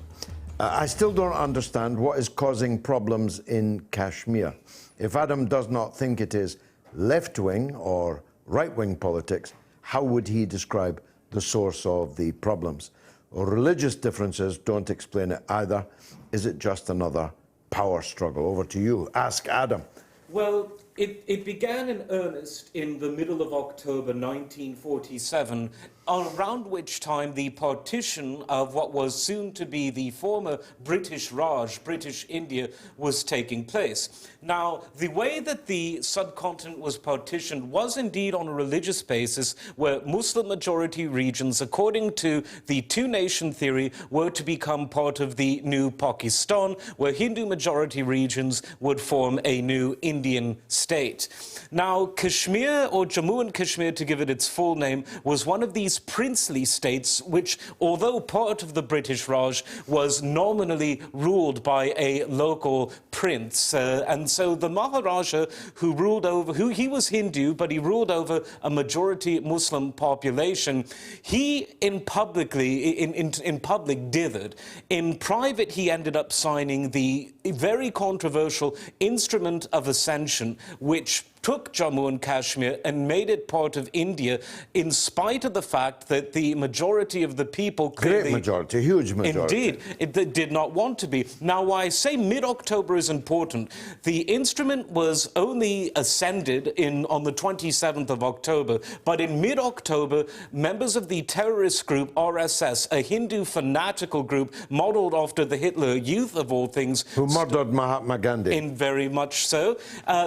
I still don't understand what is causing problems in Kashmir. If Adam does not think it is left-wing or right-wing politics, how would he describe the source of the problems? Or religious differences don't explain it either. Is it just another power struggle? Over to you. Ask Adam. Well, It began in earnest in the middle of October 1947, around which time the partition of what was soon to be the former British Raj, British India, was taking place. Now, the way that the subcontinent was partitioned was indeed on a religious basis, where Muslim-majority regions, according to the two-nation theory, were to become part of the new Pakistan, where Hindu-majority regions would form a new Indian state. Now, Kashmir, or Jammu and Kashmir to give it its full name, was one of these princely states which, although part of the British Raj, was nominally ruled by a local prince. And so the Maharaja who ruled over, he was Hindu, but he ruled over a majority Muslim population. He in public dithered. In private, he ended up signing the very controversial Instrument of Ascension, which took Jammu and Kashmir and made it part of India, in spite of the fact that the majority of the people clearly... Great majority, huge majority. Indeed, it did not want to be. Now, why I say mid-October is important, the instrument was only ascended on the 27th of October, but in mid-October, members of the terrorist group RSS, a Hindu fanatical group modelled after the Hitler Youth of all things... Who murdered Mahatma Gandhi. Very much so.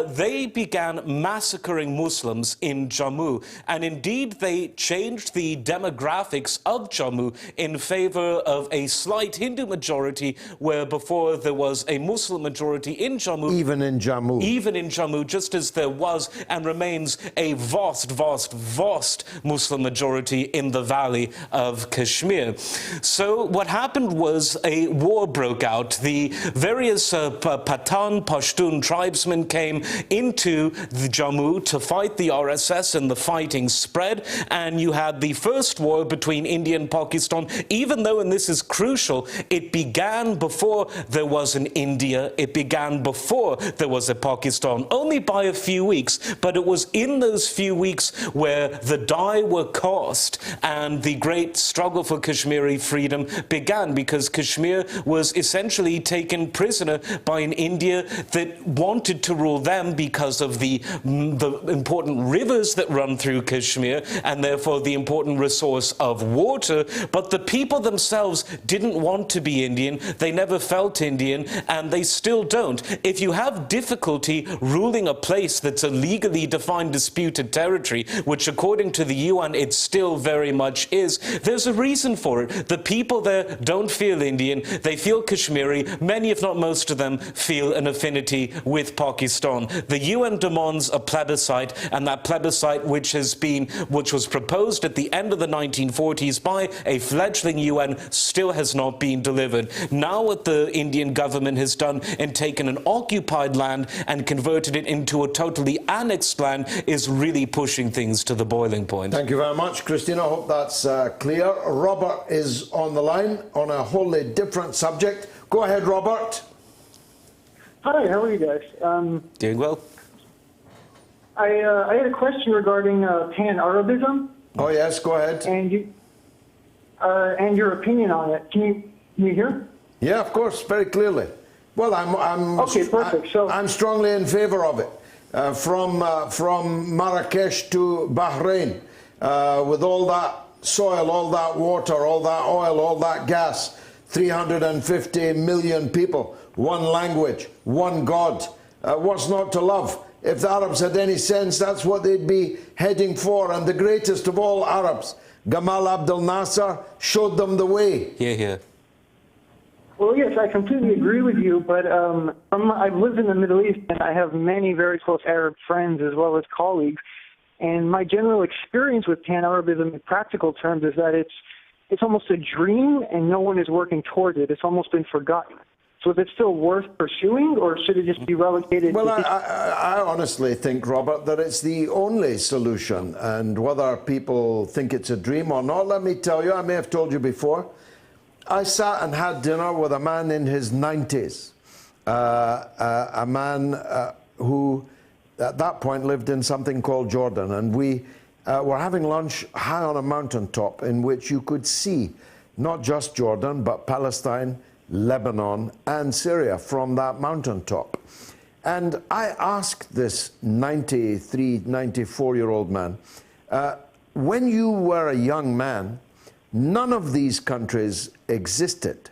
They began massacring Muslims in Jammu, and indeed they changed the demographics of Jammu in favor of a slight Hindu majority, where before there was a Muslim majority in Jammu. Even in Jammu. Even in Jammu, just as there was and remains a vast Muslim majority in the valley of Kashmir. So what happened was a war broke out. The various Pathan, Pashtun tribesmen came into the Jammu to fight the RSS, and the fighting spread, and you had the first war between India and Pakistan, even though, and this is crucial, it began before there was an India, it began before there was a Pakistan, only by a few weeks, but it was in those few weeks where the die were cast and the great struggle for Kashmiri freedom began, because Kashmir was essentially taken prisoner by an India that wanted to rule them because of the important rivers that run through Kashmir, and therefore the important resource of water. But the people themselves didn't want to be Indian. They never felt Indian, and they still don't. If you have difficulty ruling a place that's a legally defined disputed territory, which according to the UN it still very much is, there's a reason for it. The people there don't feel Indian. They feel Kashmiri. Many, if not most of them, feel an affinity with Pakistan. The UN demands a plebiscite, and that plebiscite, which was proposed at the end of the 1940s by a fledgling UN, still has not been delivered. Now what the Indian government has done and taken an occupied land and converted it into a totally annexed land is really pushing things to the boiling point. Thank you very much, Christina. I hope that's clear. Robert is on the line on a wholly different subject. Go ahead, Robert. Hi, how are you guys? Doing well. I had a question regarding Pan-Arabism. Oh yes, go ahead. And your opinion on it. Can you hear? Yeah, of course, very clearly. Well, I'm okay, perfect. I'm strongly in favour of it. From Marrakesh to Bahrain, with all that soil, all that water, all that oil, all that gas, 350 million people, one language, one God. What's not to love? If the Arabs had any sense, that's what they'd be heading for. And the greatest of all Arabs, Gamal Abdel Nasser, showed them the way. Yeah. Well, yes, I completely agree with you, but I've lived in the Middle East, and I have many very close Arab friends as well as colleagues, and my general experience with Pan-Arabism in practical terms is that it's almost a dream, and no one is working towards it. It's almost been forgotten. So is it still worth pursuing, or should it just be relegated? Well, I honestly think, Robert, that it's the only solution, and whether people think it's a dream or not, let me tell you, I may have told you before, I sat and had dinner with a man in his 90s, a man who at that point lived in something called Jordan, and we were having lunch high on a mountaintop in which you could see not just Jordan, but Palestine, Lebanon and Syria from that mountaintop. And I asked this 93, 94-year-old man, when you were a young man, none of these countries existed.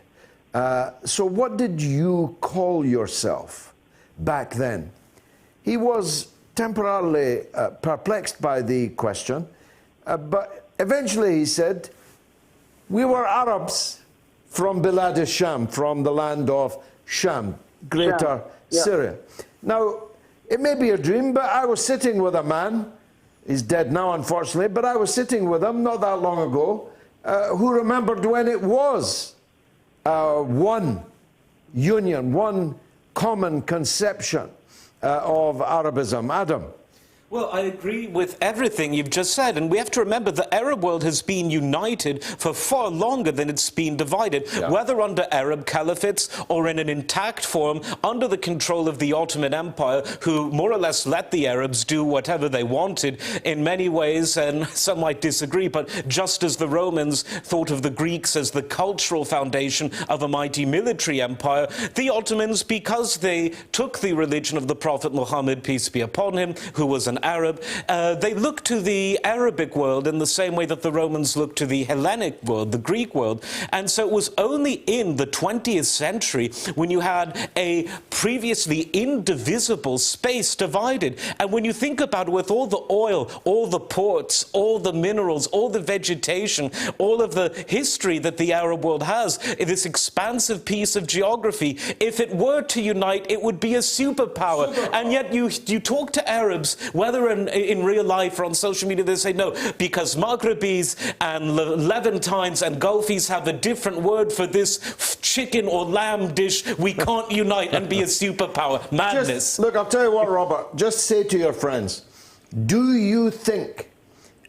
So what did you call yourself back then? He was temporarily perplexed by the question, but eventually he said, we were Arabs from Bilad al-Sham, from the land of Sham, Greater Syria. Now, it may be a dream, but I was sitting with a man, he's dead now unfortunately, but I was sitting with him not that long ago, who remembered when it was one union, one common conception of Arabism. Adam. Well, I agree with everything you've just said, and we have to remember the Arab world has been united for far longer than it's been divided, whether under Arab caliphates or in an intact form under the control of the Ottoman Empire, who more or less let the Arabs do whatever they wanted in many ways, and some might disagree, but just as the Romans thought of the Greeks as the cultural foundation of a mighty military empire, the Ottomans, because they took the religion of the Prophet Muhammad, peace be upon him, who was an Arab, they looked to the Arabic world in the same way that the Romans looked to the Hellenic world, the Greek world. And so it was only in the 20th century when you had a previously indivisible space divided. And when you think about it, with all the oil, all the ports, all the minerals, all the vegetation, all of the history that the Arab world has, this expansive piece of geography, if it were to unite, it would be a superpower. And yet you talk to Arabs, whether in real life or on social media, they say no, because Maghrebis and Levantines and Gulfies have a different word for this chicken or lamb dish. We can't unite and be a superpower. Madness. Look, I'll tell you what, Robert, just say to your friends, do you think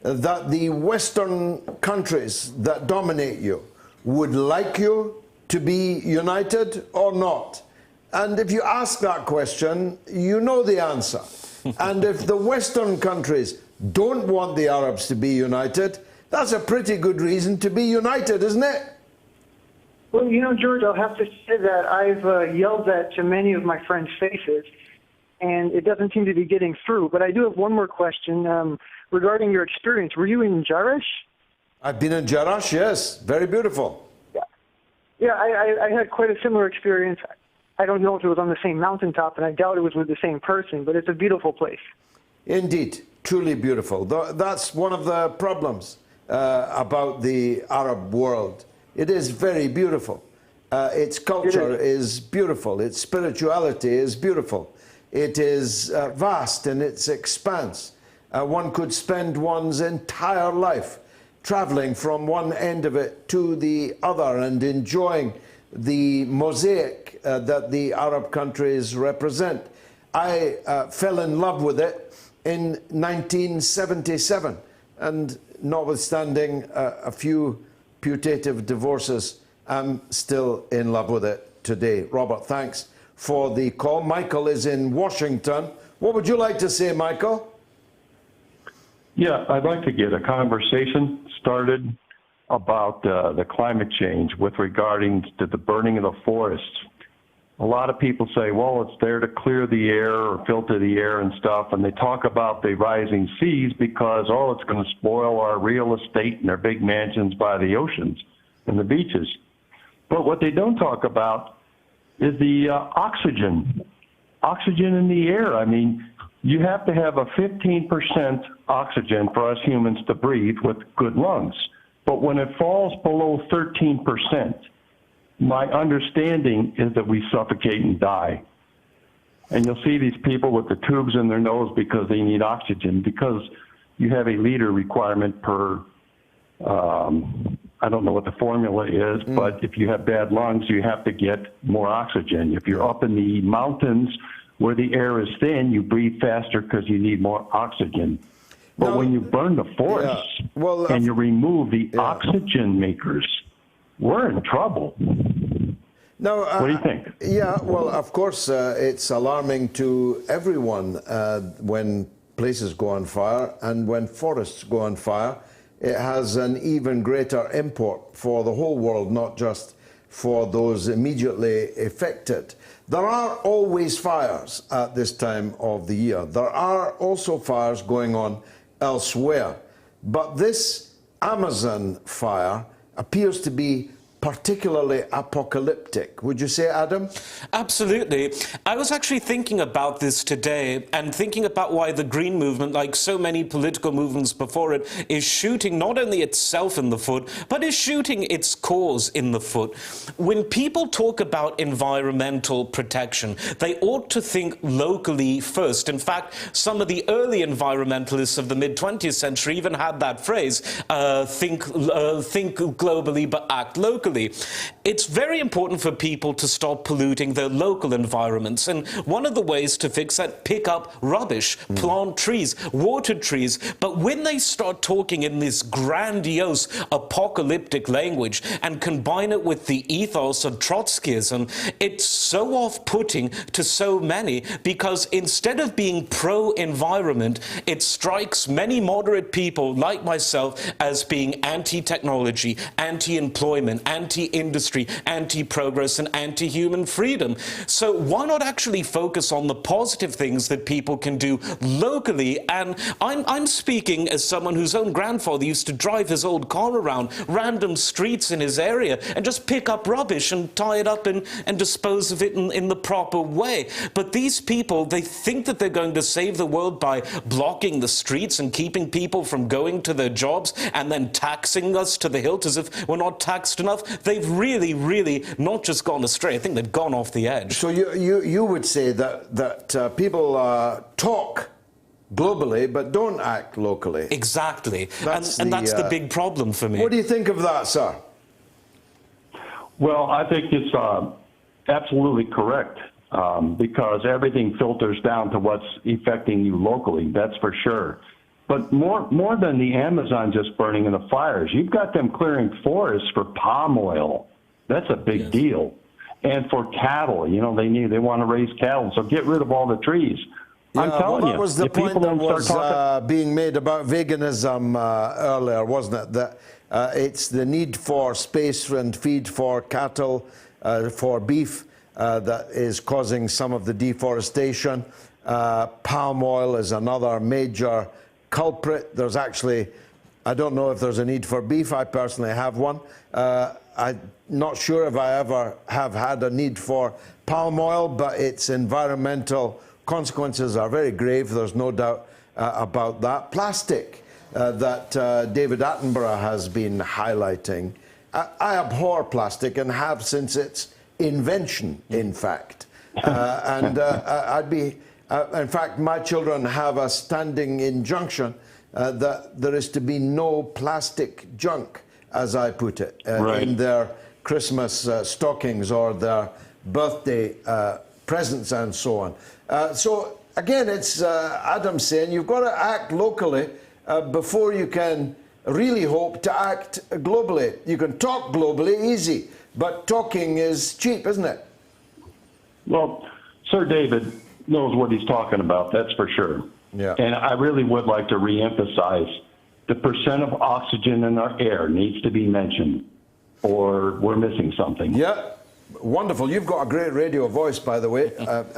that the Western countries that dominate you would like you to be united or not? And if you ask that question, you know the answer. And if the Western countries don't want the Arabs to be united, that's a pretty good reason to be united, isn't it? Well, you know, George, I'll have to say that I've yelled that to many of my friends' faces, and it doesn't seem to be getting through. But I do have one more question regarding your experience. Were you in Jerash? I've been in Jerash, yes. Very beautiful. Yeah, I had quite a similar experience. I don't know if it was on the same mountaintop, and I doubt it was with the same person, but it's a beautiful place. Indeed, truly beautiful. That's one of the problems about the Arab world. It is very beautiful. Its culture is beautiful. Its spirituality is beautiful. It is vast in its expanse. One could spend one's entire life traveling from one end of it to the other and enjoying the mosaic that the Arab countries represent. I fell in love with it in 1977, and notwithstanding a few putative divorces, I'm still in love with it today. Robert, thanks for the call. Michael is in Washington. What would you like to say, Michael? Yeah, I'd like to get a conversation started about the climate change with regarding to the burning of the forests. A lot of people say, well, it's there to clear the air or filter the air and stuff, and they talk about the rising seas because, oh, it's going to spoil our real estate and our big mansions by the oceans and the beaches. But what they don't talk about is the oxygen in the air. I mean, you have to have a 15% oxygen for us humans to breathe with good lungs. But when it falls below 13%, my understanding is that we suffocate and die. And you'll see these people with the tubes in their nose because they need oxygen, because you have a liter requirement per, I don't know what the formula is, but if you have bad lungs, you have to get more oxygen. If you're up in the mountains where the air is thin, you breathe faster because you need more oxygen. But when you burn the forests and you remove the oxygen makers, we're in trouble. No, what do you think? Yeah, well, of course, it's alarming to everyone when places go on fire and when forests go on fire. It has an even greater import for the whole world, not just for those immediately affected. There are always fires at this time of the year. There are also fires going on elsewhere. But this Amazon fire appears to be particularly apocalyptic. Would you say, Adam? Absolutely. I was actually thinking about this today and thinking about why the Green Movement, like so many political movements before it, is shooting not only itself in the foot, but is shooting its cause in the foot. When people talk about environmental protection, they ought to think locally first. In fact, some of the early environmentalists of the mid-20th century even had that phrase, think globally but act locally. It's very important for people to stop polluting their local environments, and one of the ways to fix that, pick up rubbish, plant trees, water trees. But when they start talking in this grandiose apocalyptic language and combine it with the ethos of Trotskyism, it's so off-putting to so many, because instead of being pro-environment, it strikes many moderate people like myself as being anti-technology, anti-employment, anti-industry, anti-progress, and anti-human freedom. So why not actually focus on the positive things that people can do locally? And I'm speaking as someone whose own grandfather used to drive his old car around random streets in his area and just pick up rubbish and tie it up and dispose of it in the proper way. But these people, they think that they're going to save the world by blocking the streets and keeping people from going to their jobs and then taxing us to the hilt as if we're not taxed enough. They've really not just gone astray. I think they've gone off the edge. So you would say that people talk globally but don't act locally. Exactly. That's the big problem for me. What do you think of that, sir? Well, I think it's absolutely correct, because everything filters down to what's affecting you locally, that's for sure. But more than the Amazon just burning in the fires, you've got them clearing forests for palm oil. That's a big deal. And for cattle, you know, they want to raise cattle, so get rid of all the trees. Yeah, I'm telling you, that was the point that was being made about veganism earlier, wasn't it? That it's the need for space and feed for cattle, for beef, that is causing some of the deforestation. Palm oil is another major culprit. There's actually, I don't know if there's a need for beef. I personally have one. I'm not sure if I ever have had a need for palm oil, but its environmental consequences are very grave. There's no doubt about that. Plastic that David Attenborough has been highlighting. I abhor plastic and have since its invention, in fact. I'd be... in fact, my children have a standing injunction that there is to be no plastic junk, as I put it, in their Christmas stockings or their birthday presents and so on. So, again, it's Adam saying you've got to act locally before you can really hope to act globally. You can talk globally, easy, but talking is cheap, isn't it? Well, Sir David knows what he's talking about, that's for sure. Yeah. And I really would like to reemphasize the percent of oxygen in our air needs to be mentioned, or we're missing something. Yeah, wonderful. You've got a great radio voice, by the way.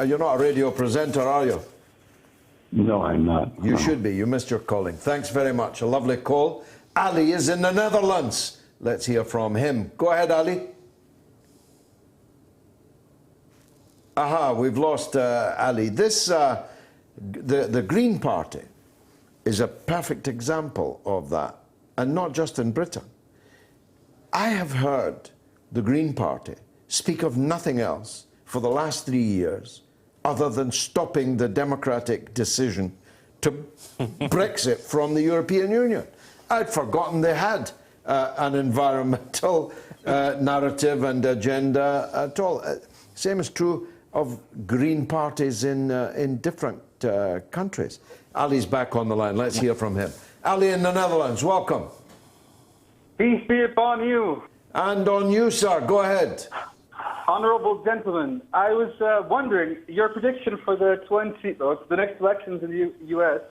You're not a radio presenter, are you? No, I'm not. You should be. You missed your calling. Thanks very much. A lovely call. Ali is in the Netherlands. Let's hear from him. Go ahead, Ali. Aha, we've lost Ali. This, the Green Party is a perfect example of that, and not just in Britain. I have heard the Green Party speak of nothing else for the last 3 years other than stopping the democratic decision to Brexit from the European Union. I'd forgotten they had an environmental narrative and agenda at all. Same is true of Green parties in different countries. Ali's back on the line. Let's hear from him. Ali in the Netherlands, welcome. Peace be upon you. And on you, sir. Go ahead. Honorable gentlemen, I was wondering, your prediction for the next elections in the U.S.,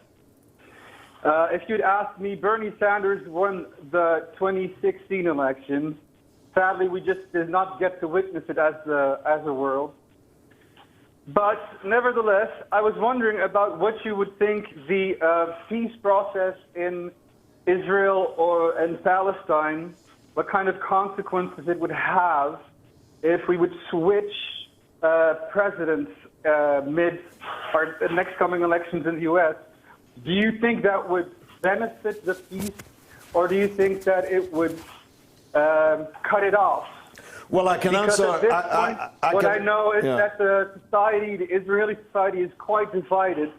if you'd asked me, Bernie Sanders won the 2016 election. Sadly, we just did not get to witness it as a world. But nevertheless, I was wondering about what you would think the peace process in Israel and Palestine, what kind of consequences it would have if we would switch presidents mid our next coming elections in the U.S. Do you think that would benefit the peace, or do you think that it would cut it off? Well, I can because answer. At this point, I know is that the Israeli society is quite divided.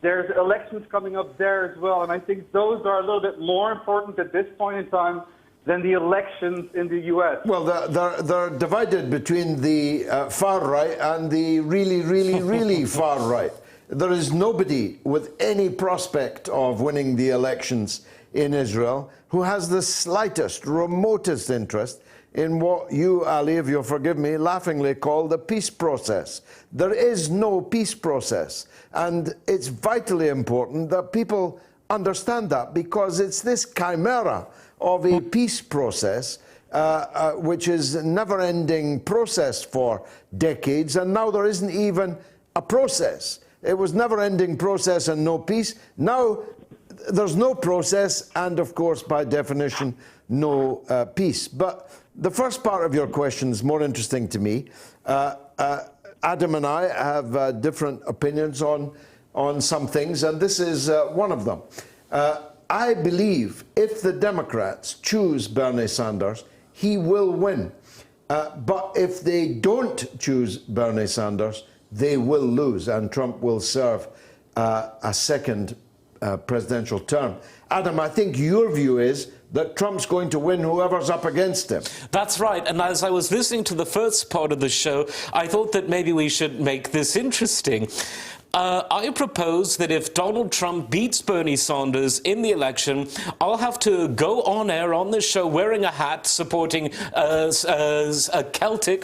There's elections coming up there as well, and I think those are a little bit more important at this point in time than the elections in the U.S. Well, they're divided between the far right and the really far right. There is nobody with any prospect of winning the elections in Israel who has the slightest, remotest interest in what you, Ali, if you'll forgive me, laughingly call the peace process. There is no peace process. And it's vitally important that people understand that, because it's this chimera of a peace process, which is a never-ending process for decades, and now there isn't even a process. It was never-ending process and no peace. Now there's no process and, of course, by definition, no peace. But the first part of your question is more interesting to me. Adam and I have different opinions on some things, and this is one of them. I believe if the Democrats choose Bernie Sanders, he will win. But if they don't choose Bernie Sanders, they will lose, and Trump will serve a second presidential term. Adam, I think your view is that Trump's going to win whoever's up against him. That's right. And as I was listening to the first part of the show, I thought that maybe we should make this interesting. I propose that if Donald Trump beats Bernie Sanders in the election, I'll have to go on air on this show wearing a hat supporting a Celtic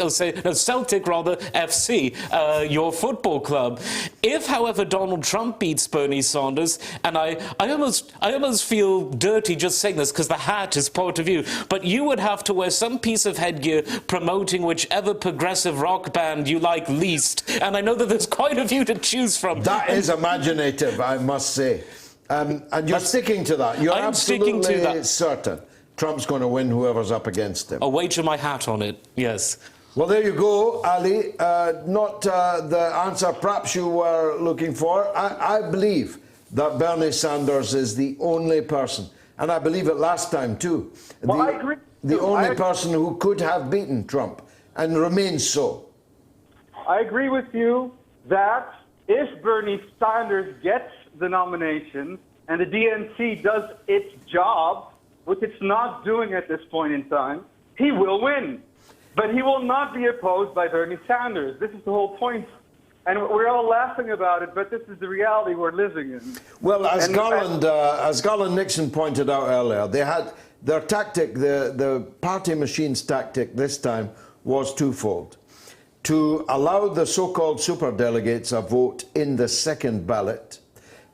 FC, your football club. If, however, Donald Trump beats Bernie Sanders, and I almost feel dirty just saying this because the hat is part of you, but you would have to wear some piece of headgear promoting whichever progressive rock band you like least. And I know that there's quite a few to choose from. That is imaginative, I must say. And you're sticking to that. You're absolutely certain Trump's going to win whoever's up against him. I'll wager my hat on it, yes. Well, there you go, Ali. Not the answer perhaps you were looking for. I believe that Bernie Sanders is the only person, and I believe it last time too, I agree. The only person who could have beaten Trump and remains so. I agree with you that if Bernie Sanders gets the nomination and the DNC does its job, which it's not doing at this point in time, he will win. But he will not be opposed by Bernie Sanders. This is the whole point. And we're all laughing about it, but this is the reality we're living in. Well, as Garland Nixon pointed out earlier, they had their tactic, the party machine's tactic this time was twofold. To allow the so-called superdelegates a vote in the second ballot,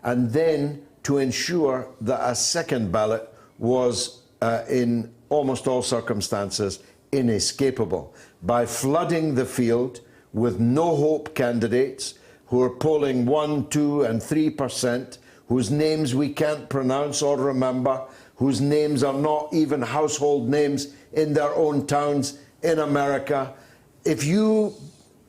and then to ensure that a second ballot was, in almost all circumstances, inescapable, by flooding the field with no-hope candidates who are polling 1%, 2%, and 3%, whose names we can't pronounce or remember, whose names are not even household names in their own towns in America. If you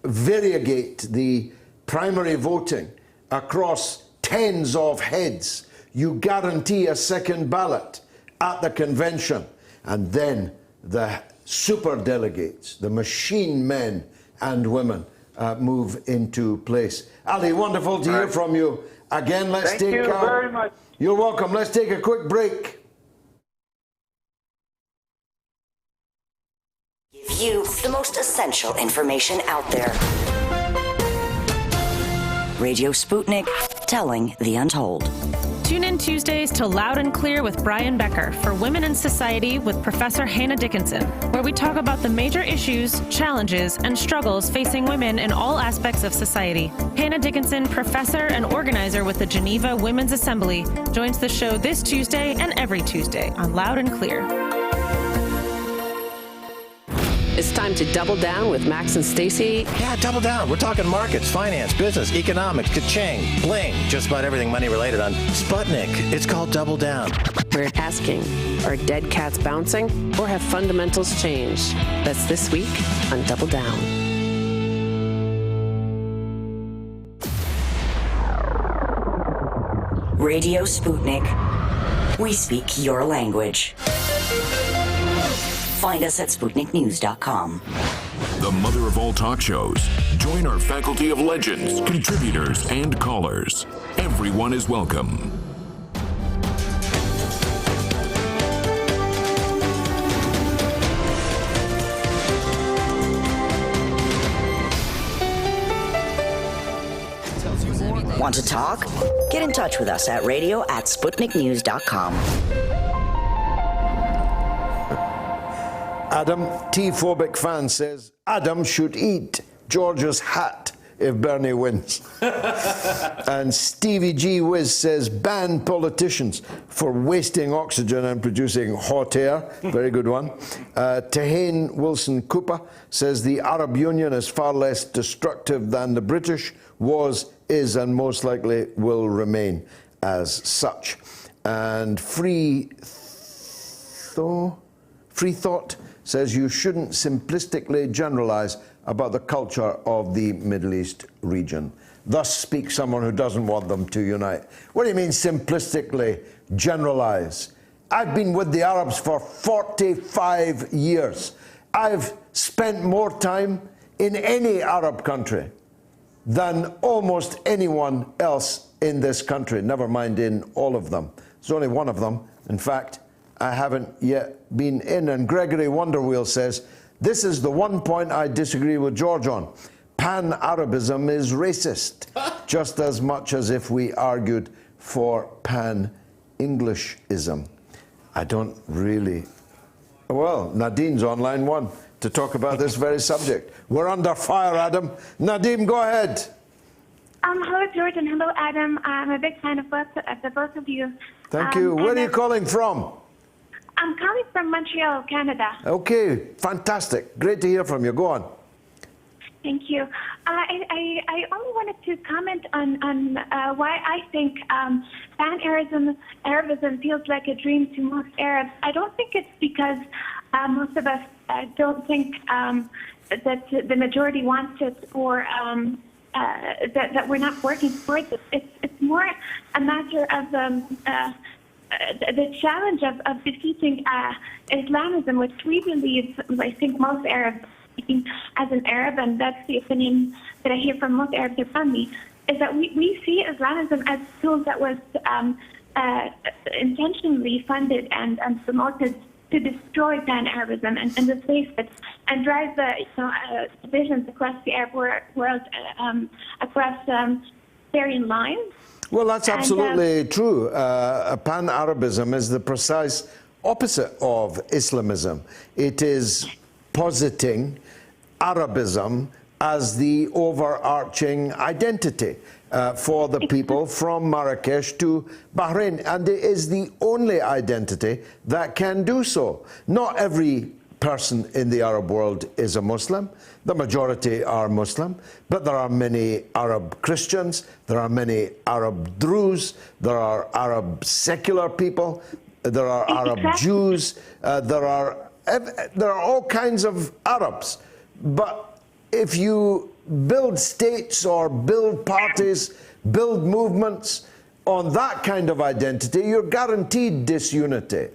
variegate the primary voting across tens of heads, you guarantee a second ballot at the convention. And then the superdelegates, the machine men and women, move into place. Ali, wonderful to hear from you again. Thank you very much. You're welcome. Let's take a quick break. Give you the most essential information out there. Radio Sputnik, telling the untold. Tune in Tuesdays to Loud and Clear with Brian Becker for Women in Society with Professor Hannah Dickinson, where we talk about the major issues, challenges, and struggles facing women in all aspects of society. Hannah Dickinson, professor and organizer with the Geneva Women's Assembly, joins the show this Tuesday and every Tuesday on Loud and Clear. It's time to double down with Max and Stacy. Yeah, double down. We're talking markets, finance, business, economics, ka-ching, bling, just about everything money related on Sputnik. It's called Double Down. We're asking, are dead cats bouncing or have fundamentals changed? That's this week on Double Down. Radio Sputnik. We speak your language. Find us at SputnikNews.com. The mother of all talk shows. Join our faculty of legends, contributors, and callers. Everyone is welcome. Want to talk? Get in touch with us at radio@SputnikNews.com. Adam, T-phobic fan, says Adam should eat George's hat if Bernie wins. And Stevie G. Wiz says ban politicians for wasting oxygen and producing hot air. Very good one. Tahane Wilson Cooper says the Arab Union is far less destructive than the British was, is, and most likely will remain as such. And Free Thought says you shouldn't simplistically generalize about the culture of the Middle East region. Thus speaks someone who doesn't want them to unite. What do you mean simplistically generalize? I've been with the Arabs for 45 years. I've spent more time in any Arab country than almost anyone else in this country, never mind in all of them. There's only one of them, in fact, I haven't yet been in. And Gregory Wonderwheel says, this is the one point I disagree with George on. Pan-Arabism is racist, just as much as if we argued for pan-Englishism. I don't really... Well, Nadine's on line one to talk about this very subject. We're under fire, Adam. Nadine, go ahead. Hello, George, and hello, Adam. I'm a big fan of the both of you. Thank you. Where are you calling from? I'm calling from Montreal, Canada. Okay, fantastic. Great to hear from you. Go on. Thank you. I only wanted to comment on why I think pan-Arabism feels like a dream to most Arabs. I don't think it's because most of us don't think that the majority wants it or that we're not working towards it. It's more a matter of the challenge of defeating Islamism, which we believe, I think most Arabs, as an Arab, and that's the opinion that I hear from most Arabs around me, is that we see Islamism as a tool that was intentionally funded and promoted to destroy pan-Arabism and displace it and drive divisions across the Arab world across varying lines. Well, that's absolutely true. Pan-Arabism is the precise opposite of Islamism. It is positing Arabism as the overarching identity for the people from Marrakesh to Bahrain, and it is the only identity that can do so. Not every person in the Arab world is a Muslim. The majority are Muslim, but there are many Arab Christians, there are many Arab Druze, there are Arab secular people, there are Arab Jews, there are all kinds of Arabs. But if you build states or build parties, build movements on that kind of identity, you're guaranteed disunity.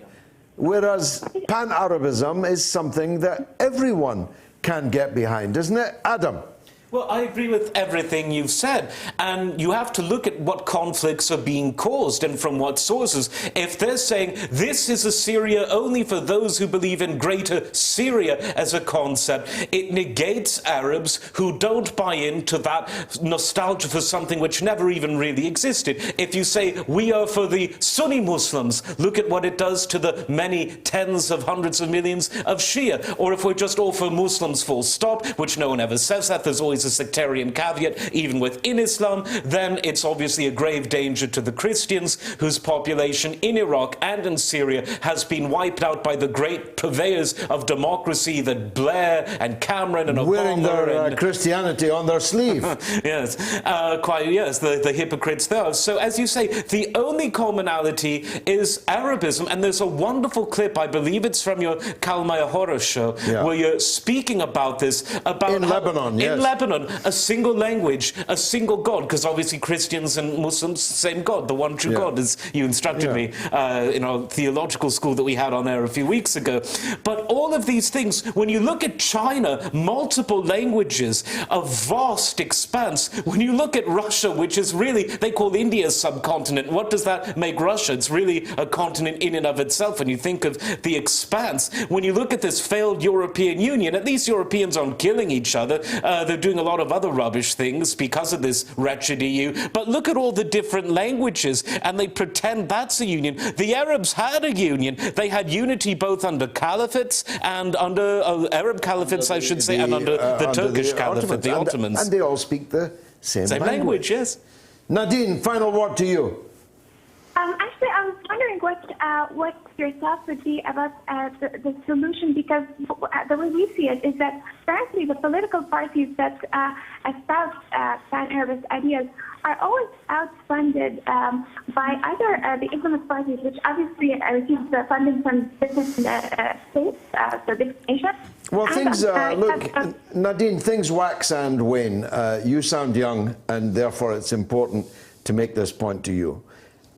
Whereas pan-Arabism is something that everyone can get behind, isn't it? Adam? Well, I agree with everything you've said, and you have to look at what conflicts are being caused and from what sources. If they're saying this is a Syria only for those who believe in Greater Syria as a concept, it negates Arabs who don't buy into that nostalgia for something which never even really existed. If you say we are for the Sunni Muslims, look at what it does to the many tens of hundreds of millions of Shia. Or if we're just all for Muslims full stop, which no one ever says that, there's always always a sectarian caveat, even within Islam, then it's obviously a grave danger to the Christians, whose population in Iraq and in Syria has been wiped out by the great purveyors of democracy, that Blair and Cameron and Obama wearing their Christianity on their sleeve. Yes, quite, yes, the hypocrites there. So as you say, the only commonality is Arabism, and there's a wonderful clip, I believe it's from your Kalmaya Horror show, where you're speaking about this, about in Lebanon, yes. In Lebanon, a single language, a single God, because obviously Christians and Muslims, same God, the one true God, as you instructed me in our theological school that we had on air a few weeks ago. But all of these things, when you look at China, multiple languages, a vast expanse. When you look at Russia, which is really, they call India a subcontinent, what does that make Russia? It's really a continent in and of itself when you think of the expanse. When you look at this failed European Union, at least Europeans aren't killing each other. They're doing a lot of other rubbish things because of this wretched EU. But look at all the different languages, and they pretend that's a union. The Arabs had a union. They had unity both under caliphates and under Arab caliphates, I should say, and under the Turkish caliphate, the Ottomans. And they all speak the same language, yes. Nadine, final word to you. Actually, I was wondering what your thoughts would be about the solution, because the way we see it is that frankly the political parties that espouse pan-Arabist ideas are always outfunded by either the Islamist parties, which obviously receives the funding from different states, so different nations. Well, things, look, Nadine, things wax and wane. You sound young, and therefore it's important to make this point to you.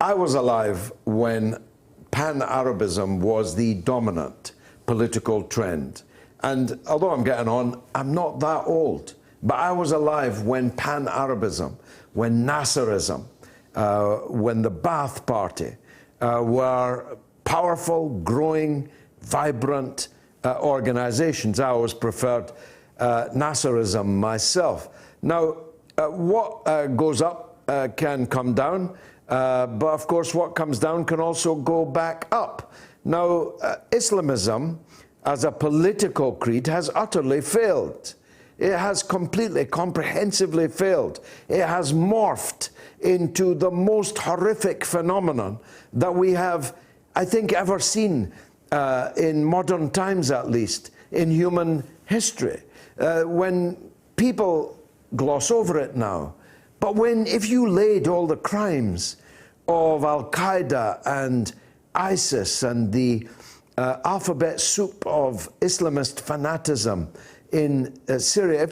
I was alive when pan-Arabism was the dominant political trend. And although I'm getting on, I'm not that old. But I was alive when pan-Arabism, when Nasserism, when the Ba'ath Party were powerful, growing, vibrant organizations. I always preferred Nasserism myself. Now, what goes up can come down. But of course, what comes down can also go back up. Now, Islamism, as a political creed, has utterly failed. It has completely, comprehensively failed. It has morphed into the most horrific phenomenon that we have, I think, ever seen in modern times, at least, in human history. When people gloss over it now, but if you laid all the crimes of Al-Qaeda and ISIS and the alphabet soup of Islamist fanaticism in Syria,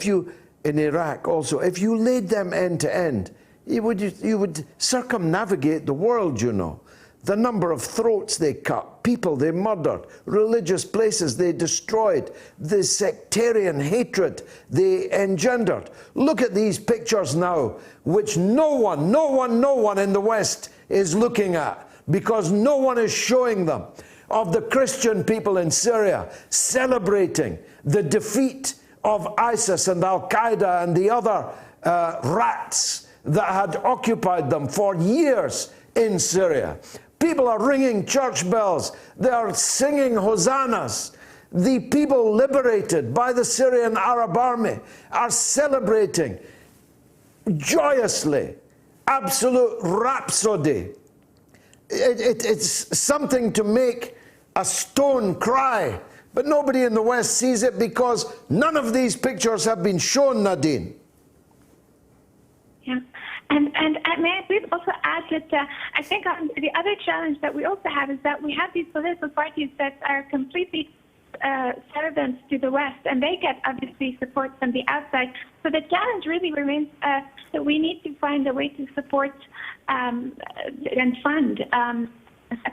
in Iraq also, if you laid them end to end, you would circumnavigate the world, you know. The number of throats they cut, people they murdered, religious places they destroyed, the sectarian hatred they engendered. Look at these pictures now, which no one in the West is looking at, because no one is showing them, of the Christian people in Syria celebrating the defeat of ISIS and Al-Qaeda and the other rats that had occupied them for years in Syria. People are ringing church bells. They are singing hosannas. The people liberated by the Syrian Arab army are celebrating joyously. Absolute rhapsody. It's something to make a stone cry. But nobody in the West sees it because none of these pictures have been shown, Nadine. Yeah. And may I please also add that I think the other challenge that we also have is that we have these political parties that are completely servants to the West, and they get obviously support from the outside. So the challenge really remains that we need to find a way to support and fund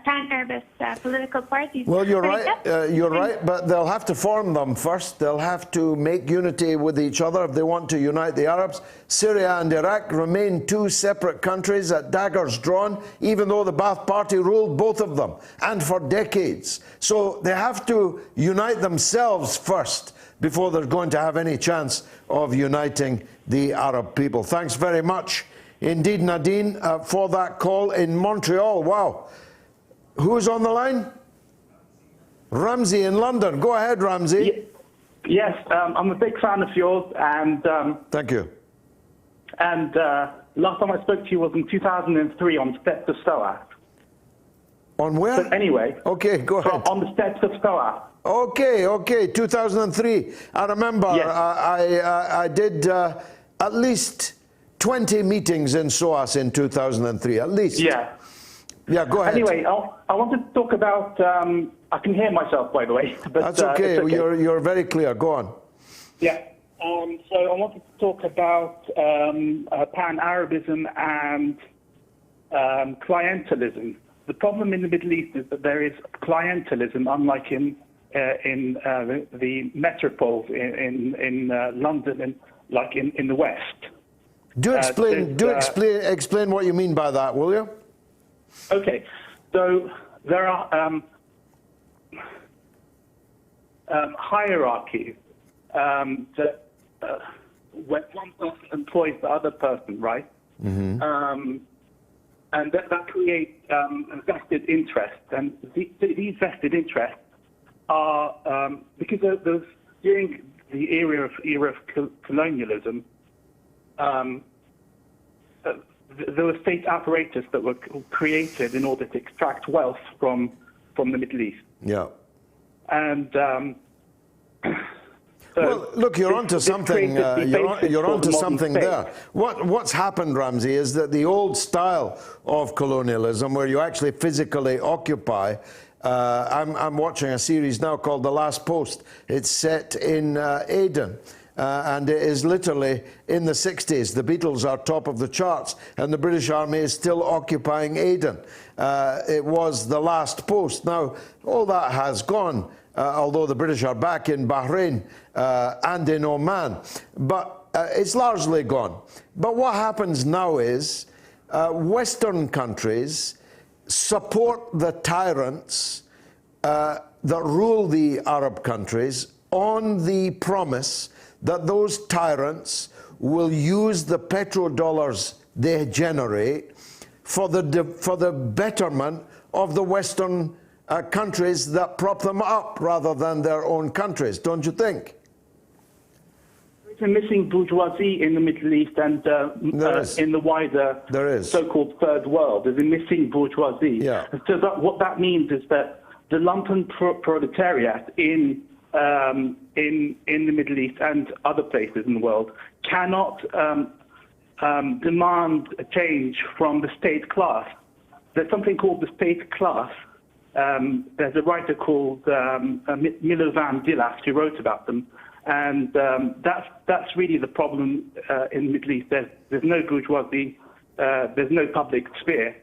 pan-Arabist political parties. Well, you're right, but they'll have to form them first. They'll have to make unity with each other if they want to unite the Arabs. Syria and Iraq remain two separate countries at daggers drawn, even though the Ba'ath Party ruled both of them, and for decades. So they have to unite themselves first before they're going to have any chance of uniting the Arab people. Thanks very much indeed, Nadine, for that call in Montreal. Wow. Who's on the line? Ramsey in London. Go ahead, Ramsey. Yes, I'm a big fan of yours, and thank you. And last time I spoke to you was in 2003 on Steps of SOAS. On where? But anyway. Okay, go ahead. On the Steps of SOAS. Okay, 2003. I remember. Yes. I did at least 20 meetings in SOAS in 2003, at least. Yeah. Yeah, go ahead. Anyway, I wanted to talk about. I can hear myself, by the way. But, That's okay. it's okay. You're very clear. Go on. Yeah. So I wanted to talk about pan-Arabism and clientelism. The problem in the Middle East is that there is clientelism, unlike in the metropoles in London and like in the West. Explain what you mean by that, will you? Okay, so there are hierarchies that when one person employs the other person, right? Mm-hmm. And that creates a vested interest, and these vested interests are because those during the era of colonialism. There were state apparatus that were created in order to extract wealth from the Middle East. Yeah. And well, look, you're onto something. You're onto something there. What's happened, Ramsey, is that the old style of colonialism, where you actually physically occupy. I'm watching a series now called The Last Post. It's set in Aden. And it is literally in the 60s. The Beatles are top of the charts, and the British Army is still occupying Aden. It was the last post. Now, all that has gone, although the British are back in Bahrain and in Oman. But it's largely gone. But what happens now is Western countries support the tyrants that rule the Arab countries on the promise that those tyrants will use the petrodollars they generate for the betterment of the Western countries that prop them up rather than their own countries, don't you think? There's a missing bourgeoisie in the Middle East and in the wider so-called third world. There's a missing bourgeoisie. Yeah. So what that means is that the lumpen proletariat in the Middle East and other places in the world cannot demand a change from the state class. There's something called the state class. There's a writer called Milovan Dilas who wrote about them, and that's really the problem in the Middle East. There's no bourgeoisie, there's no public sphere.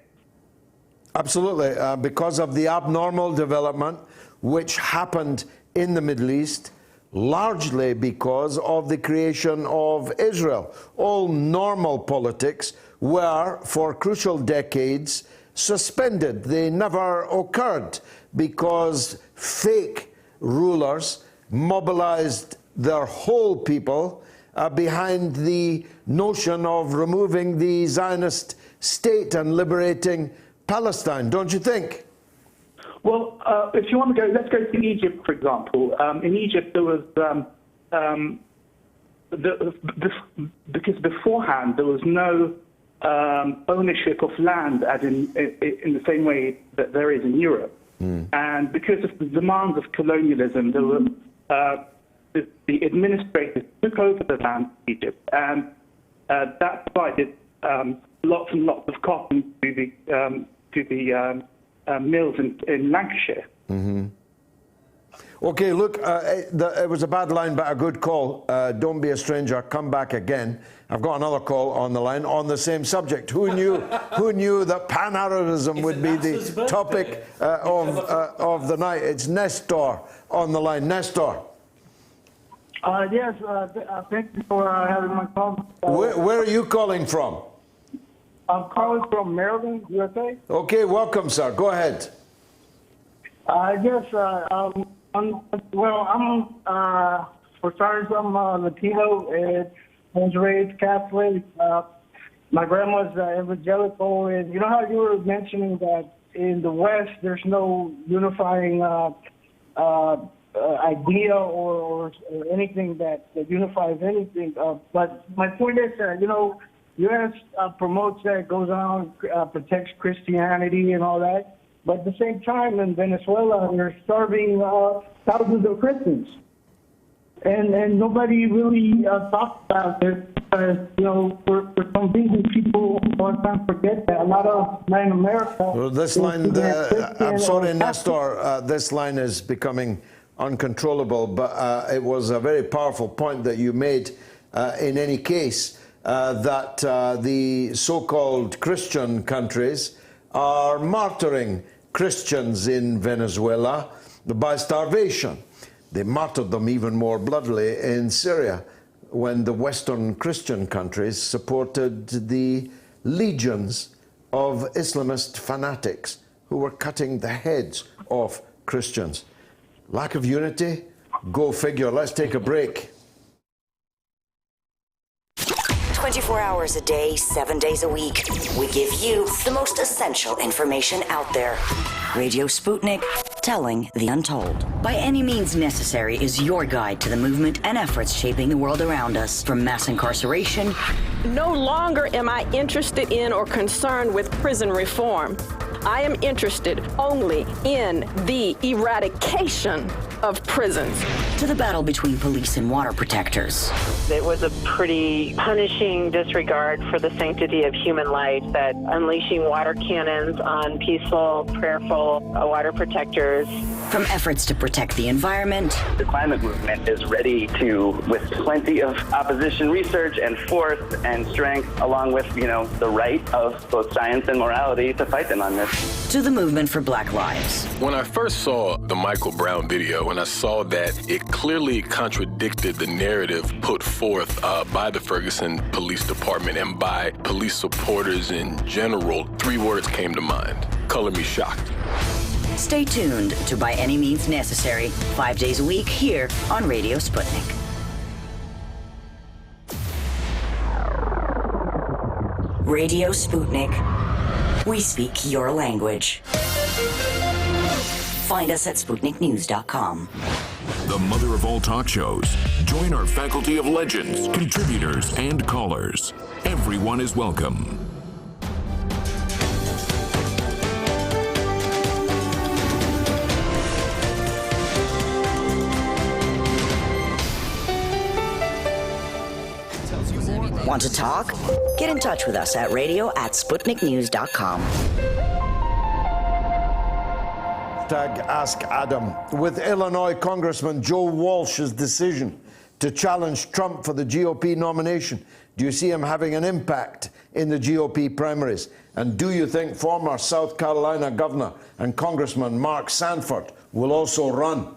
Absolutely, because of the abnormal development which happened in the Middle East, largely because of the creation of Israel. All normal politics were, for crucial decades, suspended. They never occurred because fake rulers mobilized their whole people behind the notion of removing the Zionist state and liberating Palestine, don't you think? Well, if you want to go, let's go to Egypt, for example. In Egypt, there was, because beforehand there was no ownership of land as in the same way that there is in Europe. And because of the demands of colonialism, there were, the administrators took over the land in Egypt, and that provided lots and lots of cotton to the mills in Lancashire. Mm-hmm. Okay, look, it was a bad line, but a good call. Don't be a stranger. Come back again. I've got another call on the line on the same subject. Who knew? Who knew that Pan-Arabism would be the topic of the night? It's Nestor on the line. Nestor. Yes. Thank you for having my call. Where are you calling from? I'm calling from Maryland, USA. Okay, welcome, sir. Go ahead. Yes. For starters, I'm Latino. I was raised Catholic. My grandma's evangelical, and you know how you were mentioning that in the West there's no unifying idea or anything that unifies anything. But my point is, U.S. promotes that, goes on, protects Christianity and all that. But at the same time, in Venezuela, they're starving thousands of Christians. And nobody really talks about it because, for some reason, people want to forget that. A lot of Latin America... Well, this line, I'm sorry, Nestor, this line is becoming uncontrollable, but it was a very powerful point that you made in any case, that the so-called Christian countries are martyring Christians in Venezuela by starvation. They martyred them even more bloodily in Syria when the Western Christian countries supported the legions of Islamist fanatics who were cutting the heads off Christians. Lack of unity? Go figure. Let's take a break. 24 hours a day, 7 days a week. We give you the most essential information out there. Radio Sputnik, telling the untold. By Any Means Necessary is your guide to the movement and efforts shaping the world around us. From mass incarceration. No longer am I interested in or concerned with prison reform. I am interested only in the eradication of prisons. To the battle between police and water protectors. It was a pretty punishing disregard for the sanctity of human life, that unleashing water cannons on peaceful, prayerful water protectors. From efforts to protect the environment. The climate movement is ready to, with plenty of opposition research and force and strength, along with, the right of both science and morality to fight them on this. To the movement for Black Lives. When I first saw the Michael Brown video, and I saw that it clearly contradicted the narrative put forth by the Ferguson Police Department and by police supporters in general, 3 words came to mind. Color me shocked. Stay tuned to By Any Means Necessary, 5 days a week here on Radio Sputnik. Radio Sputnik. We speak your language. Find us at SputnikNews.com. The mother of all talk shows. Join our faculty of legends, contributors, and callers. Everyone is welcome. Want to talk? Get in touch with us at radio@SputnikNews.com. Ask Adam. With Illinois Congressman Joe Walsh's decision to challenge Trump for the GOP nomination, do you see him having an impact in the GOP primaries? And do you think former South Carolina Governor and Congressman Mark Sanford will also run?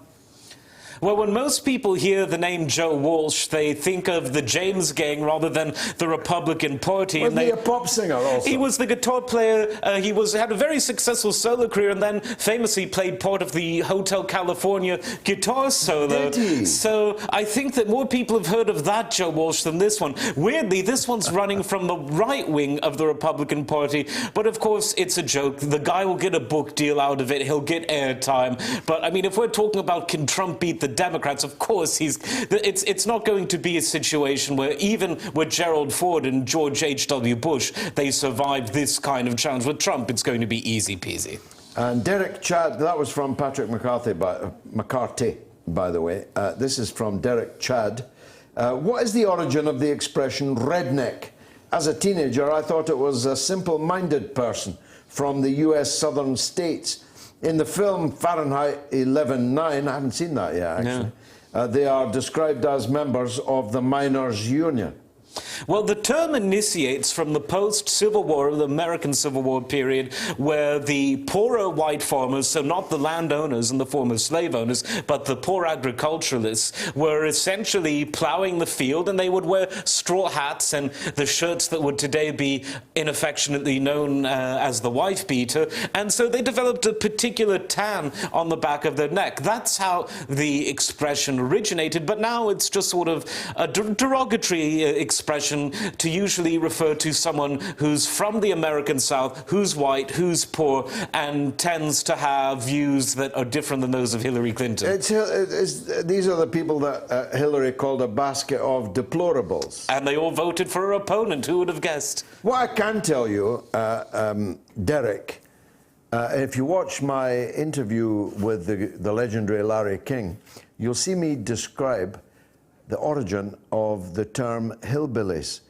Well, when most people hear the name Joe Walsh, they think of the James Gang rather than the Republican Party. Wasn't he a pop singer also? He was the guitar player. He had a very successful solo career and then famously played part of the Hotel California guitar solo. Did he? So I think that more people have heard of that Joe Walsh than this one. Weirdly, this one's running from the right wing of the Republican Party. But of course, it's a joke. The guy will get a book deal out of it. He'll get airtime. But I mean, if we're talking about can Trump beat the Democrats, of course it's not going to be a situation where even with Gerald Ford and George H.W. Bush, they survived this kind of challenge. With Trump, it's going to be easy peasy. And Derek Chad, that was from Patrick McCarthy, by the way. This is from Derek Chad. What is the origin of the expression redneck? As a teenager, I thought it was a simple-minded person from the U.S. southern states. In the film Fahrenheit 11/9, I haven't seen that yet, actually, they are described as members of the Miners' Union. Well, the term initiates from the post-Civil War, the American Civil War period, where the poorer white farmers, so not the landowners and the former slave owners, but the poor agriculturalists, were essentially plowing the field, and they would wear straw hats and the shirts that would today be inaffectionately known as the wife beater, and so they developed a particular tan on the back of their neck. That's how the expression originated, but now it's just sort of a derogatory expression expression to usually refer to someone who's from the American South, who's white, who's poor, and tends to have views that are different than those of Hillary Clinton. These are the people that Hillary called a basket of deplorables. And they all voted for her opponent. Who would have guessed? What I can tell you, Derek, if you watch my interview with the legendary Larry King, you'll see me describe the origin of the term hillbillies.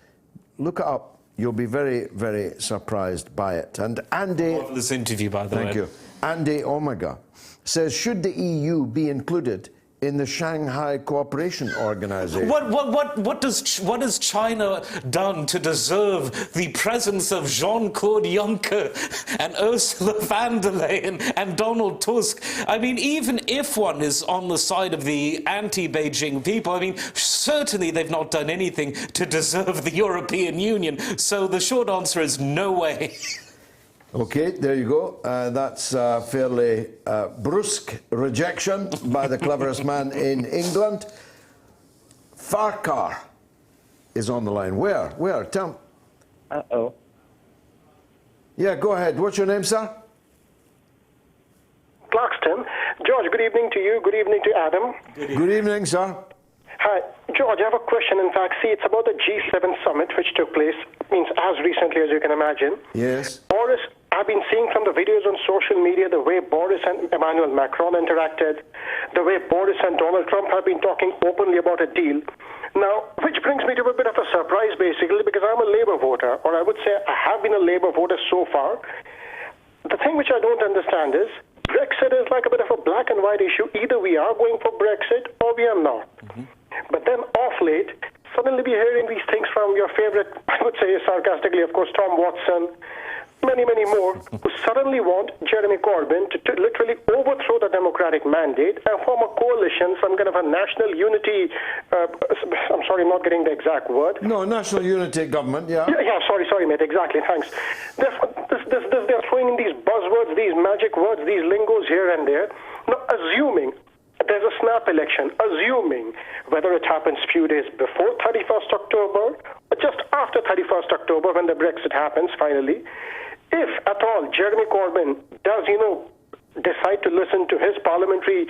Look it up. You'll be very, very surprised by it. And Andy... I love this interview, by the way. Thank you. Andy Omega says, should the EU be included in the Shanghai Cooperation Organization? What has China done to deserve the presence of Jean-Claude Juncker and Ursula von der Leyen and Donald Tusk? I mean, even if one is on the side of the anti-Beijing people, I mean, certainly they've not done anything to deserve the European Union. So the short answer is no way. Okay, there you go. That's a fairly brusque rejection by the cleverest man in England. Farquhar is on the line. Where? Tell me. Uh-oh. Yeah, go ahead. What's your name, sir? Clarkston. George, good evening to you. Good evening to Adam. Good evening, sir. Hi. George, I have a question. In fact, see, it's about the G7 summit, which took place, as recently as you can imagine. Yes. Boris, I've been seeing from the videos on social media the way Boris and Emmanuel Macron interacted, the way Boris and Donald Trump have been talking openly about a deal. Now, which brings me to a bit of a surprise, basically, because I'm a Labour voter, or I would say I have been a Labour voter so far. The thing which I don't understand is Brexit is like a bit of a black and white issue. Either we are going for Brexit or we are not. But then off late, suddenly we're hearing these things from your favorite, I would say sarcastically, of course, Tom Watson, many, many more, who suddenly want Jeremy Corbyn to literally overthrow the democratic mandate and form a coalition, some kind of a national unity, I'm sorry, I'm not getting the exact word. No, national unity government, yeah. Yeah, sorry, mate, exactly, thanks. They're throwing in these buzzwords, these magic words, these lingos here and there. Now, assuming there's a snap election, assuming whether it happens few days before 31st October or just after 31st October when the Brexit happens finally, if at all Jeremy Corbyn does, decide to listen to his parliamentary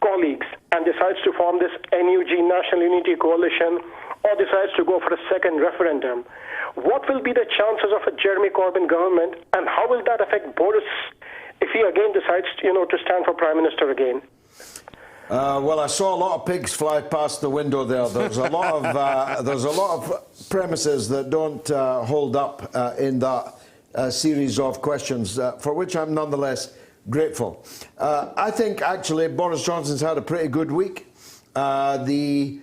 colleagues and decides to form this NUG, National Unity Coalition, or decides to go for a second referendum, what will be the chances of a Jeremy Corbyn government, and how will that affect Boris if he again decides, to stand for Prime Minister again? Well, I saw a lot of pigs fly past the window there. There's a lot of premises that don't hold up in that series of questions, for which I'm nonetheless grateful. I think actually Boris Johnson's had a pretty good week. The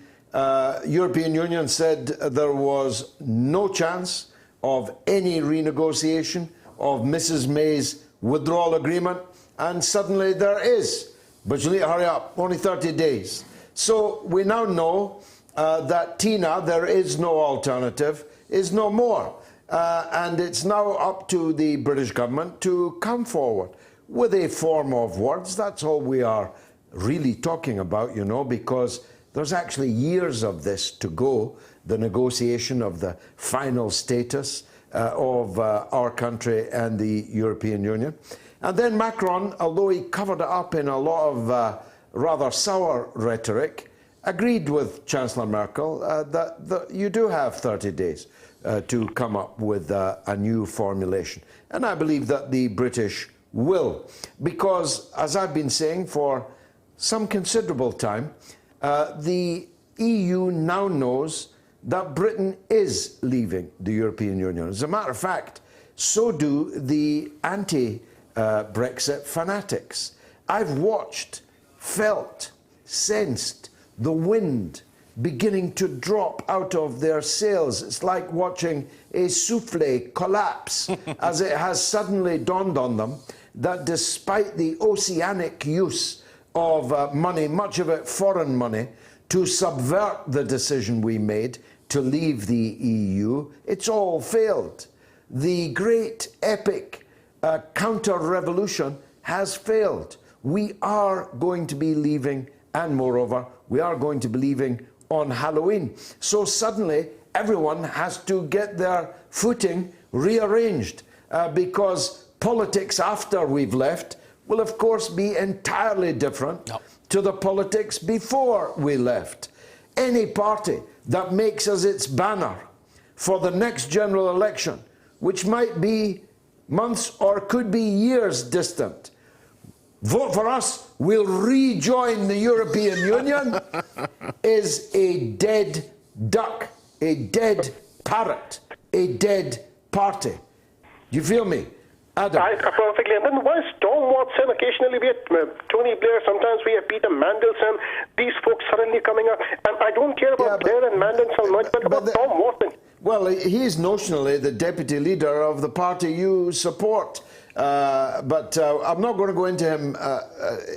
European Union said there was no chance of any renegotiation of Mrs. May's withdrawal agreement, and suddenly there is. But you need to hurry up, only 30 days. So we now know that Tina, there is no alternative, is no more. And it's now up to the British government to come forward with a form of words. That's all we are really talking about, because there's actually years of this to go, the negotiation of the final status of our country and the European Union. And then Macron, although he covered it up in a lot of rather sour rhetoric, agreed with Chancellor Merkel that you do have 30 days to come up with a new formulation. And I believe that the British will, because, as I've been saying for some considerable time, the EU now knows that Britain is leaving the European Union. As a matter of fact, so do the Brexit fanatics. I've watched, felt, sensed the wind beginning to drop out of their sails. It's like watching a souffle collapse as it has suddenly dawned on them that despite the oceanic use of money, much of it foreign money, to subvert the decision we made to leave the EU, it's all failed. The great epic counter-revolution has failed. We are going to be leaving, and moreover, we are going to be leaving on Halloween. So suddenly, everyone has to get their footing rearranged because politics after we've left will, of course, be entirely different to the politics before we left. Any party that makes us its banner for the next general election, which might be months or could be years distant, vote for us, we'll rejoin the European Union, is a dead duck, a dead parrot, a dead party. Do you feel me? Adam. Perfectly. And then while Tom Watson, occasionally we have Tony Blair, sometimes we have Peter Mandelson, these folks suddenly coming up. And I don't care about Blair and Mandelson so much, but about Tom Watson. Well, he's notionally the deputy leader of the party you support. But I'm not going to go into him,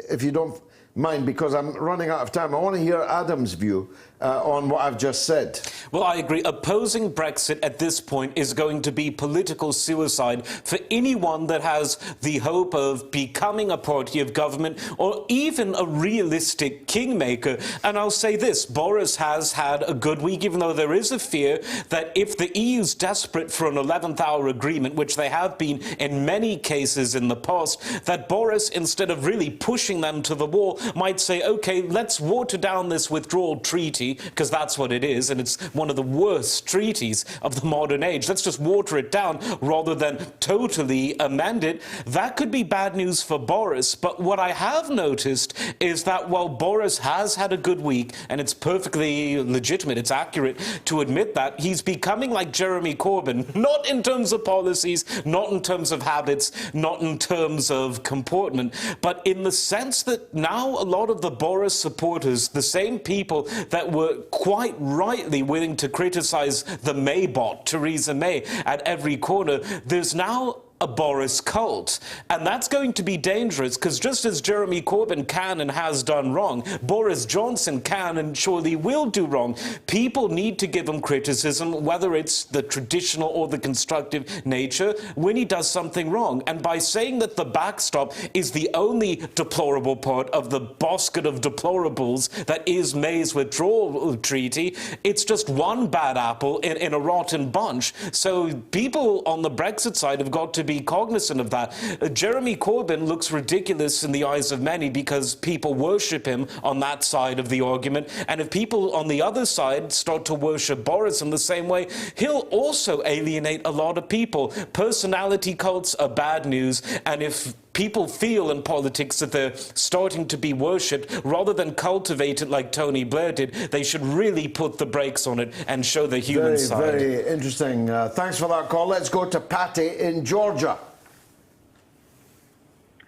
if you don't mind, because I'm running out of time. I want to hear Adam's view on what I've just said. Well, I agree. Opposing Brexit at this point is going to be political suicide for anyone that has the hope of becoming a party of government or even a realistic kingmaker. And I'll say this, Boris has had a good week, even though there is a fear that if the EU's desperate for an 11th hour agreement, which they have been in many cases in the past, that Boris, instead of really pushing them to the wall, might say, OK, let's water down this withdrawal treaty, because that's what it is, and it's one of the worst treaties of the modern age. Let's just water it down rather than totally amend it. That could be bad news for Boris, but what I have noticed is that while Boris has had a good week, and it's perfectly legitimate, it's accurate to admit that, he's becoming like Jeremy Corbyn, not in terms of policies, not in terms of habits, not in terms of comportment, but in the sense that now a lot of the Boris supporters, the same people that were quite rightly willing to criticize the May-bot, Theresa May, at every corner, there's now a Boris cult. And that's going to be dangerous, because just as Jeremy Corbyn can and has done wrong, Boris Johnson can and surely will do wrong. People need to give him criticism, whether it's the traditional or the constructive nature, when he does something wrong. And by saying that the backstop is the only deplorable part of the basket of deplorables that is May's withdrawal treaty, it's just one bad apple in a rotten bunch. So people on the Brexit side have got to be cognizant of that. Jeremy Corbyn looks ridiculous in the eyes of many because people worship him on that side of the argument, and if people on the other side start to worship Boris in the same way, he'll also alienate a lot of people. Personality cults are bad news, and if people feel in politics that they're starting to be worshipped, rather than cultivate it like Tony Blair did, they should really put the brakes on it and show the human side. Very interesting. Thanks for that call. Let's go to Patty in Georgia.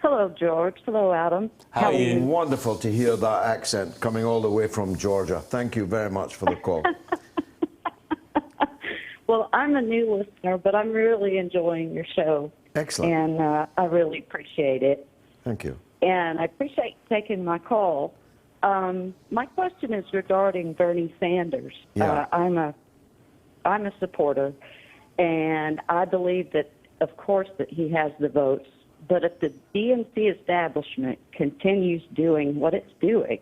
Hello, George. Hello, Adam. How are you? Wonderful to hear that accent coming all the way from Georgia. Thank you very much for the call. Well, I'm a new listener, but I'm really enjoying your show. Excellent. And I really appreciate it. Thank you. And I appreciate taking my call. My question is regarding Bernie Sanders. Yeah. I'm a supporter, and I believe that, of course, that he has the votes. But if the DNC establishment continues doing what it's doing,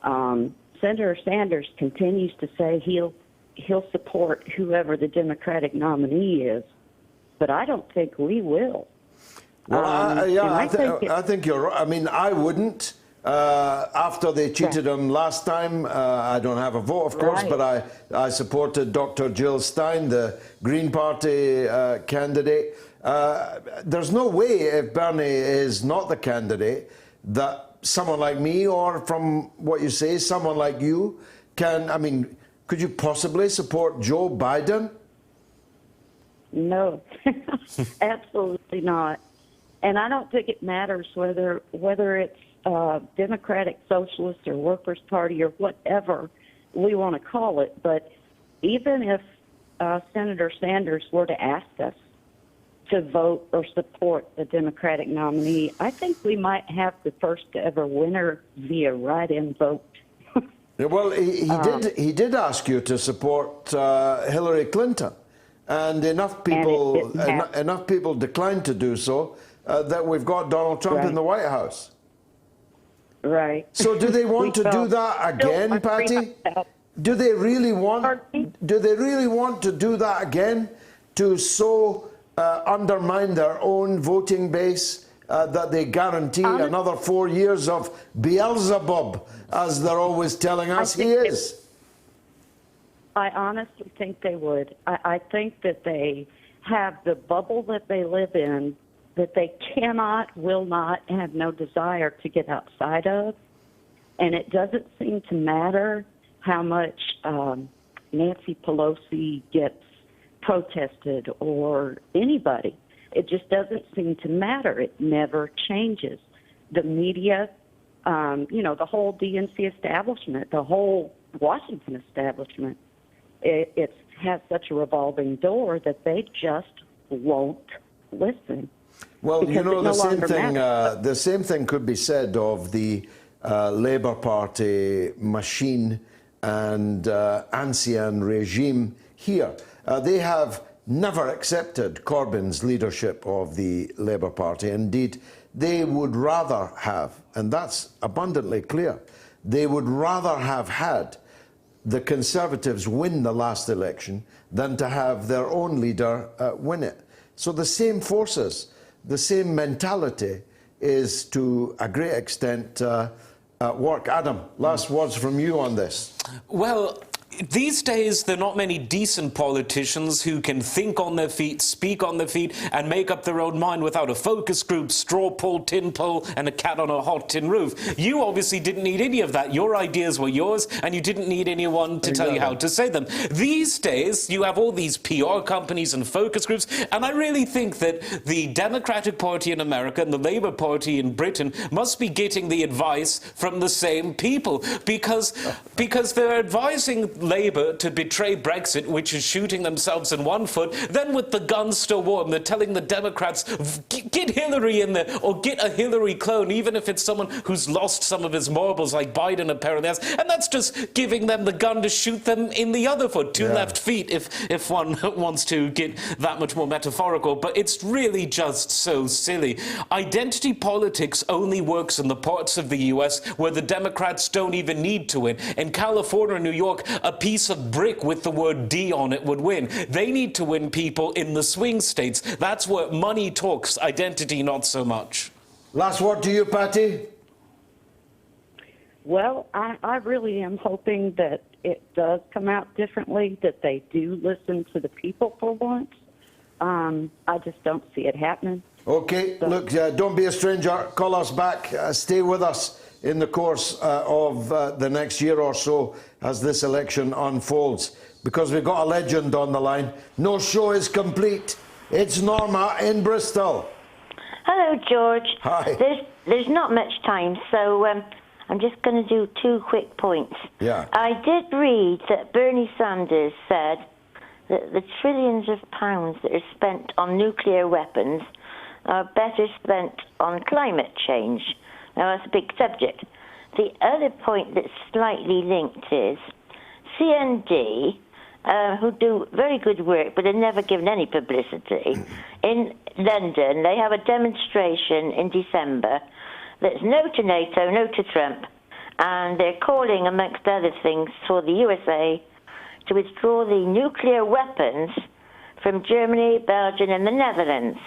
Senator Sanders continues to say he'll support whoever the Democratic nominee is. But I don't think we will. Well, I think you're right. I mean, I wouldn't. After they cheated him last time, I don't have a vote, of course, but I supported Dr. Jill Stein, the Green Party candidate. There's no way, if Bernie is not the candidate, that someone like me, or from what you say, someone like you, can, I mean, could you possibly support Joe Biden? No, absolutely not. And I don't think it matters whether it's Democratic, Socialist, or Workers' Party, or whatever we want to call it. But even if Senator Sanders were to ask us to vote or support the Democratic nominee, I think we might have the first ever winner via write-in vote. Well, he did ask you to support Hillary Clinton. And enough people declined to do so that we've got Donald Trump in the White House. Right. So do they want to do that again, Patty? Do they really want? Do they really want to do that again, to so undermine their own voting base that they guarantee another 4 years of Beelzebub, as they're always telling us he is? I honestly think they would. I think that they have the bubble that they live in that they cannot, will not, and have no desire to get outside of. And it doesn't seem to matter how much Nancy Pelosi gets protested or anybody. It just doesn't seem to matter. It never changes. The media, the whole DNC establishment, the whole Washington establishment, it has such a revolving door that they just won't listen. Well, the same thing could be said of the Labour Party machine and ancien regime here. They have never accepted Corbyn's leadership of the Labour Party. Indeed, they would rather have, and that's abundantly clear, they would rather have had the Conservatives win the last election than to have their own leader win it. So the same forces, the same mentality is to a great extent at work. Adam, last words from you on this. Well, these days, there are not many decent politicians who can think on their feet, speak on their feet, and make up their own mind without a focus group, straw poll, tin poll, and a cat on a hot tin roof. You obviously didn't need any of that. Your ideas were yours, and you didn't need anyone to tell you how to say them. These days, you have all these PR companies and focus groups, and I really think that the Democratic Party in America and the Labour Party in Britain must be getting the advice from the same people, because they're advising Labour to betray Brexit, which is shooting themselves in one foot. Then with the guns still warm, they're telling the Democrats, get Hillary in there, or get a Hillary clone, even if it's someone who's lost some of his marbles, like Biden apparently has. And that's just giving them the gun to shoot them in the other foot, two left feet, if one wants to get that much more metaphorical. But it's really just so silly. Identity politics only works in the parts of the US where the Democrats don't even need to win. In California and New York, a piece of brick with the word D on it would win. They need to win people in the swing states. That's where money talks, identity not so much. Last word to you, Patty. Well, I really am hoping that it does come out differently, that they do listen to the people for once. I just don't see it happening. Okay, look, don't be a stranger. Call us back. Stay with us in the course of the next year or so as this election unfolds, because we've got a legend on the line. No show is complete. It's Norma in Bristol. Hello, George. Hi. There's not much time, so I'm just going to do 2 quick points. Yeah. I did read that Bernie Sanders said that the trillions of pounds that are spent on nuclear weapons are better spent on climate change. Now, that's a big subject. The other point that's slightly linked is CND, who do very good work, but are never given any publicity, in London, they have a demonstration in December that's no to NATO, no to Trump, and they're calling, amongst other things, for the USA to withdraw the nuclear weapons from Germany, Belgium, and the Netherlands.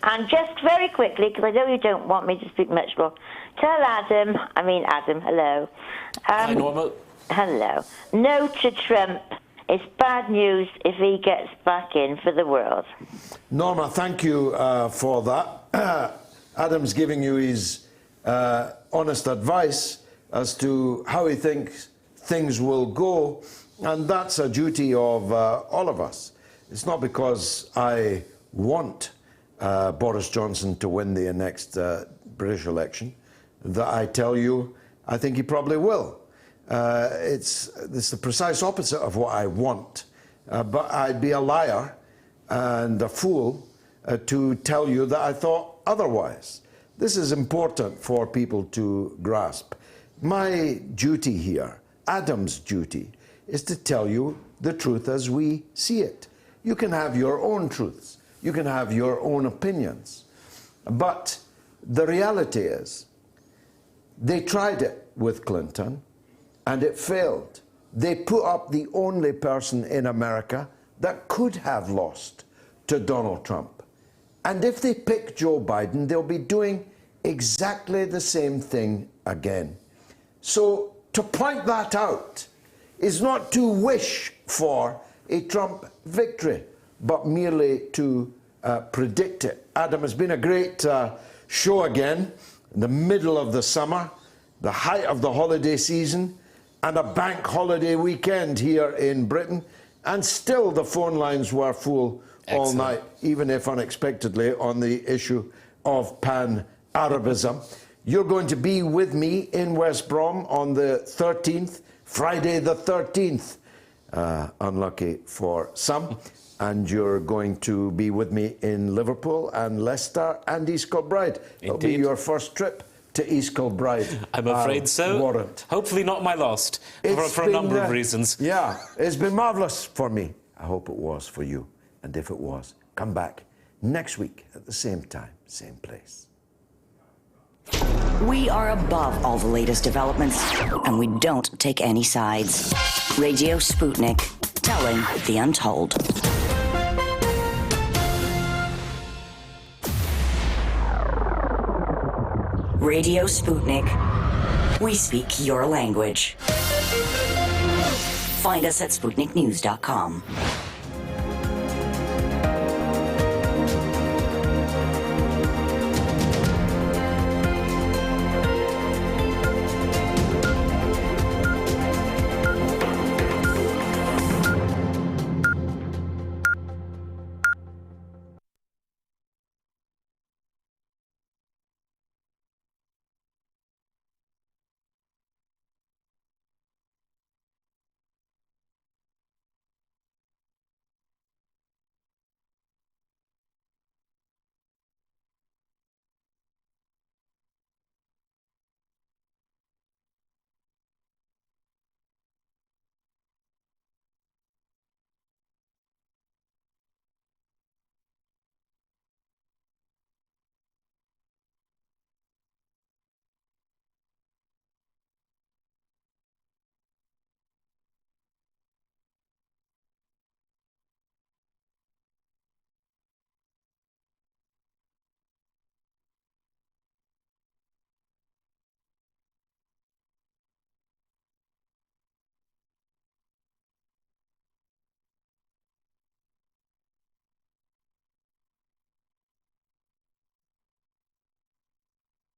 And just very quickly, because I know you don't want me to speak much more, tell Adam, hello. Hi, Norma. Hello. No to Trump. It's bad news if he gets back in for the world. Norma, thank you for that. Adam's giving you his honest advice as to how he thinks things will go, and that's a duty of all of us. It's not because I want Boris Johnson to win the next British election that I tell you I think he probably will. It's the precise opposite of what I want, but I'd be a liar and a fool to tell you that I thought otherwise. This is important for people to grasp. My duty here, Adam's duty, is to tell you the truth as we see it. You can have your own truths. You can have your own opinions. But the reality is, they tried it with Clinton, and it failed. they put up the only person in America that could have lost to Donald Trump. And if they pick Joe Biden, they'll be doing exactly the same thing again. So to point that out is not to wish for a Trump victory, but merely to predict it. Adam, it's been a great show again, in the middle of the summer, the height of the holiday season, and a bank holiday weekend here in Britain, and still the phone lines were full all night, even if unexpectedly, on the issue of Pan-Arabism. You're going to be with me in West Brom on the 13th, Friday the 13th. Unlucky for some. And you're going to be with me in Liverpool and Leicester and East Kilbride. It'll be your first trip to East Kilbride. I'm afraid so. Warrant. Hopefully not my last, for a number of reasons. Yeah, it's been marvellous for me. I hope it was for you. And if it was, come back next week at the same time, same place. We are above all the latest developments, and we don't take any sides. Radio Sputnik, telling the untold. Radio Sputnik. We speak your language. Find us at SputnikNews.com.